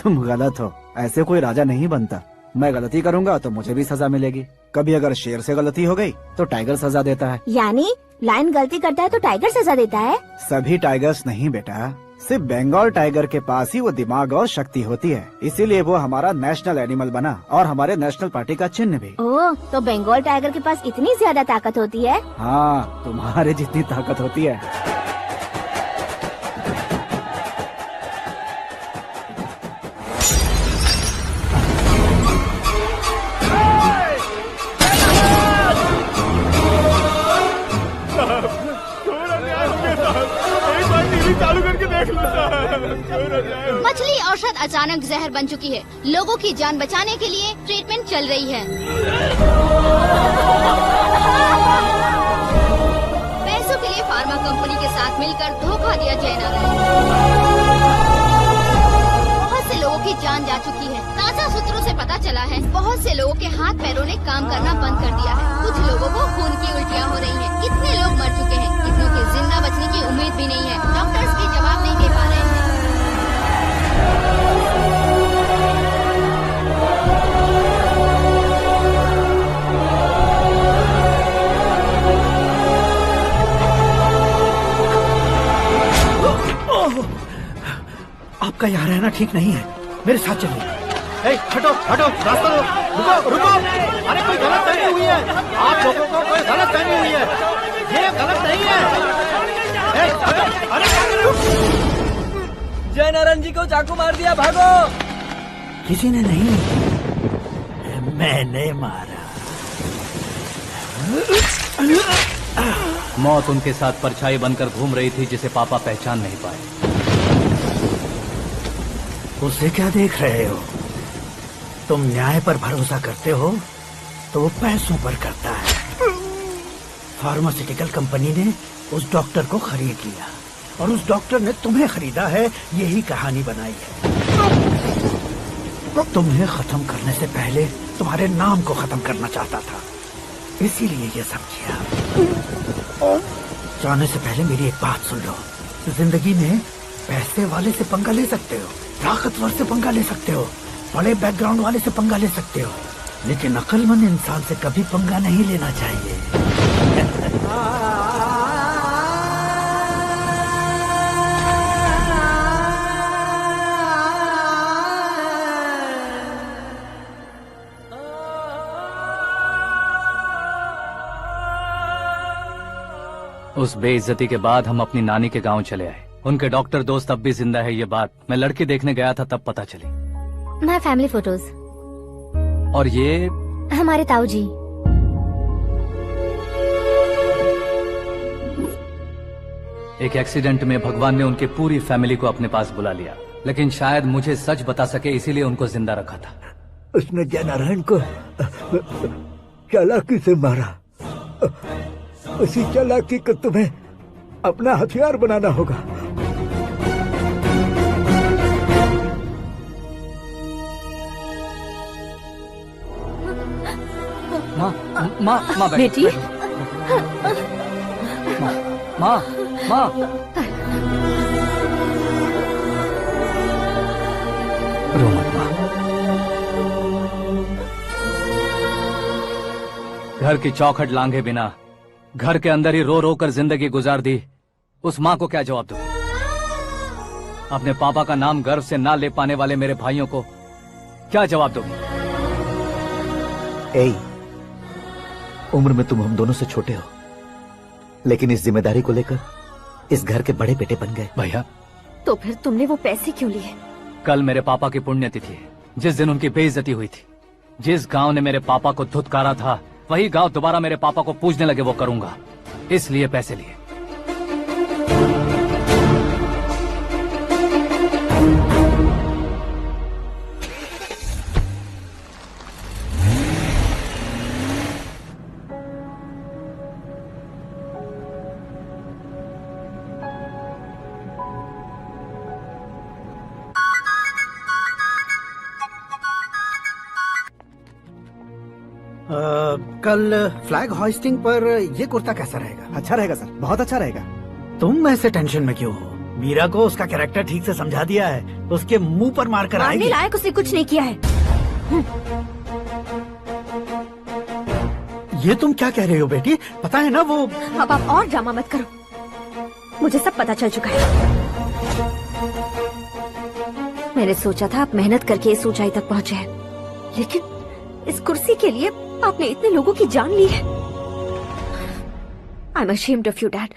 तुम गलत हो, ऐसे कोई राजा नहीं बनता। मैं गलती करूंगा तो मुझे भी सजा मिलेगी। कभी अगर शेर से गलती हो गई तो टाइगर सजा देता है। यानी लायन गलती करता है तो टाइगर सजा देता है? सभी टाइगर्स नहीं बेटा, सिर्फ बंगाल टाइगर के पास ही वो दिमाग और शक्ति होती है, इसीलिए वो हमारा नेशनल एनिमल बना और हमारे नेशनल पार्टी का चिन्ह भी। ओह, तो बंगाल टाइगर के पास इतनी ज्यादा ताकत होती है? हाँ, तुम्हारे जितनी ताकत होती है। चालू करके देख लो। मछली औषध अचानक जहर बन चुकी है। लोगों की जान बचाने के लिए ट्रीटमेंट चल रही है। पैसों के लिए फार्मा कंपनी के साथ मिलकर धोखा दिया जैना। बहुत से लोगों की जान जा चुकी है। ताजा सूत्रों से पता चला है बहुत से लोगों के हाथ पैरों ने काम करना बंद कर दिया है। कुछ लोगों को खून की उल्टियाँ हो रही हैं। कितने लोग मर चुके हैं, कितनों के जिंदा बचने की उम्मीद भी नहीं है। डॉक्टर्स भी जवाब नहीं दे पा रहे हैं। आपका यहाँ रहना ठीक नहीं है, मेरे साथ चलिए। हटो हटो, रास्ता दो, रुको रुको। अरे कोई गलत फहमी हुई है, आप लोगों को कोई गलत फहमी हुई है, ये गलत नहीं है। जय नारायण जी को चाकू मार दिया, भागो। किसी ने नहीं, मैंने मारा। मौत उनके साथ परछाई बनकर घूम रही थी, जिसे पापा पहचान नहीं पाए। उसे क्या देख रहे हो? तुम न्याय पर भरोसा करते हो तो वो पैसों पर करता है। फार्मास्यूटिकल कंपनी ने उस डॉक्टर को खरीद लिया और उस डॉक्टर ने तुम्हें खरीदा है, यही कहानी बनाई है। तुम्हें खत्म करने से पहले तुम्हारे नाम को खत्म करना चाहता था, इसीलिए ये सब किया। जाने से पहले मेरी एक बात सुन लो। जिंदगी में पैसे वाले से पंगा ले सकते हो, ताकतवर से पंगा ले सकते हो, बड़े बैकग्राउंड वाले से पंगा ले सकते हो, लेकिन अक्लमंद इंसान से कभी पंगा नहीं लेना चाहिए। उस बेइज्जती के बाद हम अपनी नानी के गांव चले आए। उनके डॉक्टर दोस्त अब भी जिंदा है, ये बात मैं लड़की देखने गया था तब पता चली। My family photos. और ये हमारे ताऊ जी। एक एक्सीडेंट में भगवान ने उनकी पूरी फैमिली को अपने पास बुला लिया, लेकिन शायद मुझे सच बता सके इसीलिए उनको जिंदा रखा था। उसने जयनारायण को चालाकी से मारा। उसी चालाकी को तुम्हें अपना हथियार बनाना होगा। माँ माँ माँ बेटी। माँ माँ रो मत माँ। घर की चौखट लांघे बिना घर के अंदर ही रो रो कर जिंदगी गुजार दी, उस माँ को क्या जवाब दूं? अपने पापा का नाम गर्व से ना ले पाने वाले मेरे भाइयों को क्या जवाब दूंगी? उम्र में तुम हम दोनों से छोटे हो, लेकिन इस जिम्मेदारी को लेकर इस घर के बड़े बेटे बन गए। भैया, तो फिर तुमने वो पैसे क्यों लिए? कल मेरे पापा की पुण्यतिथि है, जिस दिन उनकी बेइज्जती हुई थी। जिस गांव ने मेरे पापा को धुतकारा था, वही गांव दोबारा मेरे पापा को पूजने लगे वो करूंगा, इसलिए पैसे लिए। कल फ्लैग होइस्टिंग पर ये कुर्ता कैसा रहेगा? अच्छा रहेगा सर, बहुत अच्छा रहेगा। तुम ऐसे टेंशन में क्यों हो? मीरा को उसका कैरेक्टर ठीक से समझा दिया है, उसके मुंह पर मारकर मारने आएगी। लायक उसने कुछ नहीं किया है। ये तुम क्या कह रहे हो बेटी? पता है ना वो। अब आप और ड्रामा मत करो, मुझे सब पता चल चुका है। मैंने सोचा था आप मेहनत करके इस ऊंचाई तक पहुंचे हैं, लेकिन इस कुर्सी के लिए आपने इतने लोगों की जान ली है। I am ashamed of you, Dad.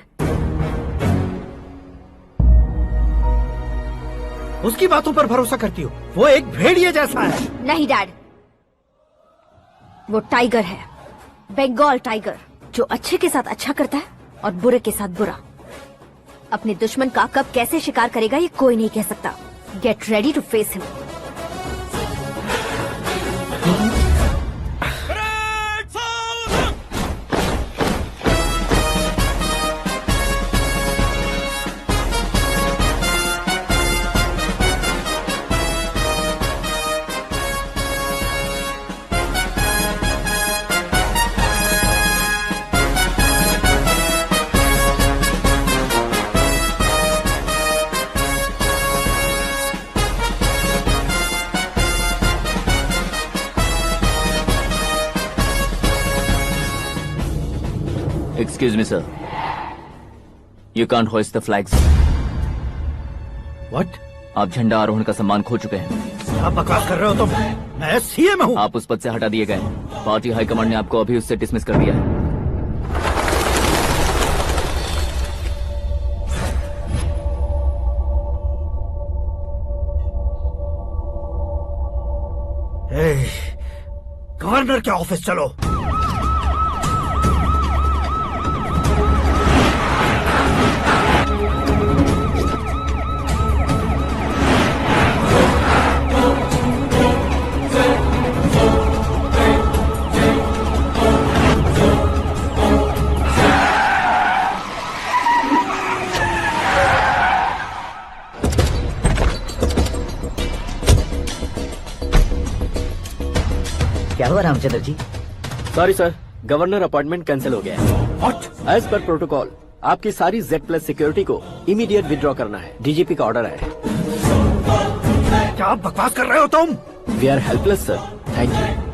उसकी बातों पर भरोसा करती हो? वो एक भेड़िए जैसा है। नहीं डैड, वो टाइगर है, बंगाल टाइगर, जो अच्छे के साथ अच्छा करता है और बुरे के साथ बुरा। अपने दुश्मन का कब कैसे शिकार करेगा ये कोई नहीं कह सकता। Get ready to face him. Excuse me, sir. You can't hoist the flags. What? आप झंडा आरोहण का सम्मान खो चुके हैं। आप बकवास कर रहे हो तुम? मैं सीएम हूँ। आप उस पद से हटा दिए गए। पार्टी हाईकमांड ने आपको अभी उससे डिसमिस कर दिया है। गवर्नर के ऑफिस चलो। क्या हुआ Ramchandra ji? Sorry sir, governor appointment cancel हो गया है। What? एज पर प्रोटोकॉल आपकी सारी Z+ सिक्योरिटी को इमीडिएट विड्रॉ करना है। डीजीपी का ऑर्डर है। क्या बकवास कर रहे हो तुम? We are helpless sir. Thank you.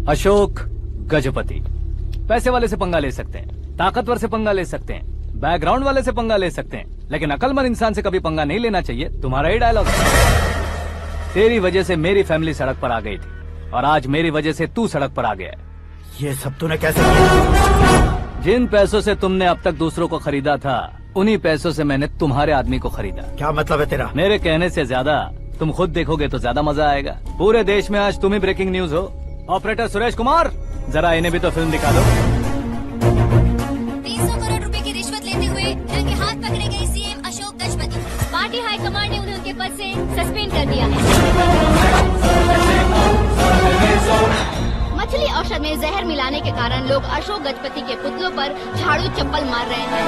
Ashok Gajapati. पैसे वाले से पंगा ले सकते हैं, ताकतवर से पंगा ले सकते हैं, बैकग्राउंड वाले से पंगा ले सकते हैं, लेकिन अकलमंद इंसान से कभी पंगा नहीं लेना चाहिए। तुम्हारा ही डायलॉग। तेरी वजह से मेरी फैमिली सड़क पर आ गई थी और आज मेरी वजह से तू सड़क पर आ गया है। ये सब तूने कैसे किया? जिन पैसों से तुमने अब तक दूसरों को खरीदा था, उन्हीं पैसों से मैंने तुम्हारे आदमी को खरीदा। क्या मतलब है तेरा? मेरे कहने से ज्यादा तुम खुद देखोगे तो ज्यादा मजा आएगा। पूरे देश में आज तुम ही ब्रेकिंग न्यूज हो। ऑपरेटर सुरेश कुमार, जरा इन्हें भी तो फिल्म दिखा दो। 300 करोड़ रुपए की रिश्वत लेते हुए रंगे हाथ पकड़े गए CM Ashok Gajapati. Party high command ने उन्हें उनके पद से सस्पेंड कर दिया है। मछली औषध में जहर मिलाने के कारण लोग अशोक गजपति के पुतलों पर झाड़ू चप्पल मार रहे हैं।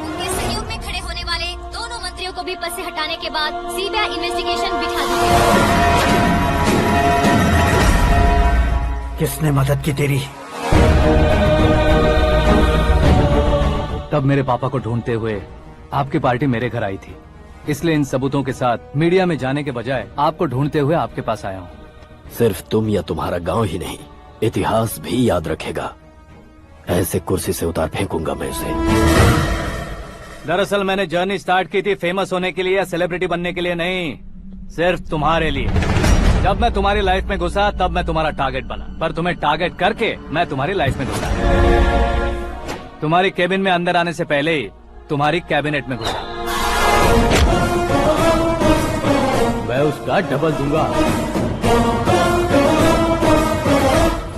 उनके सहयोग में खड़े होने वाले दोनों मंत्रियों को भी पद से हटाने के बाद सीबीआई इन्वेस्टिगेशन बिठा दी गई। किसने मदद की तेरी? तब मेरे पापा को ढूंढते हुए आपकी पार्टी मेरे घर आई थी, इसलिए इन सबूतों के साथ मीडिया में जाने के बजाय आपको ढूंढते हुए आपके पास आया हूँ। सिर्फ तुम या तुम्हारा गांव ही नहीं, इतिहास भी याद रखेगा। ऐसे कुर्सी से उतार फेंकूंगा मैं उसे। दरअसल मैंने जर्नी स्टार्ट की थी फेमस होने के लिए या सेलिब्रिटी बनने के लिए नहीं, सिर्फ तुम्हारे लिए। जब मैं तुम्हारी लाइफ में घुसा तब मैं तुम्हारा टारगेट बना, पर तुम्हें टारगेट करके मैं तुम्हारी लाइफ में घुसा। तुम्हारी केबिन में अंदर आने से पहले ही तुम्हारी कैबिनेट में घुसा। मैं उसका डबल दूंगा।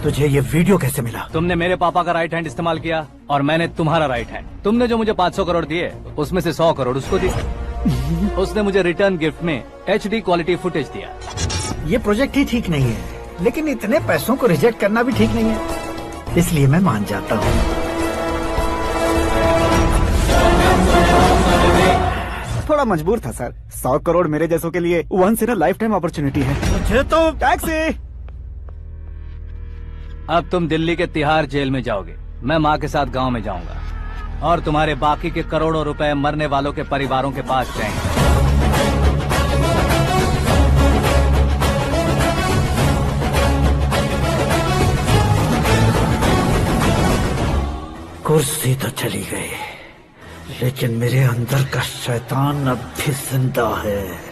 तुझे ये वीडियो कैसे मिला? तुमने मेरे पापा का राइट हैंड इस्तेमाल किया और मैंने तुम्हारा राइट हैंड। तुमने जो मुझे 500 करोड़ दिए उसमें से 100 करोड़ उसको दिए। उसने मुझे रिटर्न गिफ्ट में HD क्वालिटी फुटेज दिया। ये प्रोजेक्ट ही ठीक नहीं है, लेकिन इतने पैसों को रिजेक्ट करना भी ठीक नहीं है, इसलिए मैं मान जाता हूँ। थोड़ा मजबूर था सर। 100 करोड़ मेरे जैसों के लिए once in a lifetime opportunity है। मुझे तो टैक्सी। अब तुम दिल्ली के तिहाड़ जेल में जाओगे, मैं माँ के साथ गांव में जाऊंगा और तुम्हारे बाकी के करोड़ों रुपए मरने वालों के परिवारों के पास जाएंगे। कुर्सी तो चली गई, लेकिन मेरे अंदर का शैतान अब भी जिंदा है।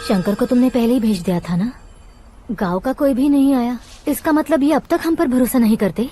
शंकर को तुमने पहले ही भेज दिया था ना? गांव का कोई भी नहीं आया, इसका मतलब ये अब तक हम पर भरोसा नहीं करते।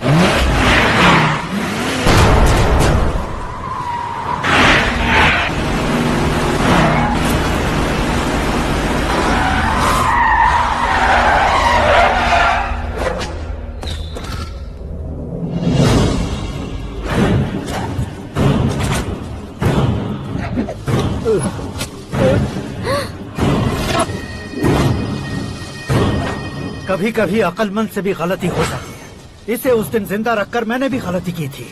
कभी कभी अक्लमंद से भी गलती हो जाती है। इसे उस दिन जिंदा रखकर मैंने भी गलती की थी।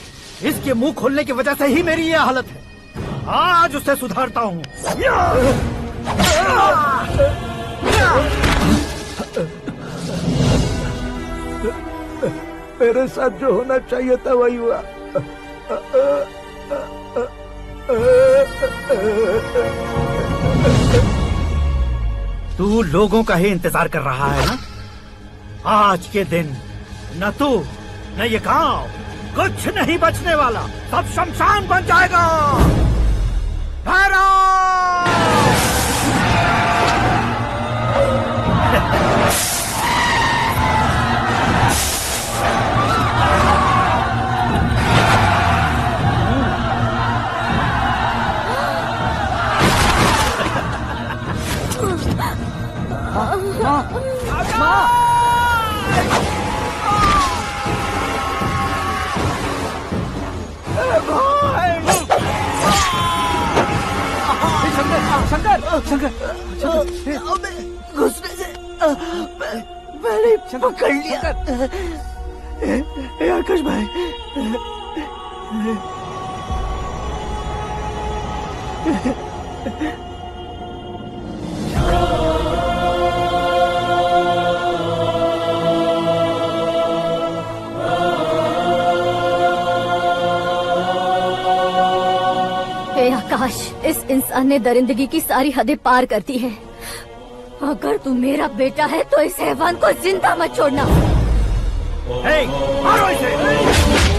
इसके मुंह खोलने की वजह से ही मेरी ये हालत है। आज उसे सुधारता हूँ। मेरे साथ जो होना चाहिए था वही हुआ। तू लोगों का ही इंतजार कर रहा है ना? आज के दिन न तू न ये गांव कुछ नहीं बचने वाला, सब शमशान बन जाएगा। घुसने से मैंने पकड़ लिया। आकाश भाई, आकाश, इस इंसान ने दरिंदगी की सारी हदें पार कर दी है। अगर तू मेरा बेटा है तो इस हैवान को जिंदा मत छोड़ना। मारो इसे।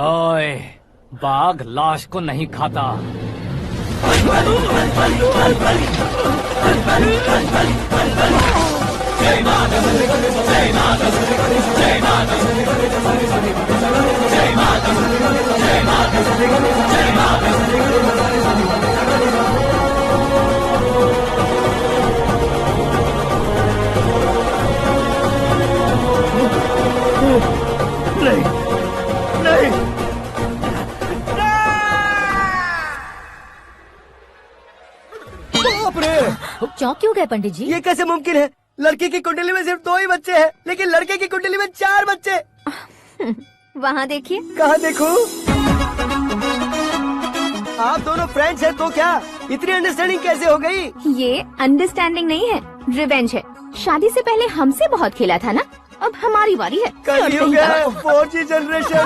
ओए, बाघ लाश को नहीं खाता। नहीं नहीं बाप रे! चौंक क्यों गए पंडित जी? ये कैसे मुमकिन है? लड़की की कुंडली में सिर्फ 2 ही बच्चे हैं, लेकिन लड़के की कुंडली में 4 बच्चे। वहाँ देखिए। कहाँ देखूं? आप दोनों फ्रेंड्स हैं तो क्या इतनी अंडरस्टैंडिंग कैसे हो गई? ये अंडरस्टैंडिंग नहीं है, रिवेंज है। शादी से पहले हमसे बहुत खेला था ना, अब हमारी बारी है। कल हो गया 4G जनरेशन।